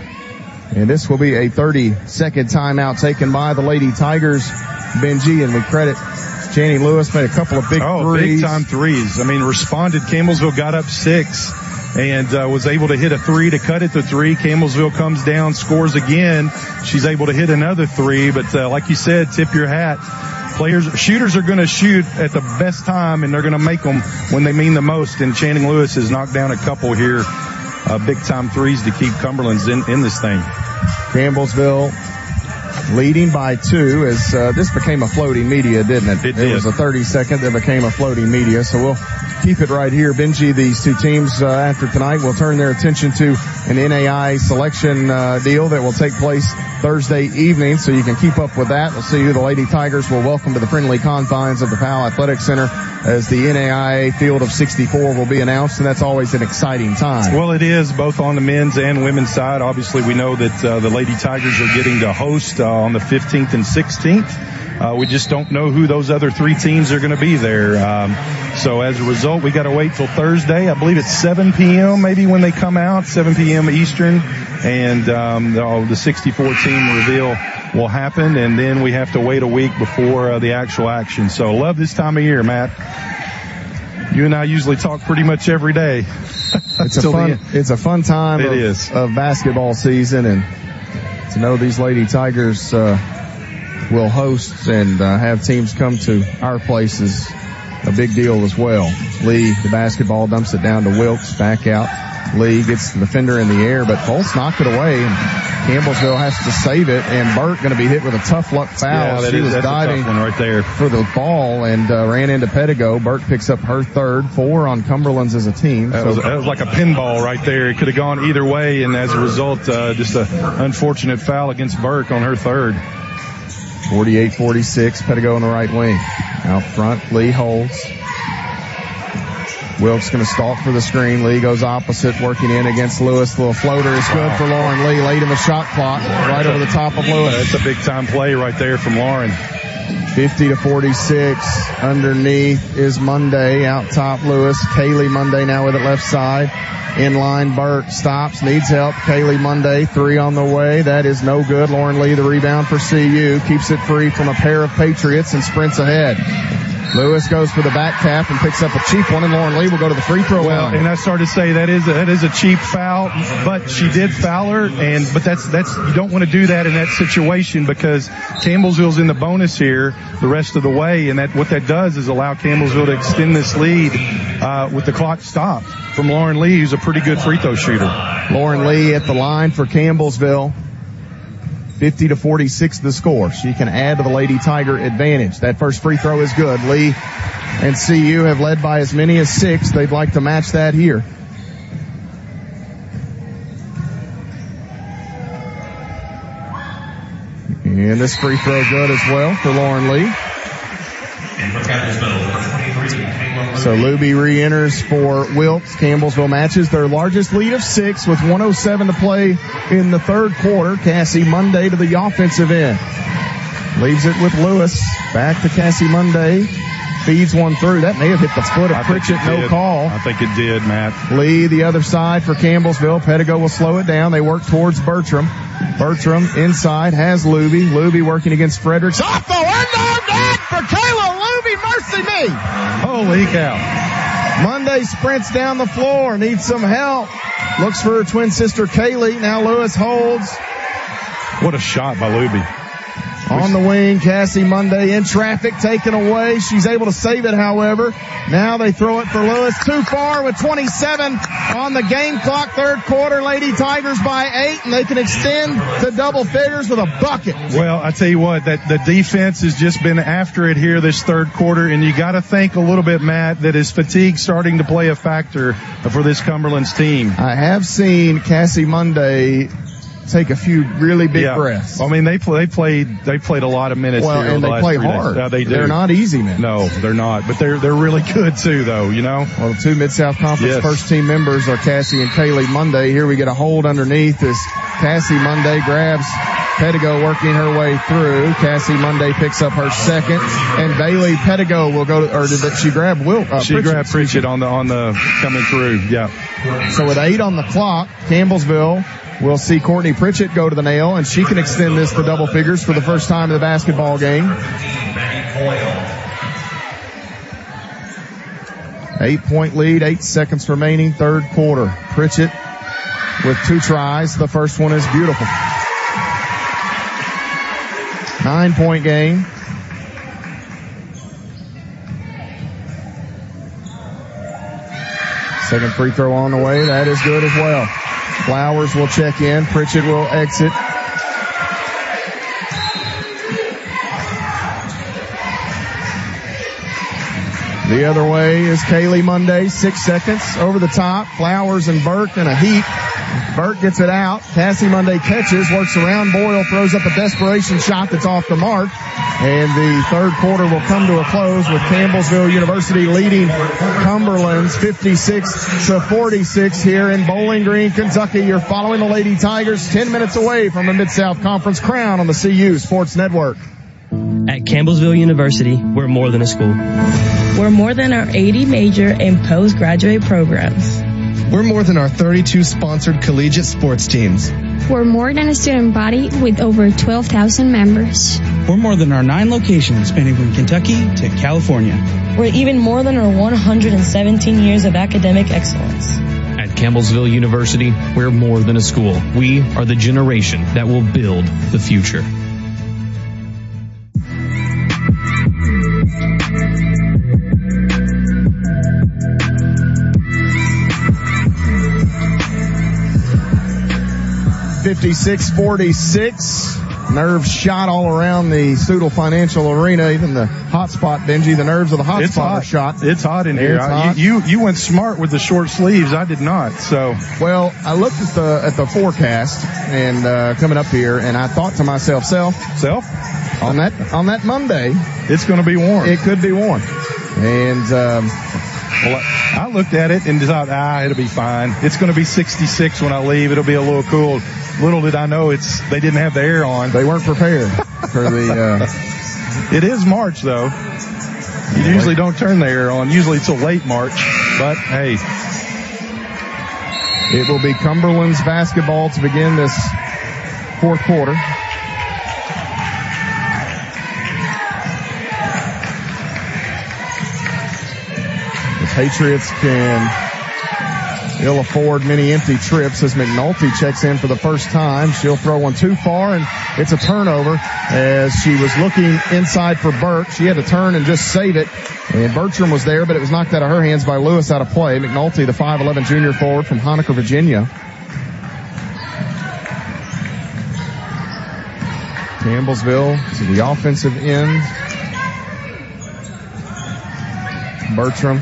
And this will be a 30-second timeout taken by the Lady Tigers, Benji, and we credit Channing Lewis. Made a couple of big threes. Big time threes. I mean, responded. Campbellsville got up 6 and was able to hit a 3 to cut it to 3. Campbellsville comes down, scores again. She's able to hit another 3, but like you said, tip your hat. Shooters are going to shoot at the best time, and they're going to make them when they mean the most. And Channing Lewis has knocked down a couple here, big-time threes to keep Cumberland's in this thing. Campbellsville leading by 2 as this became a floating media, didn't it? It was a 30-second that became a floating media, so we'll keep it right here. Benji, these two teams after tonight will turn their attention to an NAI selection deal that will take place Thursday evening, so you can keep up with that. We'll see who the Lady Tigers will welcome to the friendly confines of the Powell Athletic Center as the NAIA field of 64 will be announced, and that's always an exciting time. Well, it is, both on the men's and women's side. Obviously, we know that the Lady Tigers are getting to host on the 15th and 16th. We just don't know who those other 3 teams are going to be there. So as a result, we got to wait till Thursday. I believe it's 7 p.m. maybe when they come out, 7 p.m. Eastern, and the 64 team reveal will happen, and then we have to wait a week before the actual action. So love this time of year, Matt. You and I usually talk pretty much every day. It's a fun time of basketball season, and to know these Lady Tigers will host and have teams come to our place is a big deal as well. Lee, the basketball, dumps it down to Wilkes, back out. Lee gets the defender in the air, but Fultz knocked it away, and Campbellsville has to save it, and Burt going to be hit with a tough luck foul. Yeah, she was diving right there for the ball and ran into Pedigo. Burt picks up her third, 4 on Cumberland's as a team. That was like a pinball right there. It could have gone either way, and as a result, just an unfortunate foul against Burke on her third. 48-46, Pedigo in the right wing. Out front, Lee holds. Wilkes going to stalk for the screen. Lee goes opposite, working in against Lewis. Little floater is good for Lauren Lee. Late in the shot clock, right over the top of Lewis. That's a big-time play right there from Lauren. 50-46. Underneath is Monday. Out top, Lewis. Kaylee Monday now with it left side. Inline, Burt stops, needs help. Kaylee Monday, 3 on the way. That is no good. Lauren Lee, the rebound for CU. Keeps it free from a pair of Patriots and sprints ahead. Lewis goes for the back tap and picks up a cheap one, and Lauren Lee will go to the free throw line. And I started to say that is a cheap foul, but she did foul her, but that's you don't want to do that in that situation because Campbellsville's in the bonus here the rest of the way, and what that does is allow Campbellsville to extend this lead with the clock stopped from Lauren Lee, who's a pretty good free throw shooter. Lauren Lee at the line for Campbellsville. 50-46 the score. She can add to the Lady Tiger advantage. That first free throw is good. Lee and CU have led by as many as 6. They'd like to match that here. And this free throw good as well for Lauren Lee. for Campbellsville, number 23, Taylor. So Luby re-enters for Wilkes. Campbellsville matches their largest lead of 6 with 1:07 to play in the third quarter. Cassie Monday to the offensive end. Leaves it with Lewis. Back to Cassie Monday. Feeds one through. That may have hit the foot of Pritchett. No call. I think it did, Matt. Lee, the other side for Campbellsville. Pettigo will slow it down. They work towards Bertram. Bertram inside has Luby. Luby working against Fredericks. Off the window, net for Kayla Luby. Mercy me. Holy cow. Monday sprints down the floor. Needs some help. Looks for her twin sister Kaylee. Now Lewis holds. What a shot by Luby. On the wing, Cassie Monday in traffic, taken away. She's able to save it, however. Now they throw it for Lewis. Too far with 27 on the game clock. Third quarter, Lady Tigers by 8, and they can extend to double figures with a bucket. Well, I tell you what, that the defense has just been after it here this third quarter, and you got to think a little bit, Matt, that is fatigue starting to play a factor for this Cumberland's team. I have seen Cassie Monday take a few really big breaths. I mean, they played a lot of minutes here. And they play hard. They do. They're not easy men. No, they're not. But they're really good too, though. You know. Well, the two Mid-South Conference first team members are Cassie and Kaylee Monday. Here we get a hold underneath as Cassie Monday grabs Pettigo working her way through. Cassie Monday picks up her second, and Bailey Pettigo will go. Or did she grab she grabbed Pritchett on the coming through. Yeah. So with 8 on the clock, Campbellsville will see Courtney Pritchett go to the nail, and she can extend this to double figures for the first time in the basketball game. 8-point lead, 8 seconds remaining, third quarter. Pritchett with 2 tries. The first one is beautiful. 9-point game. Second free throw on the way. That is good as well. Flowers will check in. Pritchett will exit. The other way is Kaylee Monday. 6 seconds over the top. Flowers and Burke in a heap. Burke gets it out. Cassie Monday catches, works around Boyle, throws up a desperation shot that's off the mark. And the third quarter will come to a close with Campbellsville University leading Cumberland's 56-46 here in Bowling Green, Kentucky. You're following the Lady Tigers 10 minutes away from the Mid-South Conference crown on the CU Sports Network. At Campbellsville University, we're more than a school. We're more than our 80 major and postgraduate programs. We're more than our 32 sponsored collegiate sports teams. We're more than a student body with over 12,000 members. We're more than our 9 locations spanning from Kentucky to California. We're even more than our 117 years of academic excellence. At Campbellsville University, we're more than a school. We are the generation that will build the future. (56-46). Nerves shot all around the Stoutel Financial Arena. Even the hotspot, Benji, the nerves of the hotspot are shot. It's hot in here. Hot. You went smart with the short sleeves. I did not. So, well, I looked at the forecast and coming up here, and I thought to myself, self on that Monday, it's going to be warm. It could be warm, and. Well, I looked at it and thought, it'll be fine. It's going to be 66 when I leave. It'll be a little cool. Little did I know they didn't have the air on. They weren't prepared for the, It is March though. You usually don't turn the air on, usually till late March, but hey. It will be Cumberland's basketball to begin this fourth quarter. Patriots can ill afford many empty trips as McNulty checks in for the first time. She'll throw one too far, and it's a turnover as she was looking inside for Burke. She had to turn and just save it, and Bertram was there, but it was knocked out of her hands by Lewis out of play. McNulty, the 5'11" junior forward from Honaker, Virginia. Campbellsville to the offensive end. Bertram.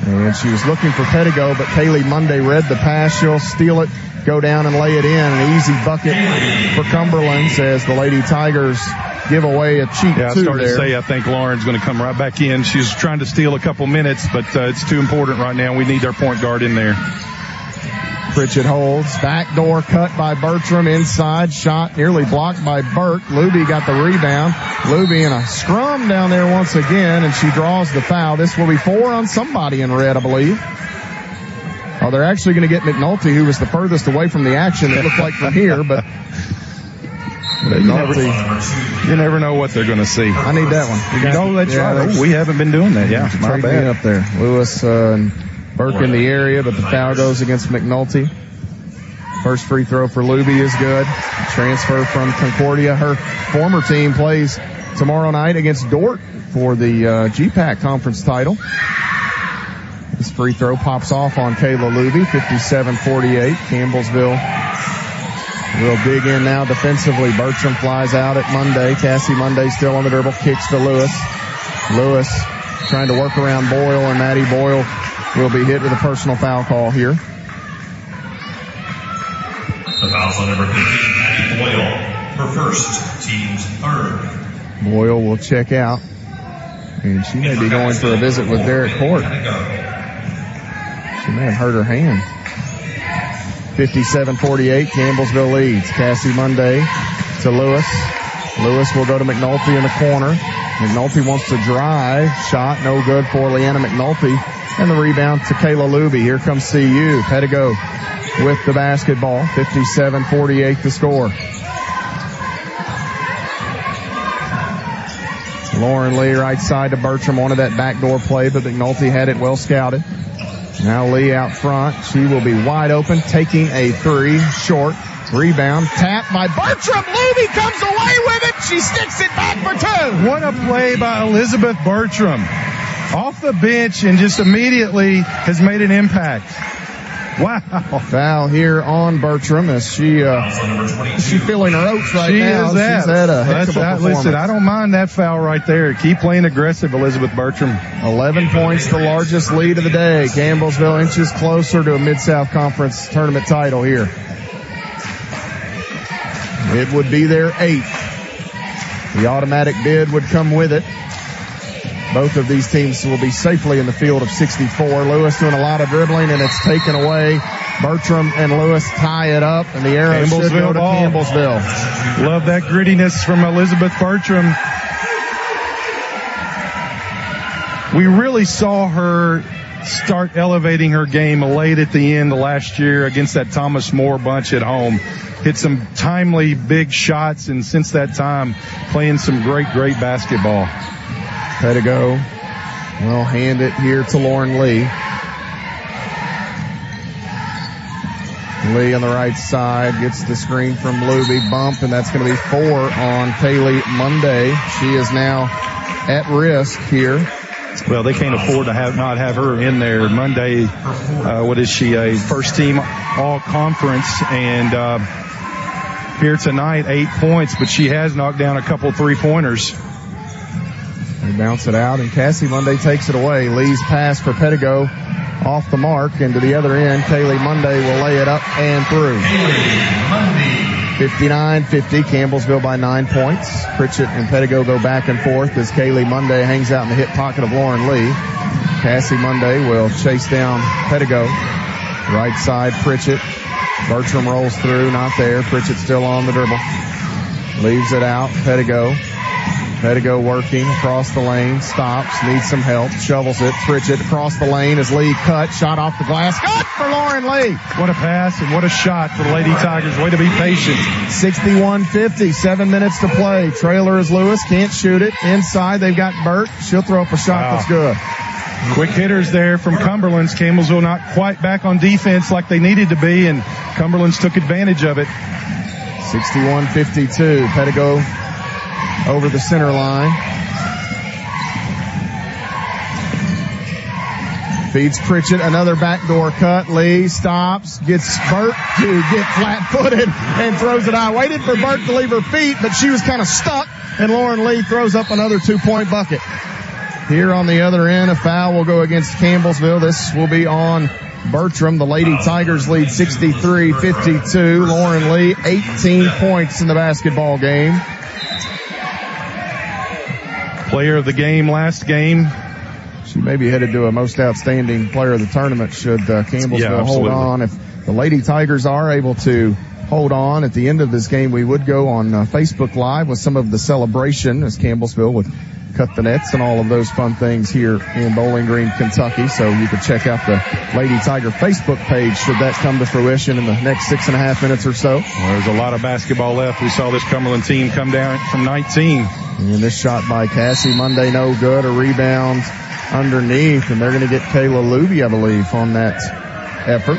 And she was looking for Pettigo, but Kaylee Monday read the pass. She'll steal it, go down and lay it in. An easy bucket for Cumberland as the Lady Tigers give away a cheap I two started there. to say I think Lauren's going to come right back in. She's trying to steal a couple minutes, but it's too important right now. We need our point guard in there. Pritchett holds. Backdoor cut by Bertram inside. Shot nearly blocked by Burke. Luby got the rebound. Luby in a scrum down there once again, and she draws the foul. This will be 4 on somebody in red, I believe. Oh, they're actually going to get McNulty, who was the furthest away from the action, it looked like from here, but you never know what they're going to see. I need that one. That's right. Oh, we haven't been doing that. Yeah, my bad. Up there. Lewis and Burke in the area, but the foul goes against McNulty. First free throw for Luby is good. Transfer from Concordia. Her former team plays tomorrow night against Dort for the GPAC conference title. This free throw pops off on Kayla Luby, 57-48. Campbellsville will dig in now defensively. Bertram flies out at Monday. Cassie Monday still on the dribble, kicks to Lewis. Lewis trying to work around Boyle, and Maddie Boyle will be hit with a personal foul call here. The foul's on number 15, Maddie Boyle, her first, team's third. Boyle will check out, and she may be going for a visit with Derek Court. She may have hurt her hand. 57-48, Campbellsville leads. Cassie Monday to Lewis. Lewis will go to McNulty in the corner. McNulty wants to drive. Shot no good for Leanna McNulty. And the rebound to Kayla Luby. Here comes CU. Pedigo with the basketball. 57-48 the score. Lauren Lee right side to Bertram. Wanted that backdoor play, but McNulty had it well scouted. Now Lee out front. She will be wide open, taking a three. Short. Rebound. Tap by Bertram. Luby comes away with it. She sticks it back for two. What a play by Elizabeth Bertram. Off the bench and just immediately has made an impact. Wow. Foul here on Bertram as she's feeling her oats right now. She's had a heck of a performance. Listen, I don't mind that foul right there. Keep playing aggressive, Elizabeth Bertram. 11 points, the largest lead of the day. Campbellsville inches closer to a Mid-South Conference tournament title here. It would be their 8th. The automatic bid would come with it. Both of these teams will be safely in the field of 64. Lewis doing a lot of dribbling, and it's taken away. Bertram and Lewis tie it up, and the arrow should go to Campbellsville. Love that grittiness from Elizabeth Bertram. We really saw her start elevating her game late at the end of last year against that Thomas More bunch at home. Hit some timely big shots, and since that time, playing some great basketball. Pedigo will hand it here to Lauren Lee. Lee on the right side gets the screen from Luby. Bump, and that's going to be 4 on Kaylee Monday. She is now at risk here. Well, they can't afford to not have her in there. Monday, what is she, a first team all conference, and here tonight 8 points, but she has knocked down a couple 3-pointers. They bounce it out, and Cassie Monday takes it away. Lee's pass for Pedigo off the mark, and to the other end, Kaylee Monday will lay it up and through. 59-50, Campbellsville by 9 points. Pritchett and Pedigo go back and forth as Kaylee Monday hangs out in the hip pocket of Lauren Lee. Cassie Monday will chase down Pedigo. Right side, Pritchett. Bertram rolls through, not there. Pritchett still on the dribble. Leaves it out, Pedigo. Pedigo working across the lane, stops, needs some help, shovels it. Pritchett across the lane as Lee cut, shot off the glass. Good for Lauren Lee. What a pass and what a shot for the Lady Tigers. Way to be patient. 61-50, 7 minutes to play. Trailer is Lewis, can't shoot it. Inside, they've got Burt. She'll throw up a shot that's good. Quick hitters there from Cumberland's. Campbellsville not quite back on defense like they needed to be, and Cumberland's took advantage of it. 61-52, Pedigo over the center line. Feeds Pritchett, another backdoor cut. Lee stops, gets Burt to get flat-footed and throws it out. Waited for Burt to leave her feet, but she was kind of stuck, and Lauren Lee throws up another 2-point bucket. Here on the other end, a foul will go against Campbellsville. This will be on Bertram. The Lady Tigers lead 63-52. Lauren Lee, 18 points in the basketball game. Player of the game last game. She may be headed to a most outstanding player of the tournament should Campbellsville hold on. If the Lady Tigers are able to hold on at the end of this game, we would go on Facebook Live with some of the celebration as Campbellsville would cut the nets and all of those fun things here in Bowling Green, Kentucky. So you could check out the Lady Tiger Facebook page should that come to fruition in the next 6.5 minutes or so. Well, there's a lot of basketball left. We saw this Cumberland team come down from 19. And this shot by Cassie Monday, no good. A rebound underneath, and they're going to get Kayla Luby, I believe, on that effort.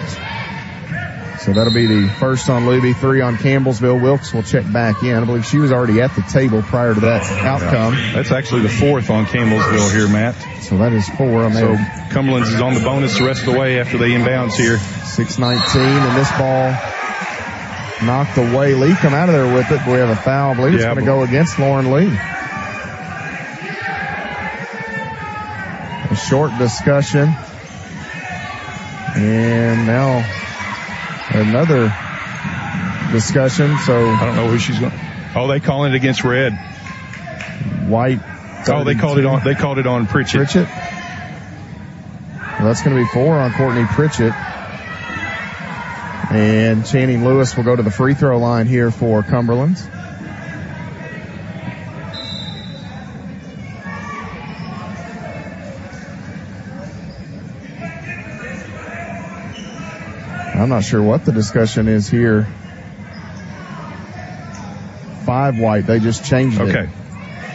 So that'll be the first on Luby, 3 on Campbellsville. Wilkes will check back in. I believe she was already at the table prior to that outcome. That's actually the 4th on Campbellsville here, Matt. So that is 4 on there. So Cumberland's is on the bonus the rest of the way after they inbounds here. 6:19, and this ball knocked away. Lee come out of there with it. We have a foul. I believe it's going to go against Lauren Lee. A short discussion. And now another discussion. So I don't know who she's going. Oh, they calling it against Red. White. Oh, they called it on Pritchett. Pritchett. Well, that's going to be 4 on Courtney Pritchett. And Channing Lewis will go to the free throw line here for Cumberland. I'm not sure what the discussion is here. 5 White. They just changed it. Okay.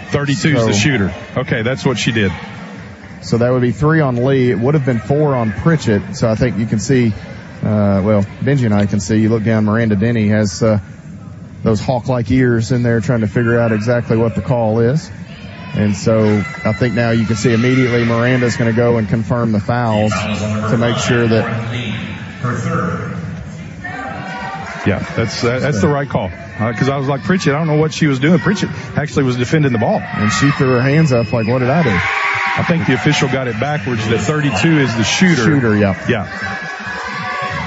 32 is the shooter. Okay, that's what she did. So that would be 3 on Lee. It would have been 4 on Pritchett. So I think you can see, Benji and I can see, you look down, Miranda Denny has those hawk-like ears in there trying to figure out exactly what the call is. And so I think now you can see immediately Miranda's going to go and confirm the fouls to make sure that. Yeah, that's the right call. Because I was like, Pritchett, I don't know what she was doing. Pritchett actually was defending the ball. And she threw her hands up like, what did I do? I think the official got it backwards that 32 is the shooter. Shooter, yeah. Yeah.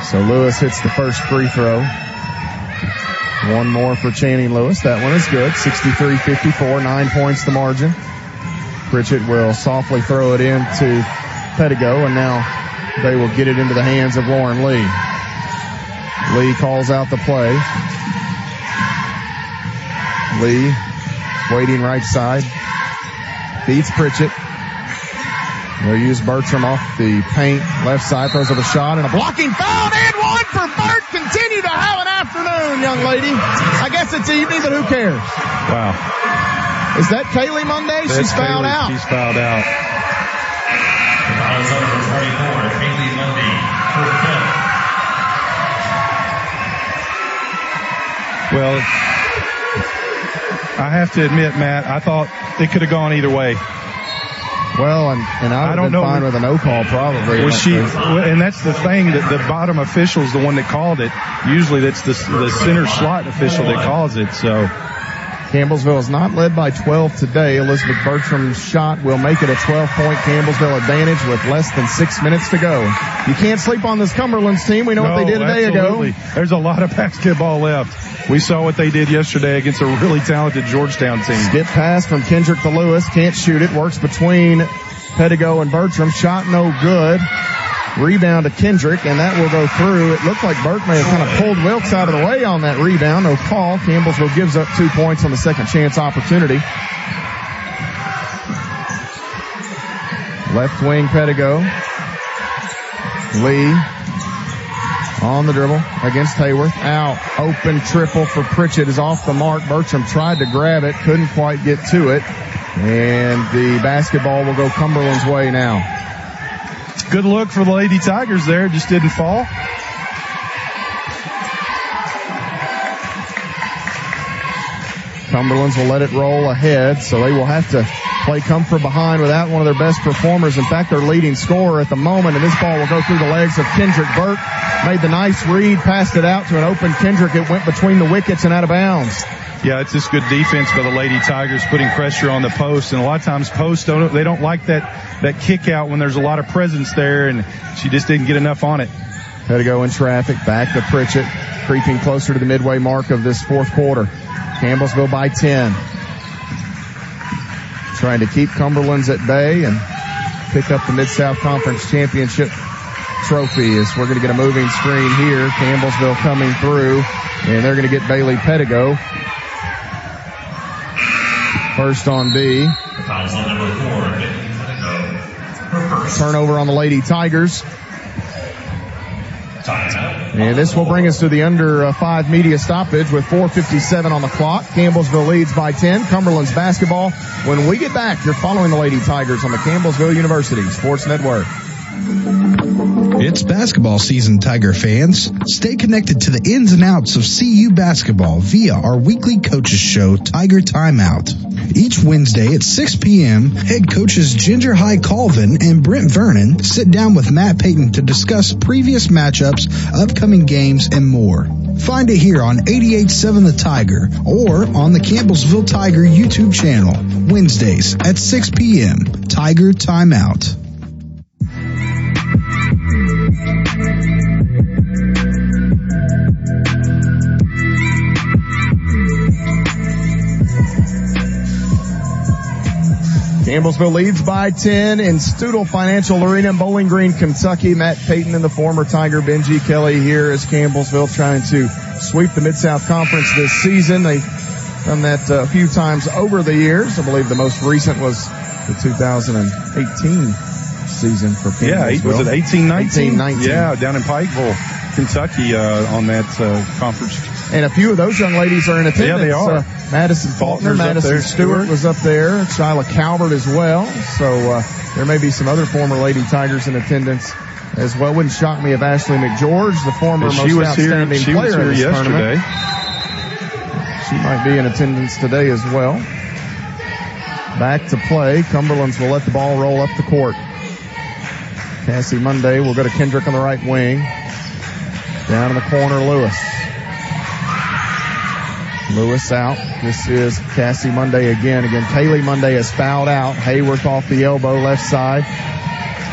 So Lewis hits the first free throw. 1 more for Channing Lewis. That one is good. 63-54, 9 points the margin. Pritchett will softly throw it in to Pettigo, and now they will get it into the hands of Lauren Lee. Lee calls out the play. Lee waiting right side. Beats Pritchett. They'll use Bertram off the paint. Left side throws up a shot and a blocking foul and 1 for Bert. Continue to have an afternoon, young lady. I guess it's evening, but who cares? Wow. Is that Kaylee Monday? She's fouled out. She's fouled out. Foul number 44, Kaylee Monday, her 5th. Well, I have to admit, Matt, I thought it could have gone either way. Well, and I would have been fine with a no call probably. And that's the thing, that the bottom official is the one that called it. Usually that's the center slot official that calls it. So Campbellsville is not led by 12 today. Elizabeth Bertram's shot will make it a 12-point Campbellsville advantage with less than 6 minutes to go. You can't sleep on this Cumberland's team. We know what they did a day ago. There's a lot of basketball left. We saw what they did yesterday against a really talented Georgetown team. Skip pass from Kendrick to Lewis. Can't shoot it. Works between Pettigo and Bertram. Shot no good. Rebound to Kendrick, and that will go through. It looked like Burke may have kind of pulled Wilkes out of the way on that rebound. No call. Campbellsville gives up 2 points on the second chance opportunity. Left wing Pettigo. Lee on the dribble against Hayworth. Out. Open triple for Pritchett is off the mark. Bertram tried to grab it. Couldn't quite get to it. And the basketball will go Cumberland's way now. Good look for the Lady Tigers there. Just didn't fall. Cumberland's will let it roll ahead, so they will have to play come from behind without one of their best performers. In fact, their leading scorer at the moment, and this ball will go through the legs of Kendrick Burke. Made the nice read, passed it out to an open Kendrick. It went between the wickets and out of bounds. Yeah, it's just good defense by the Lady Tigers, putting pressure on the post. And a lot of times posts don't like that kick out when there's a lot of presence there, and she just didn't get enough on it. Pettigo in traffic, back to Pritchett, creeping closer to the midway mark of this fourth quarter. Campbellsville by 10. trying to keep Cumberland's at bay and pick up the Mid-South Conference Championship trophy. As we're going to get a moving screen here. Campbellsville coming through, and they're going to get Bailey Pettigo. First on B. Fouls on number 4, Bailey Pettigo. Turnover on the Lady Tigers. And this will bring us to the under 5 media stoppage with 4:57 on the clock. Campbellsville leads by 10. Cumberland's basketball. When we get back, you're following the Lady Tigers on the Campbellsville University Sports Network. It's basketball season, Tiger fans. Stay connected to the ins and outs of CU basketball via our weekly coaches show, Tiger Timeout. Each Wednesday at 6 p.m., head coaches Ginger High Colvin and Brent Vernon sit down with Matt Payton to discuss previous matchups, upcoming games, and more. Find it here on 88.7 The Tiger or on the Campbellsville Tiger YouTube channel, Wednesdays at 6 p.m. Tiger Timeout. Campbellsville leads by 10 in Stuttle Financial Arena in Bowling Green, Kentucky. Matt Payton and the former Tiger Benji Kelly here as Campbellsville trying to sweep the Mid-South Conference this season. They've done that a few times over the years. I believe the most recent was the 2018 season for Campbellsville. Yeah, was it 18-19? 18-19. Yeah, down in Pikeville, Kentucky, on that conference. And a few of those young ladies are in attendance. Yeah, they are. Madison Faulkner, Madison Stewart was up there, Shyla Calvert as well. So there may be some other former Lady Tigers in attendance as well. Wouldn't shock me if Ashley McGeorge, the former most outstanding player in this tournament, she might be in attendance today as well. Back to play. Cumberland's will let the ball roll up the court. Cassie Monday will go to Kendrick on the right wing. Down in the corner, Lewis. Lewis out. This is Cassie Monday again. Kaylee Monday has fouled out. Hayworth off the elbow, left side.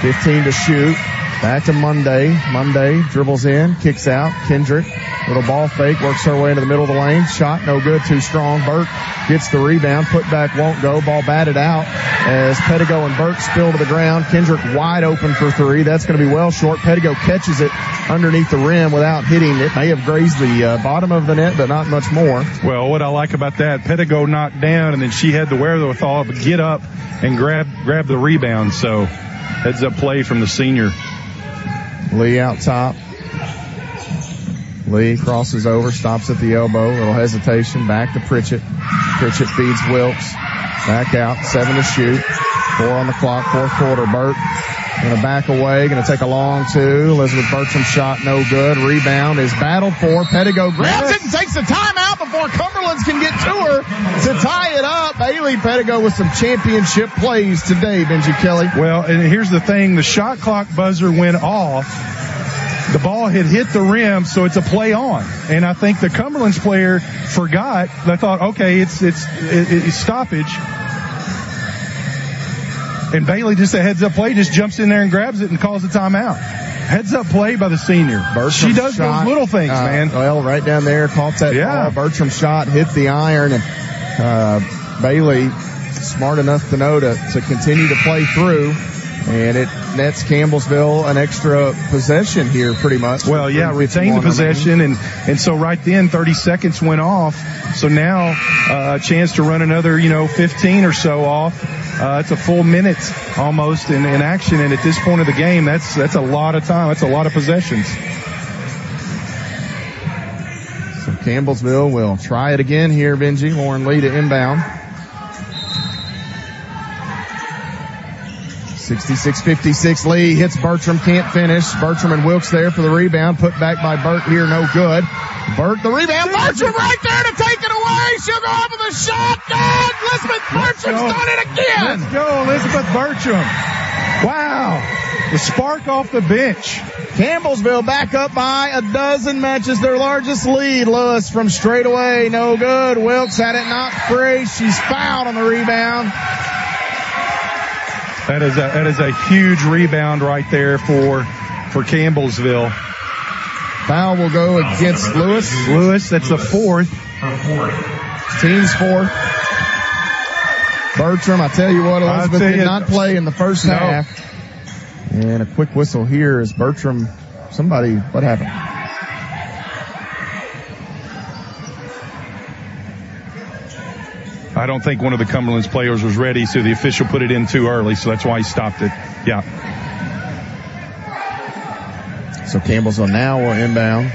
15 to shoot. Back to Monday. Monday dribbles in, kicks out. Kendrick, little ball fake, works her way into the middle of the lane. Shot no good, too strong. Burke gets the rebound. Put back won't go. Ball batted out as Pettigo and Burke spill to the ground. Kendrick wide open for three. That's going to be well short. Pettigo catches it underneath the rim without hitting it. May have grazed the bottom of the net, but not much more. Well, what I like about that, Pettigo knocked down, and then she had the wherewithal to get up and grab the rebound. So heads up play from the senior. Lee out top. Lee crosses over, stops at the elbow. Little hesitation. Back to Pritchett. Pritchett feeds Wilkes. Back out. 7 to shoot. 4 on the clock. Fourth quarter. Burt going to back away. Going to take a long two. Elizabeth Bertram's shot no good. Rebound is battled for. Pettigo grabs it and takes the timeout before Cumberland's can get to her to tie it up. Bailey Pettigo with some championship plays today, Benji Kelly. Well, and here's the thing. The shot clock buzzer went off. The ball had hit the rim, so it's a play on. And I think the Cumberland's player forgot. They thought, okay, it's stoppage. And Bailey, just a heads-up play, just jumps in there and grabs it and calls a timeout. Heads-up play by the senior. She does those little things, man. Well, right down there, caught that ball. Bertram's shot hit the iron, and Bailey smart enough to know to continue to play through. And it nets Campbellsville an extra possession here pretty much. Well, yeah, retain the possession. And so right then 30 seconds went off. So now a chance to run another, 15 or so off. It's a full minute almost in action. And at this point of the game, that's a lot of time. That's a lot of possessions. So Campbellsville will try it again here, Benji. Lauren Lee to inbound. 66-56. Lee hits Bertram, can't finish. Bertram and Wilkes there for the rebound. Put back by Burke here, no good. Burke, the rebound. Bertram right there to take it away. She'll go up with a shot. Good. Elizabeth Bertram's done it again. Let's go, Elizabeth Bertram. Wow. The spark off the bench. Campbellsville back up by a dozen, matches their largest lead. Lewis from straight away, no good. Wilkes had it knocked free. She's fouled on the rebound. That is a huge rebound right there for Campbellsville. Foul will go against Lewis. Lewis, that's the fourth. Team's fourth. Bertram, I tell you what, Elizabeth did not play in the first half. And a quick whistle here as Bertram, what happened? I don't think one of the Cumberland's players was ready, so the official put it in too early, so that's why he stopped it. Yeah. So Campbellsville now will inbound.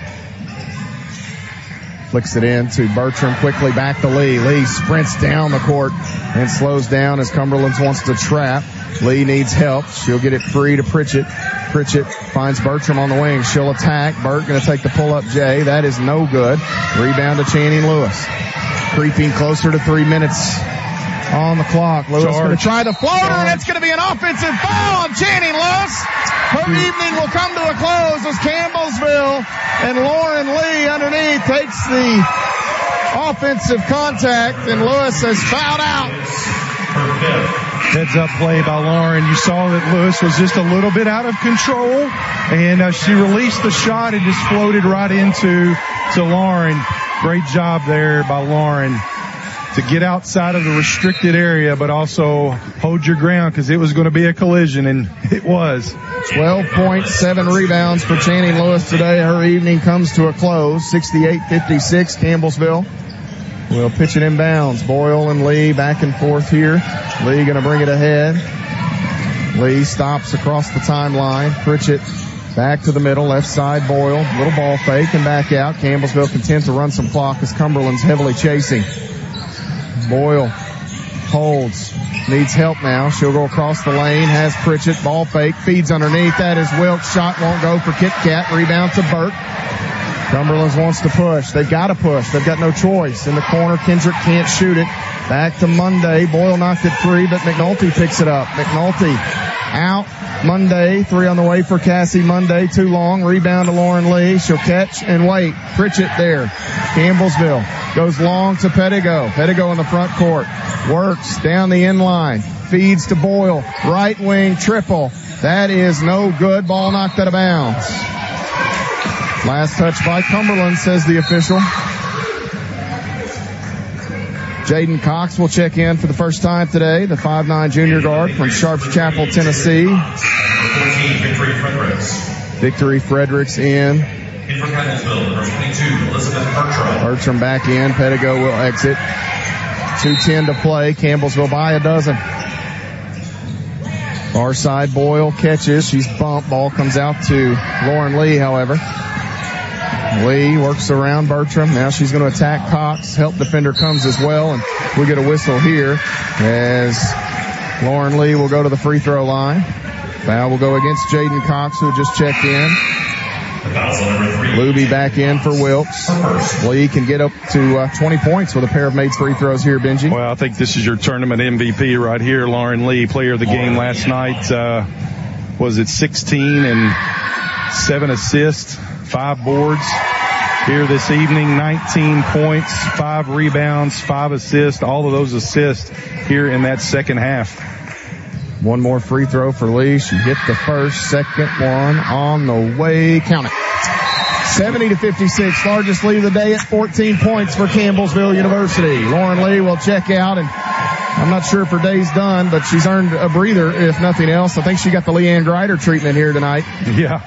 Flicks it in to Bertram, quickly back to Lee. Lee sprints down the court and slows down as Cumberland's wants to trap. Lee needs help. She'll get it free to Pritchett. Pritchett finds Bertram on the wing. She'll attack. Burt going to take the pull-up J. That is no good. Rebound to Channing Lewis. Creeping closer to 3 minutes on the clock. Lewis going to try the floater, and it's going to be an offensive foul on Channing Lewis. Her evening will come to a close as Campbellsville and Lauren Lee underneath takes the offensive contact, and Lewis has fouled out. Heads up play by Lauren. You saw that Lewis was just a little bit out of control, and she released the shot and just floated right into Lauren. Great job there by Lauren to get outside of the restricted area, but also hold your ground because it was going to be a collision, and it was. 12.7 rebounds for Channing Lewis today. Her evening comes to a close. 68-56, Campbellsville. We'll pitch it inbounds. Boyle and Lee back and forth here. Lee going to bring it ahead. Lee stops across the timeline. Pritchett back to the middle, left side Boyle. Little ball fake and back out. Campbellsville content to run some clock as Cumberland's heavily chasing. Boyle holds. Needs help now. She'll go across the lane. Has Pritchett. Ball fake. Feeds underneath. That is Wilkes. Shot won't go for Kit Kat. Rebound to Burke. Cumberland's wants to push. They've got to push. They've got no choice. In the corner, Kendrick can't shoot it. Back to Monday. Boyle knocked it free, but McNulty picks it up. McNulty out. Monday, 3 on the way for Cassie Monday. Too long. Rebound to Lauren Lee. She'll catch and wait. Pritchett there. Campbellsville goes long to Pettigo. Pettigo in the front court. Works down the end line. Feeds to Boyle. Right wing triple. That is no good. Ball knocked out of bounds. Last touch by Cumberland, says the official. Jaden Cox will check in for the first time today, the 5'9" junior guard from Sharps Chapel, Tennessee. Victory Fredericks in. In for Campbellsville, number 22, Elizabeth Bertram back in. Pettigo will exit. 2:10 to play. Campbellsville by a dozen. Far side, Boyle catches. She's bumped. Ball comes out to Lauren Lee, however. Lee works around Bertram. Now she's going to attack Cox. Help defender comes as well, and we get a whistle here as Lauren Lee will go to the free throw line. Foul will go against Jaden Cox, who just checked in. Luby back in for Wilkes. Lee can get up to 20 points with a pair of made free throws here, Benji. Well, I think this is your tournament MVP right here. Lauren Lee, player of the game last night. Was it 16 and 7 assists, 5 boards. Here this evening, 19 points, 5 rebounds, 5 assists, all of those assists here in that second half. One more free throw for Lee. She hit the first, second one on the way. Count it. 70-56, largest lead of the day at 14 points for Campbellsville University. Lauren Lee will check out, and I'm not sure if her day's done, but she's earned a breather, if nothing else. I think she got the Leanne Greider treatment here tonight. Yeah.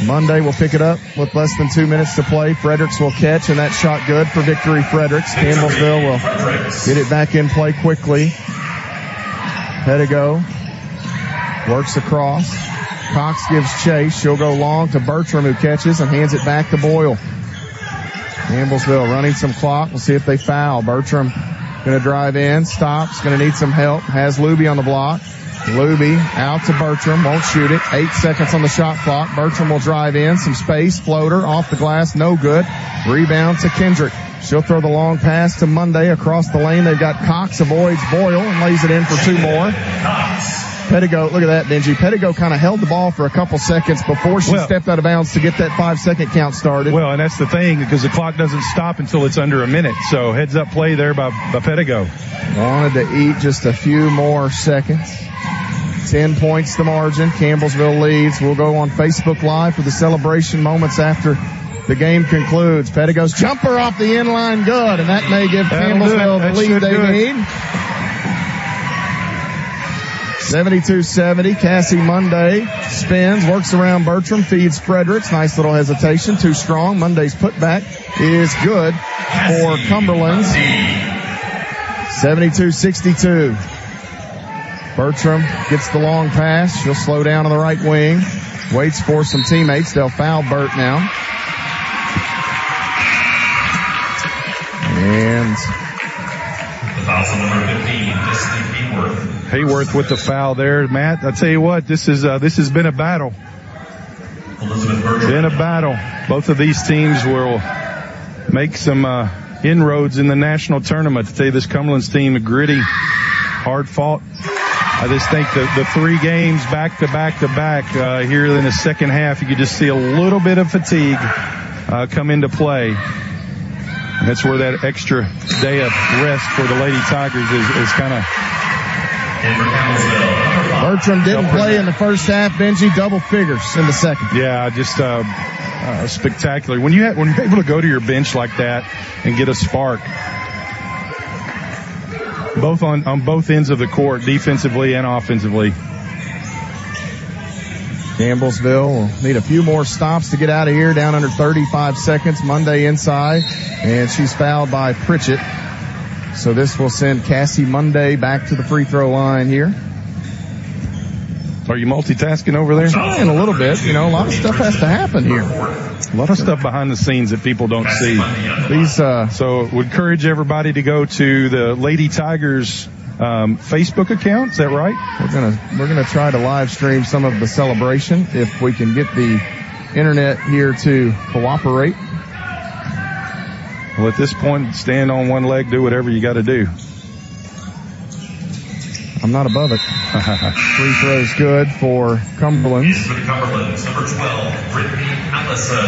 Monday will pick it up with less than 2 minutes to play. Fredericks will catch, and that shot good for Victory Fredericks. Campbellsville will get it back in play quickly. Pettigo works across. Cox gives chase. She'll go long to Bertram, who catches and hands it back to Boyle. Campbellsville running some clock. We'll see if they foul. Bertram going to drive in. Stops. Going to need some help. Has Luby on the block. Luby out to Bertram, won't shoot it. 8 seconds on the shot clock. Bertram will drive in, some space, floater, off the glass, no good. Rebound to Kendrick. She'll throw the long pass to Monday across the lane. They've got Cox, avoids Boyle, and lays it in for 2 more. Pettigo, look at that, Benji. Pettigo kind of held the ball for a couple seconds before she stepped out of bounds to get that 5-second count started. Well, and that's the thing, because the clock doesn't stop until it's under a minute. So heads up play there by Pettigo. Wanted to eat just a few more seconds. 10 points the margin. Campbellsville leads. We'll go on Facebook Live for the celebration moments after the game concludes. Pettigo's jumper off the inline, good, and that may give Campbellsville the lead they need. 72-70. Cassie Monday spins, works around Bertram, feeds Fredericks. Nice little hesitation, too strong. Monday's putback is good for Cumberland's. 72-62. Bertram gets the long pass. She'll slow down on the right wing. Waits for some teammates. They'll foul Burt now. And the foul on number 15, Destiny Hayworth. Hayworth with the foul there. Matt, I tell you what, this has been a battle. Been a battle. Both of these teams will make some inroads in the national tournament. To tell you, this Cumberland's team, gritty, hard fought. I just think the 3 games back to back here in the second half, you could just see a little bit of fatigue come into play. And that's where that extra day of rest for the Lady Tigers is kind of. Bertram didn't play in the first half. Benji double figures in the second. Yeah, just spectacular. When you're able to go to your bench like that and get a spark, both on both ends of the court, defensively and offensively. Campbellsville will need a few more stops to get out of here. Down under 35 seconds. Monday inside, and she's fouled by Pritchett. So this will send Cassie Monday back to the free throw line here. Are you multitasking over there? Trying a little bit. You know, a lot of stuff has to happen here. A lot of stuff behind the scenes that people don't see. So would encourage everybody to go to the Lady Tigers Facebook account. Is that right? We're gonna try to live stream some of the celebration if we can get the internet here to cooperate. Well, at this point, stand on one leg, do whatever you got to do. I'm not above it. Free throw's good for Cumberland's. For the Cumberland's, number 12, Brittany Allison.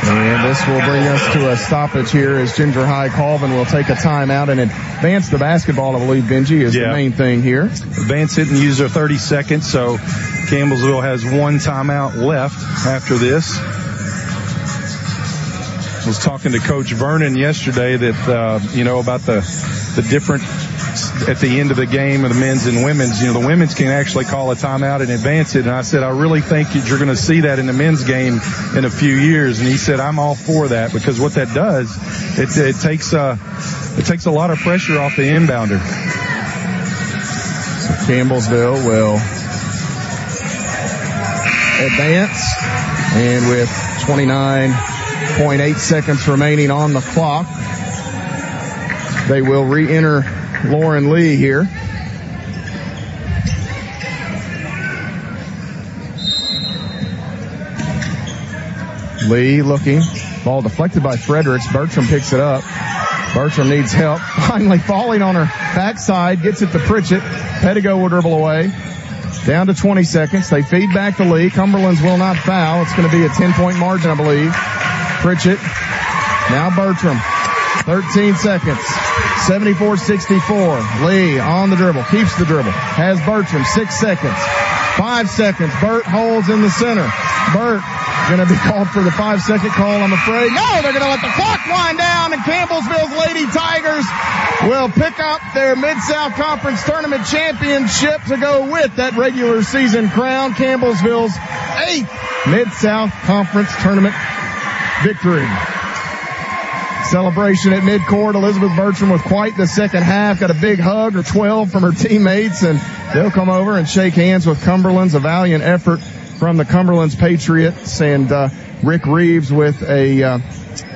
And this will bring us to a stoppage here as Ginger High Colvin will take a timeout and advance the basketball, I believe, Benji, is the main thing here. Advance it and use their 30 seconds, so Campbellsville has 1 timeout left after this. I was talking to Coach Vernon yesterday that, about the different at the end of the game of the men's and women's. The women's can actually call a timeout and advance it. And I said, I really think that you're going to see that in the men's game in a few years. And he said, I'm all for that, because what that does, it takes a lot of pressure off the inbounder. So Campbellsville will advance, and with 29.8 seconds remaining on the clock, they will re-enter Lauren Lee here. Lee looking. Ball deflected by Fredericks. Bertram picks it up. Bertram needs help. Finally falling on her backside. Gets it to Pritchett. Pettigo will dribble away. Down to 20 seconds. They feed back to Lee. Cumberland's will not foul. It's going to be a 10-point margin, I believe. Pritchett. Now Bertram. 13 seconds. 74-64. Lee on the dribble. Keeps the dribble. Has Bertram. 6 seconds. 5 seconds. Burt holds in the center. Burt going to be called for the 5-second call, I'm afraid. No, they're going to let the clock wind down, and Campbellsville's Lady Tigers will pick up their Mid-South Conference Tournament championship to go with that regular season crown. Campbellsville's 8th Mid-South Conference Tournament victory. Celebration at midcourt. Elizabeth Bertram with quite the second half. Got a big hug or 12 from her teammates, and they'll come over and shake hands with Cumberland's. A valiant effort from the Cumberland's Patriots, and Rick Reeves with a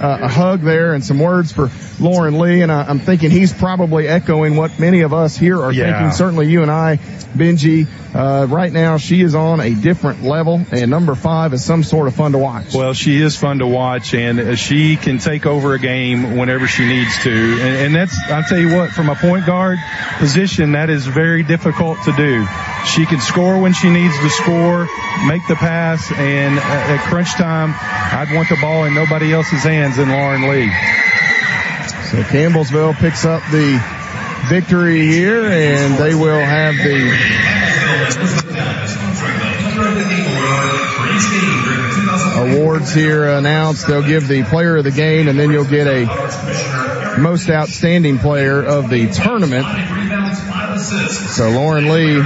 hug there and some words for Lauren Lee. And I'm thinking he's probably echoing what many of us here are thinking. Certainly you and I, Benji. Right now she is on a different level, and number 5 is some sort of fun to watch. Well, she is fun to watch, and she can take over a game whenever she needs to. And that's, I'll tell you what, from a point guard position, that is very difficult to do. She can score when she needs to score, make the pass, and at crunch time, I'd want the ball in nobody else's hands than Lauren Lee. So Campbellsville picks up the victory here, and they will have the awards here announced. They'll give the player of the game, and then you'll get a most outstanding player of the tournament. So Lauren Lee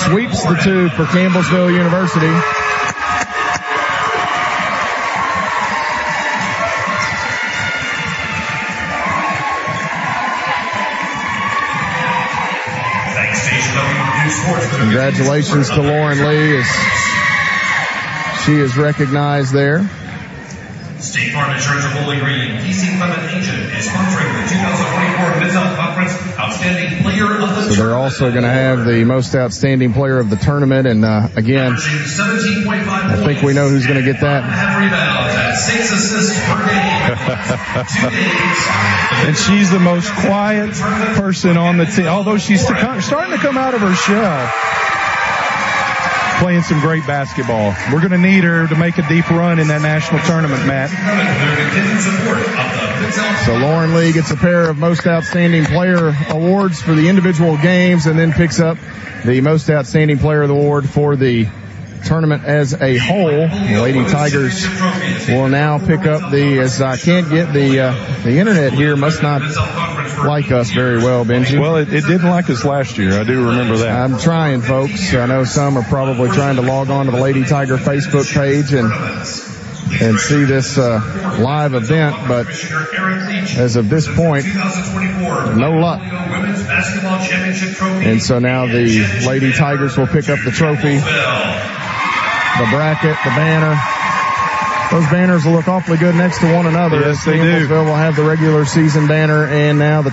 sweeps the two for Campbellsville University. Congratulations to Lauren Lee as she is recognized there. State Farm Insurance of Bowling Green, DC Clement Agent, is sponsoring the 2024 Mid-South Conference Outstanding Player of the Tournament. So they're also going to have the most outstanding player of the tournament, and again, I think we know who's going to get that. Rebounds, 6 assists per game. And she's the most quiet person on the team, although she's starting to come out of her shell. Playing some great basketball. We're going to need her to make a deep run in that national tournament, Matt. So Lauren Lee gets a pair of most outstanding player awards for the individual games, and then picks up the most outstanding player award for the tournament as a whole. The Lady Tigers will now pick up as I can't get the internet here, must not like us very well, Benji. Well, it didn't like us last year. I do remember that. I'm trying, folks. I know some are probably trying to log on to the Lady Tiger Facebook page and see this live event, but as of this point, no luck. And so now the Lady Tigers will pick up the trophy, the bracket, the banner. Those banners will look awfully good next to one another. Yes, they do. Campbellsville will have the regular season banner, and now the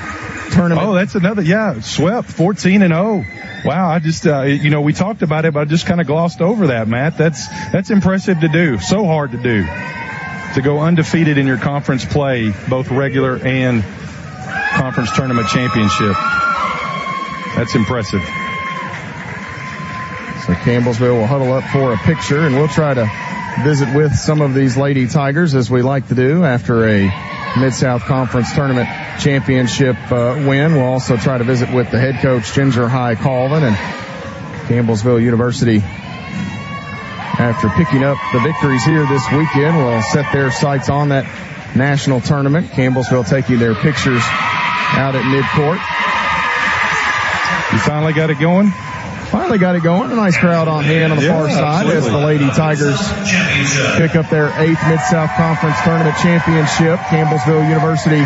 tournament. Oh, that's another, swept 14-0. Wow, I just, we talked about it, but I just kind of glossed over that, Matt. That's impressive to do. So hard to do. To go undefeated in your conference play, both regular and conference tournament championship. That's impressive. So Campbellsville will huddle up for a picture, and we'll try to visit with some of these Lady Tigers, as we like to do after a Mid-South Conference Tournament Championship win. We'll also try to visit with the head coach, Ginger High Colvin, and Campbellsville University. After picking up the victories here this weekend, will set their sights on that national tournament. Campbellsville taking their pictures out at midcourt. You finally got it going? Finally got it going. A nice crowd on hand on the far side as the Lady Tigers pick up their 8th Mid-South Conference Tournament Championship. Campbellsville University,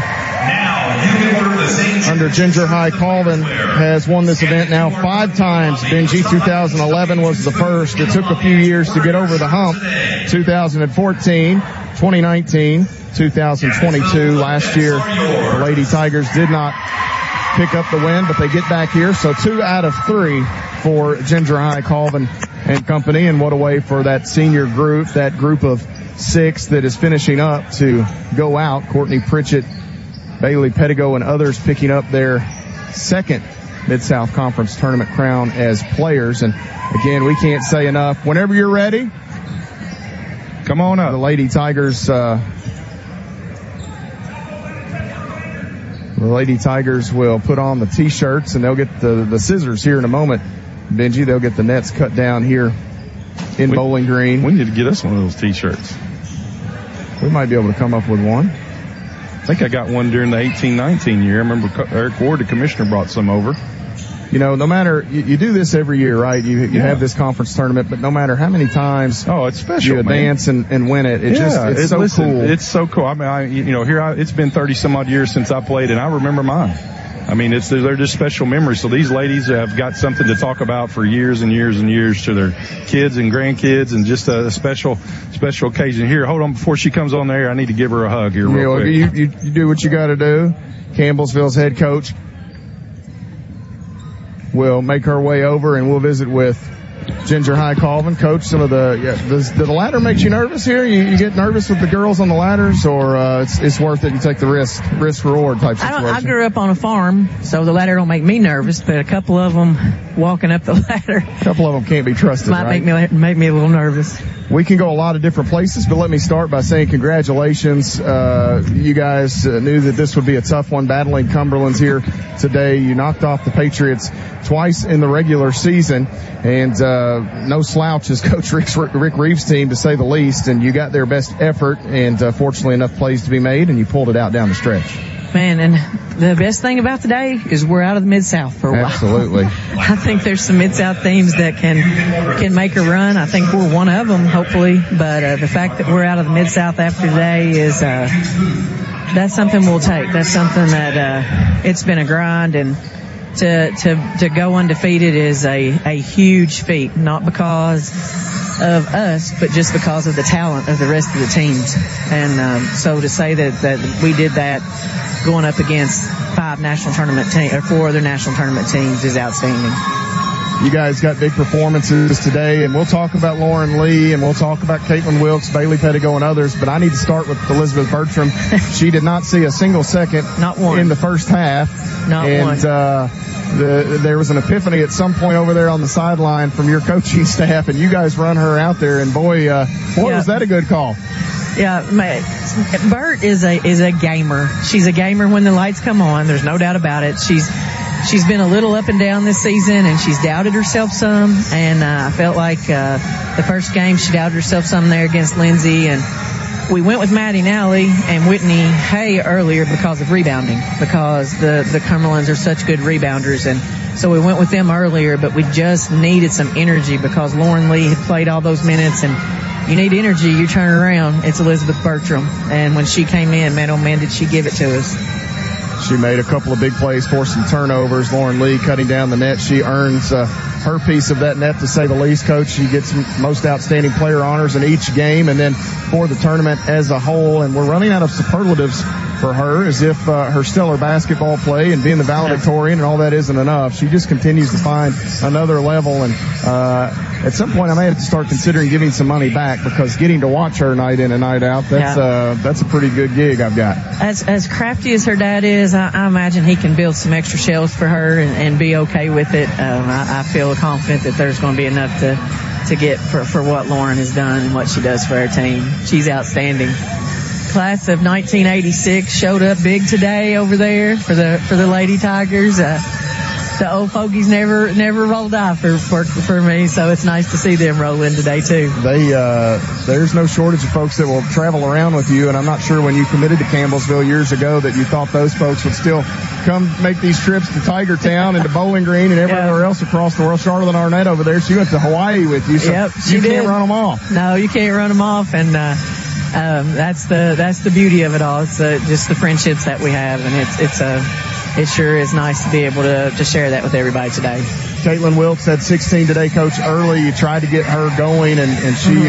under Ginger High Colvin, has won this event now 5 times. Benji, 2011 was the first. It took a few years to get over the hump. 2014, 2019, 2022. Last year, the Lady Tigers did not pick up the win, but they get back here. So 2 out of 3 for Ginger High Colvin and company. And what a way for that senior group, that group of 6 that is finishing up, to go out. Courtney Pritchett, Bailey Pettigo, and others picking up their 2nd Mid-South Conference Tournament crown as players. And again, we can't say enough. Whenever you're ready, come on up. The Lady Tigers, will put on the T-shirts, and they'll get the scissors here in a moment. Benji, they'll get the nets cut down here in Bowling Green. We need to get us one of those T-shirts. We might be able to come up with one. I think I got one during the 18-19 year. I remember Eric Ward, the commissioner, brought some over. You know, no matter, you do this every year, right? You have this conference tournament, but no matter how many times it's special, you advance and win it, it's so cool. It's so cool. I mean, it's been 30 some odd years since I played, and I remember mine. I mean, they're just special memories. So these ladies have got something to talk about for years and years and years to their kids and grandkids, and just a special occasion. Here, hold on, before she comes on there, I need to give her a hug here real quick. You do what you got to do. Campbellsville's head coach will make her way over, and we'll visit with Ginger High Colvin. Coach, some of does the ladder makes you nervous here? You get nervous with the girls on the ladders, or it's worth it? You take the risk reward type situation. I grew up on a farm, so the ladder don't make me nervous, but a couple of them walking up the ladder, a couple of them can't be trusted. Might make me a little nervous. We can go a lot of different places, but let me start by saying congratulations. You guys knew that this would be a tough one, battling Cumberland's here today. You knocked off the Patriots twice in the regular season, and no slouch is Coach Rick Reeves' team, to say the least, and you got their best effort, and fortunately enough plays to be made, and you pulled it out down the stretch. Man, and the best thing about today is we're out of the Mid-South for a while. Absolutely. I think there's some Mid-South teams that can make a run. I think we're one of them, hopefully, but the fact that we're out of the Mid-South after today is that's something we'll take. That's something that it's been a grind, and to go undefeated is a huge feat, not because of us, but just because of the talent of the rest of the teams. And so to say that we did that going up against 4 other national tournament teams is outstanding. You guys got big performances today, and we'll talk about Lauren Lee, and we'll talk about Caitlin Wilkes, Bailey Pettigo, and others, but I need to start with Elizabeth Bertram. She did not see a single second not one. In the first half. Not and, one. There was an epiphany at some point over there on the sideline from your coaching staff, and you guys run her out there, and boy, was that a good call. Yeah, Bert is a gamer. She's a gamer when the lights come on. There's no doubt about it. She's been a little up and down this season, and she's doubted herself some. And I felt like the first game she doubted herself some there against Lindsay. And we went with Maddie Nally and Whitney Hay earlier because of rebounding, because the Cumberlands are such good rebounders. And so we went with them earlier, but we just needed some energy because Lauren Lee had played all those minutes, and you need energy, you turn around, it's Elizabeth Bertram. And when she came in, man, oh man, did she give it to us. She made a couple of big plays, forced some turnovers. Lauren Lee cutting down the net. She earns her piece of that net, to say the least, Coach. She gets most outstanding player honors in each game, and then for the tournament as a whole. And we're running out of superlatives for her, as if her stellar basketball play and being the valedictorian and all that isn't enough. She just continues to find another level, and at some point I may have to start considering giving some money back, because getting to watch her night in and night out, that's a pretty good gig I've got. As crafty as her dad is, I imagine he can build some extra shelves for her and be okay with it. I feel confident that there's going to be enough to get for what Lauren has done and what she does for her team. She's outstanding. Class of 1986 showed up big today over there for the Lady Tigers. The old fogies never rolled off for me, so it's nice to see them roll in today too. There's no shortage of folks that will travel around with you, and I'm not sure when you committed to Campbellsville years ago that you thought those folks would still come make these trips to Tiger Town and to Bowling Green and everywhere else across the world. Charlotte Arnett over there, she went to Hawaii with you, so you can't run them off. No, you can't run them off, and that's the beauty of it all. It's just the friendships that we have, and it sure is nice to be able to share that with everybody today. Caitlin Wilkes had 16 today, Coach. Early, you tried to get her going, and she,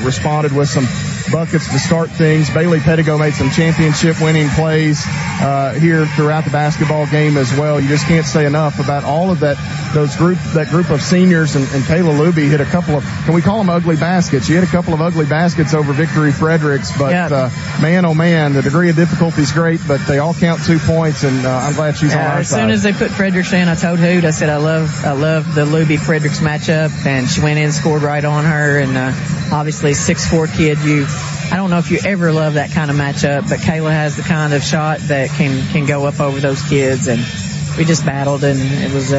responded with some buckets to start things. Bailey Pettigo made some championship-winning plays here throughout the basketball game as well. You just can't say enough about all of that group of seniors, and Kayla Luby hit a couple of, can we call them ugly baskets? She hit a couple of ugly baskets over Victory Fredericks, but man, oh man, the degree of difficulty is great, but they all count 2 points, and I'm glad she's on our as side. As soon as they put Fredericks in, I told Hoot, I said I love the Luby Fredericks matchup, and she went in and scored right on her, and obviously 6'4" kid, I don't know if you ever love that kind of matchup, but Kayla has the kind of shot that can go up over those kids, and we just battled, and it was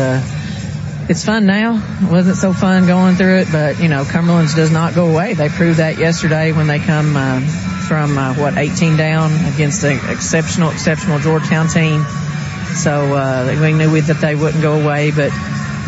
it's fun now. It wasn't so fun going through it, but Cumberland's does not go away. They proved that yesterday when they come from 18 down against an exceptional Georgetown team. So we knew that they wouldn't go away, but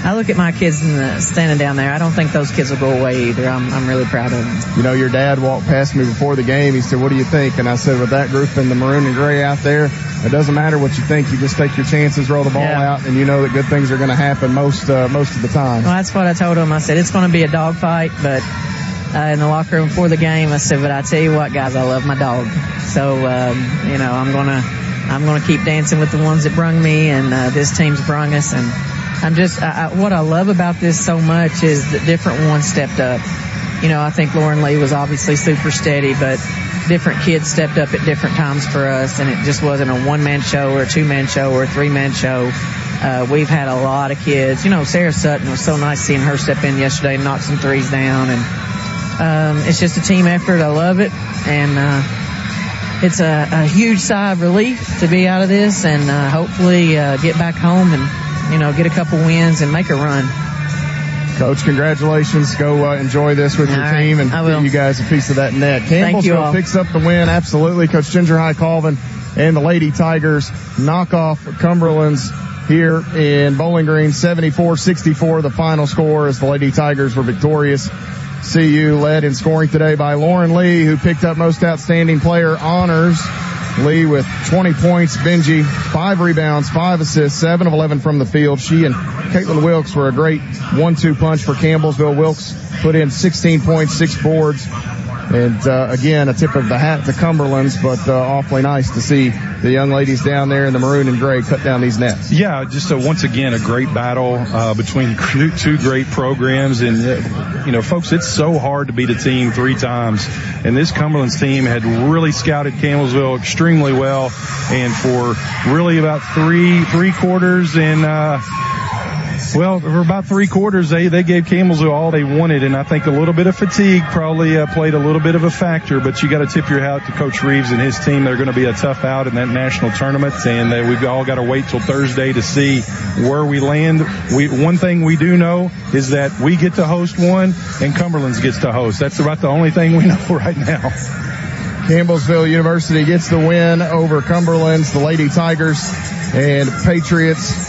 I look at my kids standing down there. I don't think those kids will go away either. I'm really proud of them. Your dad walked past me before the game. He said, "What do you think?" And I said, with that group in the maroon and gray out there, it doesn't matter what you think. You just take your chances, roll the ball out, and you know that good things are going to happen most of the time. Well, that's what I told him. I said, it's going to be a dogfight, but in the locker room before the game, I said, but I tell you what, guys, I love my dog. So, I'm going to keep dancing with the ones that brung me, and this team's brung us, and I'm just, what I love about this so much is that different ones stepped up. I think Lauren Lee was obviously super steady, but different kids stepped up at different times for us, and it just wasn't a one-man show or a two-man show or a three-man show. We've had a lot of kids. Sarah Sutton, was so nice seeing her step in yesterday and knock some threes down, and it's just a team effort. I love it, and it's a huge sigh of relief to be out of this, and hopefully get back home and get a couple wins and make a run. Coach, congratulations. Go enjoy this with your team and give you guys a piece of that net. Campbellsville picks up the win. Absolutely. Coach Ginger High Colvin and the Lady Tigers knock off Cumberland's here in Bowling Green, 74-64. The final score as the Lady Tigers were victorious. CU led in scoring today by Lauren Lee, who picked up most outstanding player honors. Lee with 20 points. Benji, 5 rebounds, 5 assists, 7 of 11 from the field. She and Caitlin Wilkes were a great 1-2 punch for Campbellsville. Wilkes put in 16 points, 6 boards. And, again, a tip of the hat to Cumberland's, but awfully nice to see the young ladies down there in the maroon and gray cut down these nets. Yeah, just once again, a great battle between two great programs. And, you know, folks, it's so hard to beat a team 3 times. And this Cumberland's team had really scouted Campbellsville extremely well. And for really about three quarters and, well, for about 3 quarters, they gave Campbellsville all they wanted, and I think a little bit of fatigue probably played a little bit of a factor, but you got to tip your hat to Coach Reeves and his team. They're going to be a tough out in that national tournament, and we've all got to wait till Thursday to see where we land. One thing we do know is that we get to host one, and Cumberland's gets to host. That's about the only thing we know right now. Campbellsville University gets the win over Cumberland's. The Lady Tigers and Patriots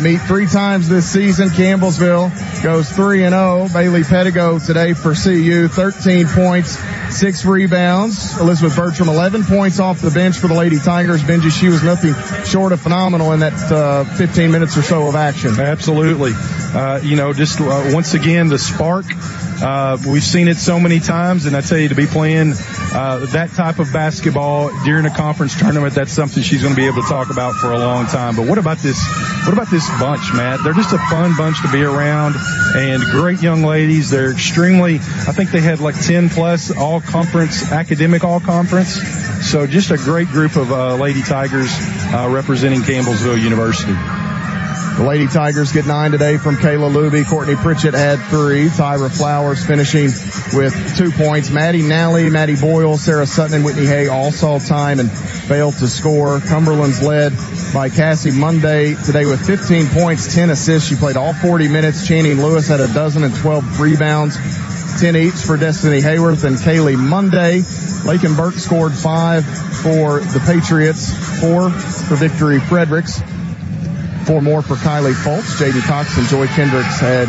meet 3 times this season. Campbellsville goes 3-0. Bailey Pedigo today for CU, 13 points, 6 rebounds. Elizabeth Bertram, 11 points off the bench for the Lady Tigers. Benji, she was nothing short of phenomenal in that 15 minutes or so of action. Absolutely. Just once again, the spark. We've seen it so many times, and I tell you, to be playing that type of basketball during a conference tournament, that's something she's going to be able to talk about for a long time. But what about this bunch, Matt? They're just a fun bunch to be around, and great young ladies. They're I think they had like 10 plus all-conference, academic all-conference. So just a great group of Lady Tigers representing Campbellsville University. The Lady Tigers get 9 today from Kayla Luby. Courtney Pritchett had 3. Tyra Flowers finishing with 2 points. Maddie Nally, Maddie Boyle, Sarah Sutton, and Whitney Hay all saw time and failed to score. Cumberland's led by Cassie Monday today with 15 points, 10 assists. She played all 40 minutes. Channing Lewis had 12 rebounds, 10 each for Destiny Hayworth and Kaylee Monday. Lakin Burke scored 5 for the Patriots, 4 for Victory Fredericks. 4 more for Kylie Foltz. Jaden Cox and Joy Kendricks had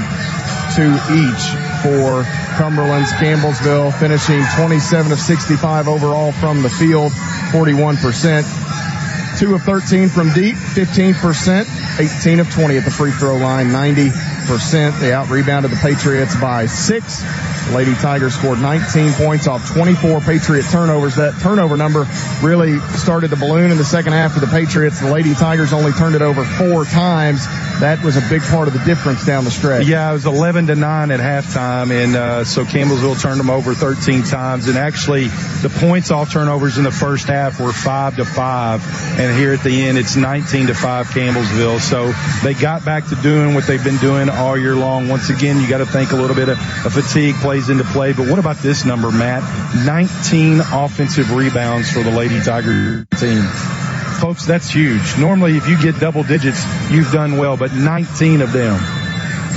2 each for Cumberland's. Campbellsville finishing 27 of 65 overall from the field, 41%. 2 of 13 from deep, 15%. 18 of 20 at the free throw line, 90%. They out-rebounded the Patriots by 6. The Lady Tigers scored 19 points off 24 Patriot turnovers. That turnover number really started to balloon in the second half for the Patriots. The Lady Tigers only turned it over 4 times. That was a big part of the difference down the stretch. Yeah, it was 11-9 at halftime, and so Campbellsville turned them over 13 times. And actually, the points off turnovers in the first half were 5-5, and here at the end, it's 19-5 Campbellsville. So they got back to doing what they've been doing all year long. Once again, you got to think a little bit of fatigue plays into play. But what about this number, Matt? 19 offensive rebounds for the Lady Tiger team. Folks, that's huge. Normally, if you get double digits, you've done well, but 19 of them.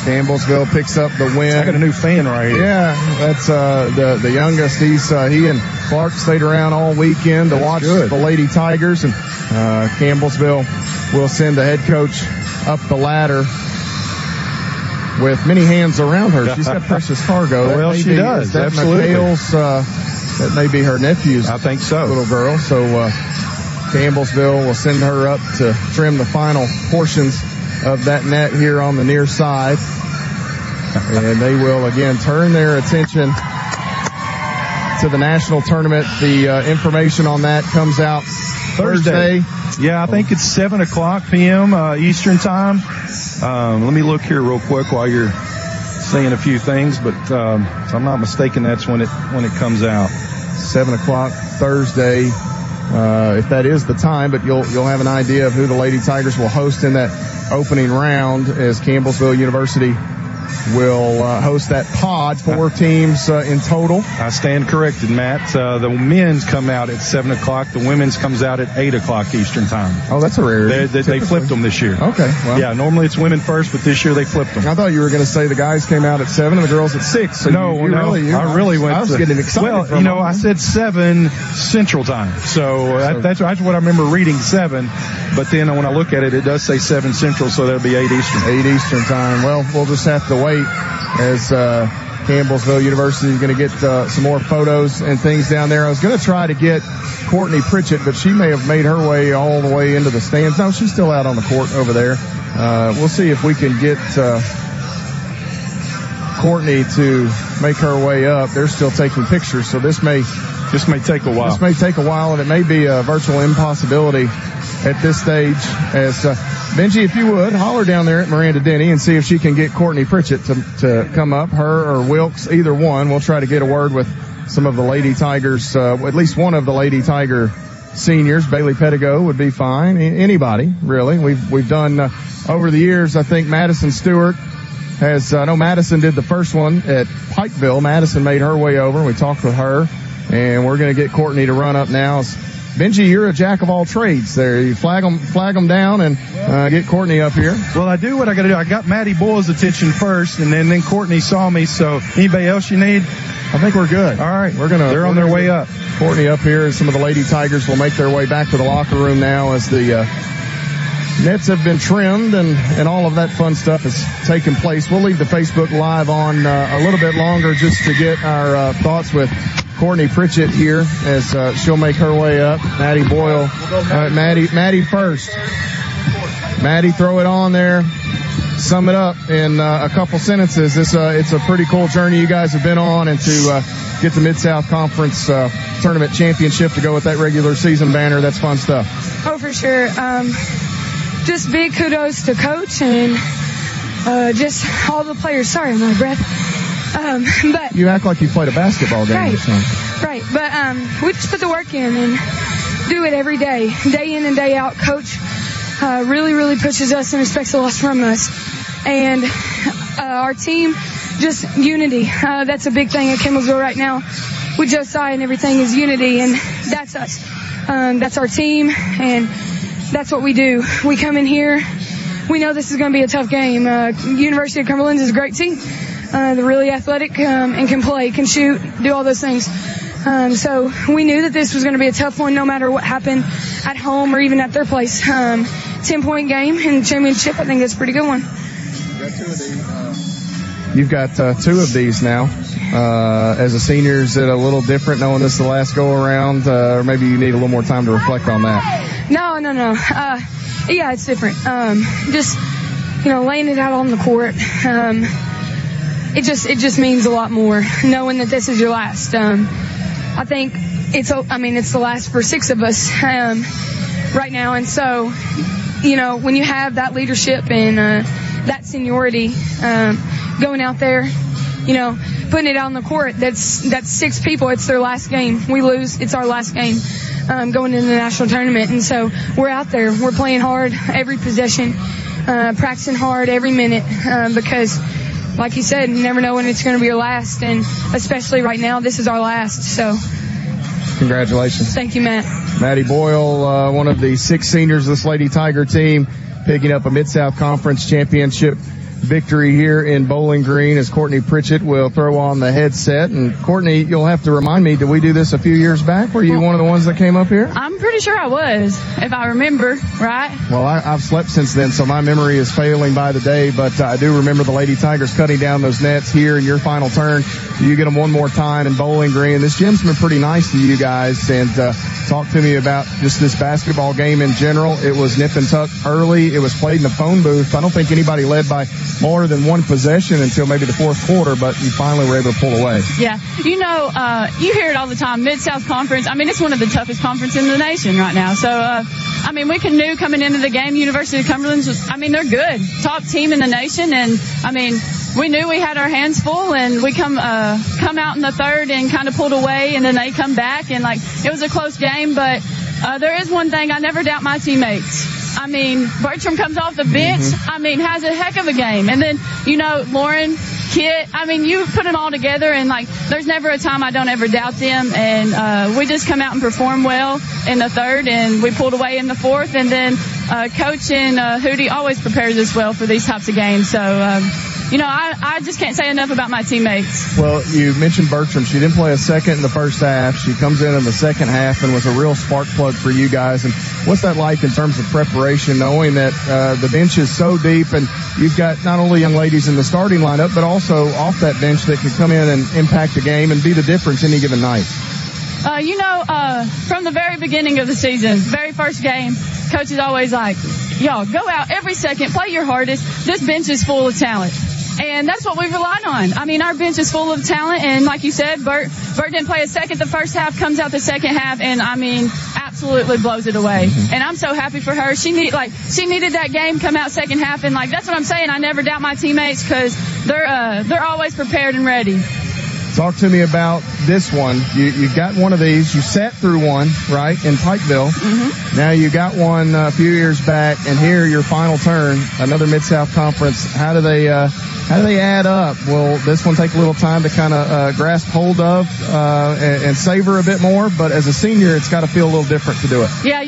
Campbellsville picks up the win. I got a new fan right here. Yeah, that's the youngest. He and Clark stayed around all weekend to watch the Lady Tigers, and Campbellsville will send the head coach up the ladder with many hands around her. She's got precious cargo. Well, she does. Is that absolutely. McHale's, that may be her nephew's. I think so. Little girl. So Campbellsville will send her up to trim the final portions of that net here on the near side. And they will again turn their attention to the national tournament. The information on that comes out Thursday. Yeah, I think it's 7:00 p.m. Eastern time. Let me look here real quick while you're saying a few things, but if I'm not mistaken, that's when it comes out. 7:00 Thursday. If that is the time, but you'll have an idea of who the Lady Tigers will host in that opening round as Campbellsville University will host that pod. 4 teams in total. I stand corrected, Matt. The men's come out at 7 o'clock. The women's comes out at 8 o'clock Eastern time. Oh, that's a rarity. They flipped them this year. Okay. Well. Yeah, normally it's women first, but this year they flipped them. I thought you were going to say the guys came out at 7 and the girls at 6. So I really went. I was getting excited. Well, I said 7 Central time. So that's what I remember reading 7. But then when I look at it, it does say 7 Central, so that'll be 8 Eastern. 8 Eastern time. Well, we'll just have to wait as Campbellsville University is going to get some more photos and things down there. I was going to try to get Courtney Pritchett, but she may have made her way all the way into the stands. No, she's still out on the court over there. We'll see if we can get Courtney to make her way up. They're still taking pictures, so this may take a while. This may take a while, and it may be a virtual impossibility at this stage. As Benji, if you would, holler down there at Miranda Denny and see if she can get Courtney Pritchett to come up, her or Wilkes, either one. We'll try to get a word with some of the Lady Tigers, at least one of the Lady Tiger seniors. Bailey Pettigo would be fine. Anybody, really. We've done over the years, I think Madison Stewart has, I know Madison did the first one at Pikeville. Madison made her way over. We talked with her, and we're going to get Courtney to run up now. Benji, you're a jack of all trades there. You flag them down and get Courtney up here. Well, I do what I got to do. I got Maddie Boyle's attention first, and then Courtney saw me. So anybody else you need? I think we're good. All right. They're on their way up. Courtney up here. Some of the Lady Tigers will make their way back to the locker room now as the nets have been trimmed and all of that fun stuff has taken place. We'll leave the Facebook Live on a little bit longer just to get our thoughts with Courtney Pritchett here as she'll make her way up. Maddie Boyle. Maddie first. Maddie, throw it on there. Sum it up in a couple sentences. It's a pretty cool journey you guys have been on, and to get the Mid-South Conference Tournament Championship to go with that regular season banner, that's fun stuff. Oh, for sure. Just big kudos to Coach and just all the players. Sorry, I'm out of breath. But you act like you played a basketball game right, or something. Right. But we just put the work in and do it every day in and day out. Coach really, really pushes us and expects a lot from us. And our team, just unity. That's a big thing at Campbellsville right now. With Josiah and everything is unity, and that's us. That's our team, and that's what we do. We come in here. We know this is going to be a tough game. University of Cumberland is a great team. They're really athletic and can play, can shoot, do all those things. So we knew that this was going to be a tough one no matter what happened at home or even at their place. 10-point game in the championship, I think that's a pretty good one. You've got 2 of these now. As a senior, is it a little different knowing this is the last go-around? Or maybe you need a little more time to reflect on that? No. Yeah, it's different. Just, laying it out on the court. It just means a lot more knowing that this is your last. I think it's the last for 6 of us right now, and so when you have that leadership and that seniority going out there, putting it out on the court, that's 6 people. It's their last game. We lose, it's our last game going into the national tournament, and so we're out there. We're playing hard every possession, practicing hard every minute because. Like you said, you never know when it's going to be your last, and especially right now, this is our last. So, congratulations. Thank you, Matt. Maddie Boyle, one of the 6 seniors of this Lady Tiger team, picking up a Mid-South Conference Championship victory here in Bowling Green as Courtney Pritchett will throw on the headset. And Courtney, you'll have to remind me, did we do this a few years back? Were you one of the ones that came up here? I'm pretty sure I was, if I remember, right? Well, I've slept since then, so my memory is failing by the day, but I do remember the Lady Tigers cutting down those nets here in your final turn. You get them one more time in Bowling Green. This gym's been pretty nice to you guys, and talk to me about just this basketball game in general. It was nip and tuck early. It was played in the phone booth. I don't think anybody led by more than one possession until maybe the fourth quarter, but you finally were able to pull away. Yeah. You hear it all the time. Mid-South Conference, it's one of the toughest conferences in the nation right now. So, we knew coming into the game, University of Cumberland, they're good. Top team in the nation. And, we knew we had our hands full, and we come out in the third and kind of pulled away, and then they come back, and, it was a close game. But there is one thing. I never doubt my teammates. I mean, Bertram comes off the bench. I mean, has a heck of a game. And then, Lauren, Kit, I mean, you put them all together, and, there's never a time I don't ever doubt them. And we just come out and perform well in the third, and we pulled away in the fourth. And then Coach and Hootie always prepares us well for these types of games. So, I just can't say enough about my teammates. Well, you mentioned Bertram. She didn't play a second in the first half. She comes in the second half and was a real spark plug for you guys. And what's that like in terms of preparation, knowing that the bench is so deep and you've got not only young ladies in the starting lineup, but also off that bench that can come in and impact the game and be the difference any given night? From the very beginning of the season, very first game, Coach is always like, y'all, go out every second, play your hardest. This bench is full of talent. And that's what we've relied on. I mean, our bench is full of talent, and like you said, Bert didn't play a second the first half, comes out the second half, and absolutely blows it away. And I'm so happy for her. She needed that game, come out second half, and that's what I'm saying. I never doubt my teammates because they're always prepared and ready. Talk to me about this one. You got one of these. You sat through one, right, in Pikeville. Mm-hmm. Now you got one a few years back, and here your final turn, another Mid-South Conference. How do they add up? Will this one take a little time to kind of grasp hold of and savor a bit more? But as a senior, it's got to feel a little different to do it. Yeah,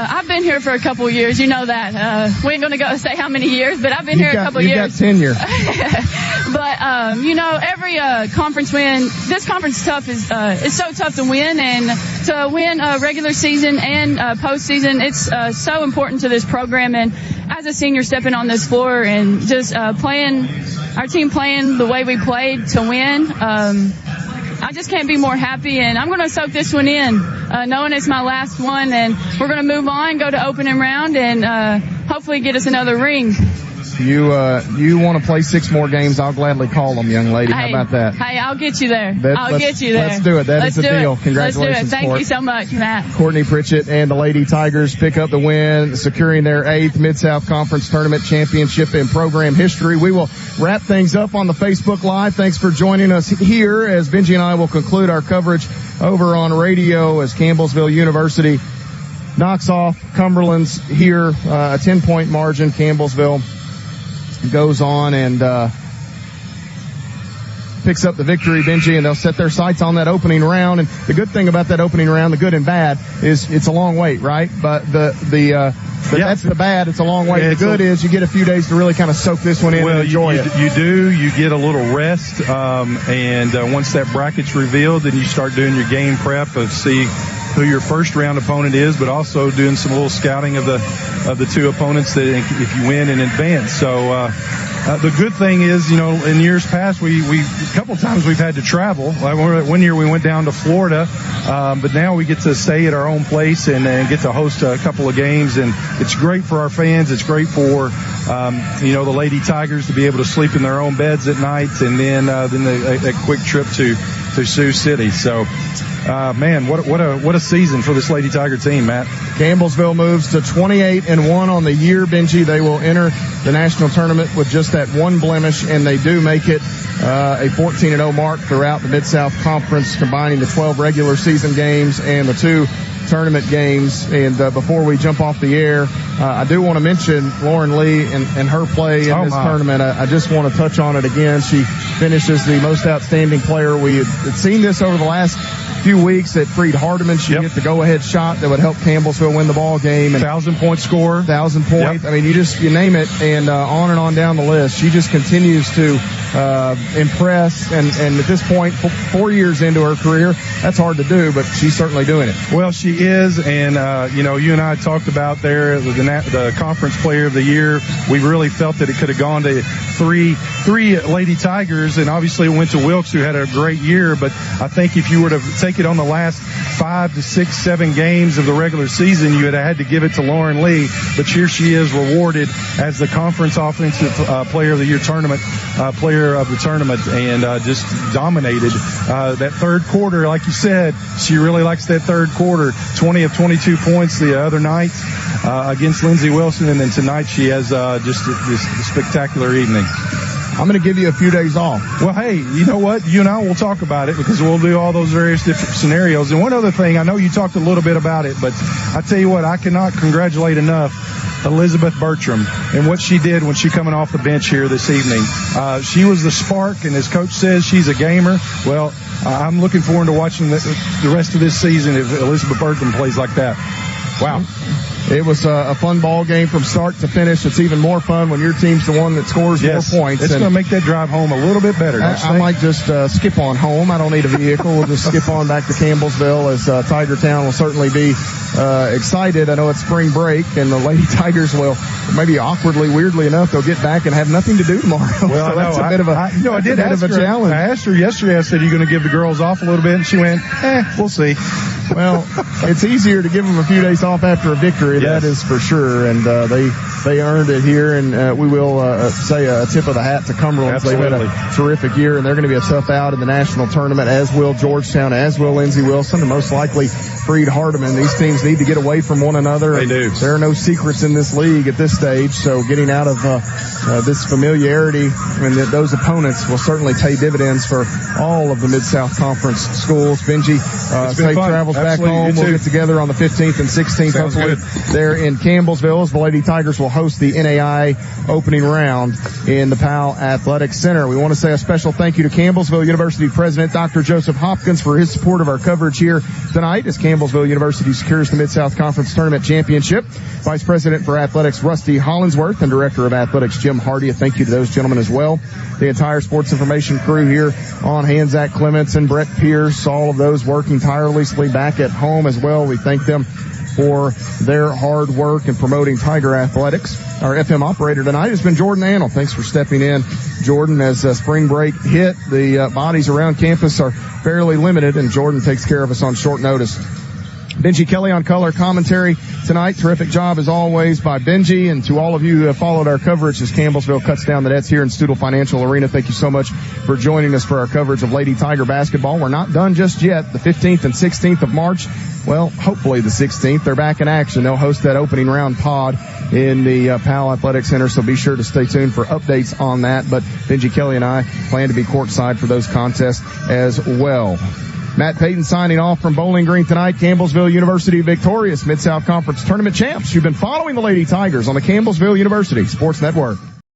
I've been here for a couple of years. You know that. We ain't going to say how many years, but I've been here a couple of years. You've got tenure. But, every conference win, this conference is so tough to win, and to win a regular season and postseason, it's so important to this program. And as a senior stepping on this floor and just our team playing the way we played to win, I just can't be more happy, and I'm going to soak this one in, knowing it's my last one, and we're going to move on, go to opening round, and hopefully get us another ring. You want to play 6 more games, I'll gladly call them, young lady. How about that? Hey, I'll get you there. I'll get you there. Let's do it. That is the deal. Congratulations. Let's do it. Thank you so much, Matt. Courtney Pritchett and the Lady Tigers pick up the win, securing their 8th Mid-South Conference Tournament Championship in program history. We will wrap things up on the Facebook Live. Thanks for joining us here as Benji and I will conclude our coverage over on radio as Campbellsville University knocks off Cumberland's here, a 10-point margin. Campbellsville goes on and picks up the victory, Benji, and they'll set their sights on that opening round. And the good thing about that opening round, the good and bad, is it's a long wait, right? But that's the bad. It's a long wait. The good is you get a few days to really kind of soak this one in and enjoy it. You do. You get a little rest, and once that bracket's revealed, then you start doing your game prep of see who your first round opponent is, but also doing some little scouting of the 2 opponents that if you win in advance. So the good thing is, in years past, we a couple times we've had to travel. One year we went down to Florida, but now we get to stay at our own place and get to host a couple of games, and it's great for our fans. It's great for the Lady Tigers to be able to sleep in their own beds at night, and then a quick trip to Sioux City. So. Man, what a season for this Lady Tiger team, Matt. Campbellsville moves to 28-1 on the year, Benji. They will enter the national tournament with just that one blemish, and they do make it a 14-0 mark throughout the Mid-South Conference, combining the 12 regular season games and the 2 tournament games. And before we jump off the air, I do want to mention Lauren Lee and her play in this tournament. I just want to touch on it again. She finishes the most outstanding player. We had seen this over the last few weeks at Freed Hardeman. She hit the go-ahead shot that would help Campbellsville win the ball game. 1,000-point score. 1,000 points. I mean, you name it, and on down the list. She just continues to impress, and at this point, 4 years into her career, that's hard to do, but she's certainly doing it. Well, she is, and you and I talked about there the conference player of the year. We really felt that it could have gone to three Lady Tigers, and obviously it went to Wilkes, who had a great year. But I think if you were to take it on the last 5 to 6, 7 games of the regular season, you would have had to give it to Lauren Lee. But here she is rewarded as the conference offensive player of the year tournament, player of the tournament, and just dominated that third quarter. Like you said, she really likes that third quarter. 20 of 22 points the other night against Lindsey Wilson, and then tonight she has just this spectacular evening. I'm going to give you a few days off. Well, hey, you know what? You and I will talk about it because we'll do all those various different scenarios. And one other thing, I know you talked a little bit about it, but I tell you what, I cannot congratulate enough Elizabeth Bertram and what she did when she coming off the bench here this evening. She was the spark, and as Coach says, she's a gamer. Well, I'm looking forward to watching the rest of this season if Elizabeth Bertram plays like that. Wow. It was a fun ball game from start to finish. It's even more fun when your team's the one that scores more points. It's going to make that drive home a little bit better. I might just skip on home. I don't need a vehicle. We'll just skip on back to Campbellsville as Tiger Town will certainly be excited. I know it's spring break, and the Lady Tigers will maybe awkwardly, weirdly enough, they'll get back and have nothing to do tomorrow. Well, so that's a bit of a challenge. I asked her yesterday. I said, "Are you going to give the girls off a little bit?" And she went, "We'll see." Well, it's easier to give them a few days off after a victory. Yes. That is for sure. And they earned it here. And we will say a tip of the hat to Cumberland. They've had a terrific year, and they're going to be a tough out in the national tournament, as will Georgetown, as will Lindsey Wilson, and most likely Freed Hardeman. These teams need to get away from one another. They do. There are no secrets in this league at this stage. So getting out of this familiarity and those opponents will certainly pay dividends for all of the Mid-South Conference schools. Benji, safe travels back home. We'll get together on the 15th and 16th, Sounds hopefully good. there in Campbellsville, as the Lady Tigers will host the NAI opening round in the Powell Athletic Center. We want to say a special thank you to Campbellsville University President Dr. Joseph Hopkins for his support of our coverage here tonight as Campbellsville University secures the Mid-South Conference Tournament Championship. Vice President for Athletics Rusty Hollingsworth and Director of Athletics Jim Hardy. A thank you to those gentlemen as well. The entire sports information crew here on hand, Zach Clements and Brett Pierce, all of those working tirelessly back at home as well. We thank them for their hard work in promoting Tiger athletics. Our FM operator tonight has been Jordan Annell. Thanks for stepping in, Jordan. As spring break hit, the bodies around campus are fairly limited, and Jordan takes care of us on short notice. Benji Kelly on color commentary tonight. Terrific job as always by Benji, and to all of you who have followed our coverage as Campbellsville cuts down the nets here in Stuttle Financial Arena, thank you so much for joining us for our coverage of Lady Tiger basketball. We're not done just yet. The 15th and 16th of March, well, hopefully the 16th, they're back in action. They'll host that opening round pod in the Powell Athletic Center, so be sure to stay tuned for updates on that. But Benji Kelly and I plan to be courtside for those contests as well. Matt Payton signing off from Bowling Green tonight. Campbellsville University victorious Mid-South Conference Tournament champs. You've been following the Lady Tigers on the Campbellsville University Sports Network.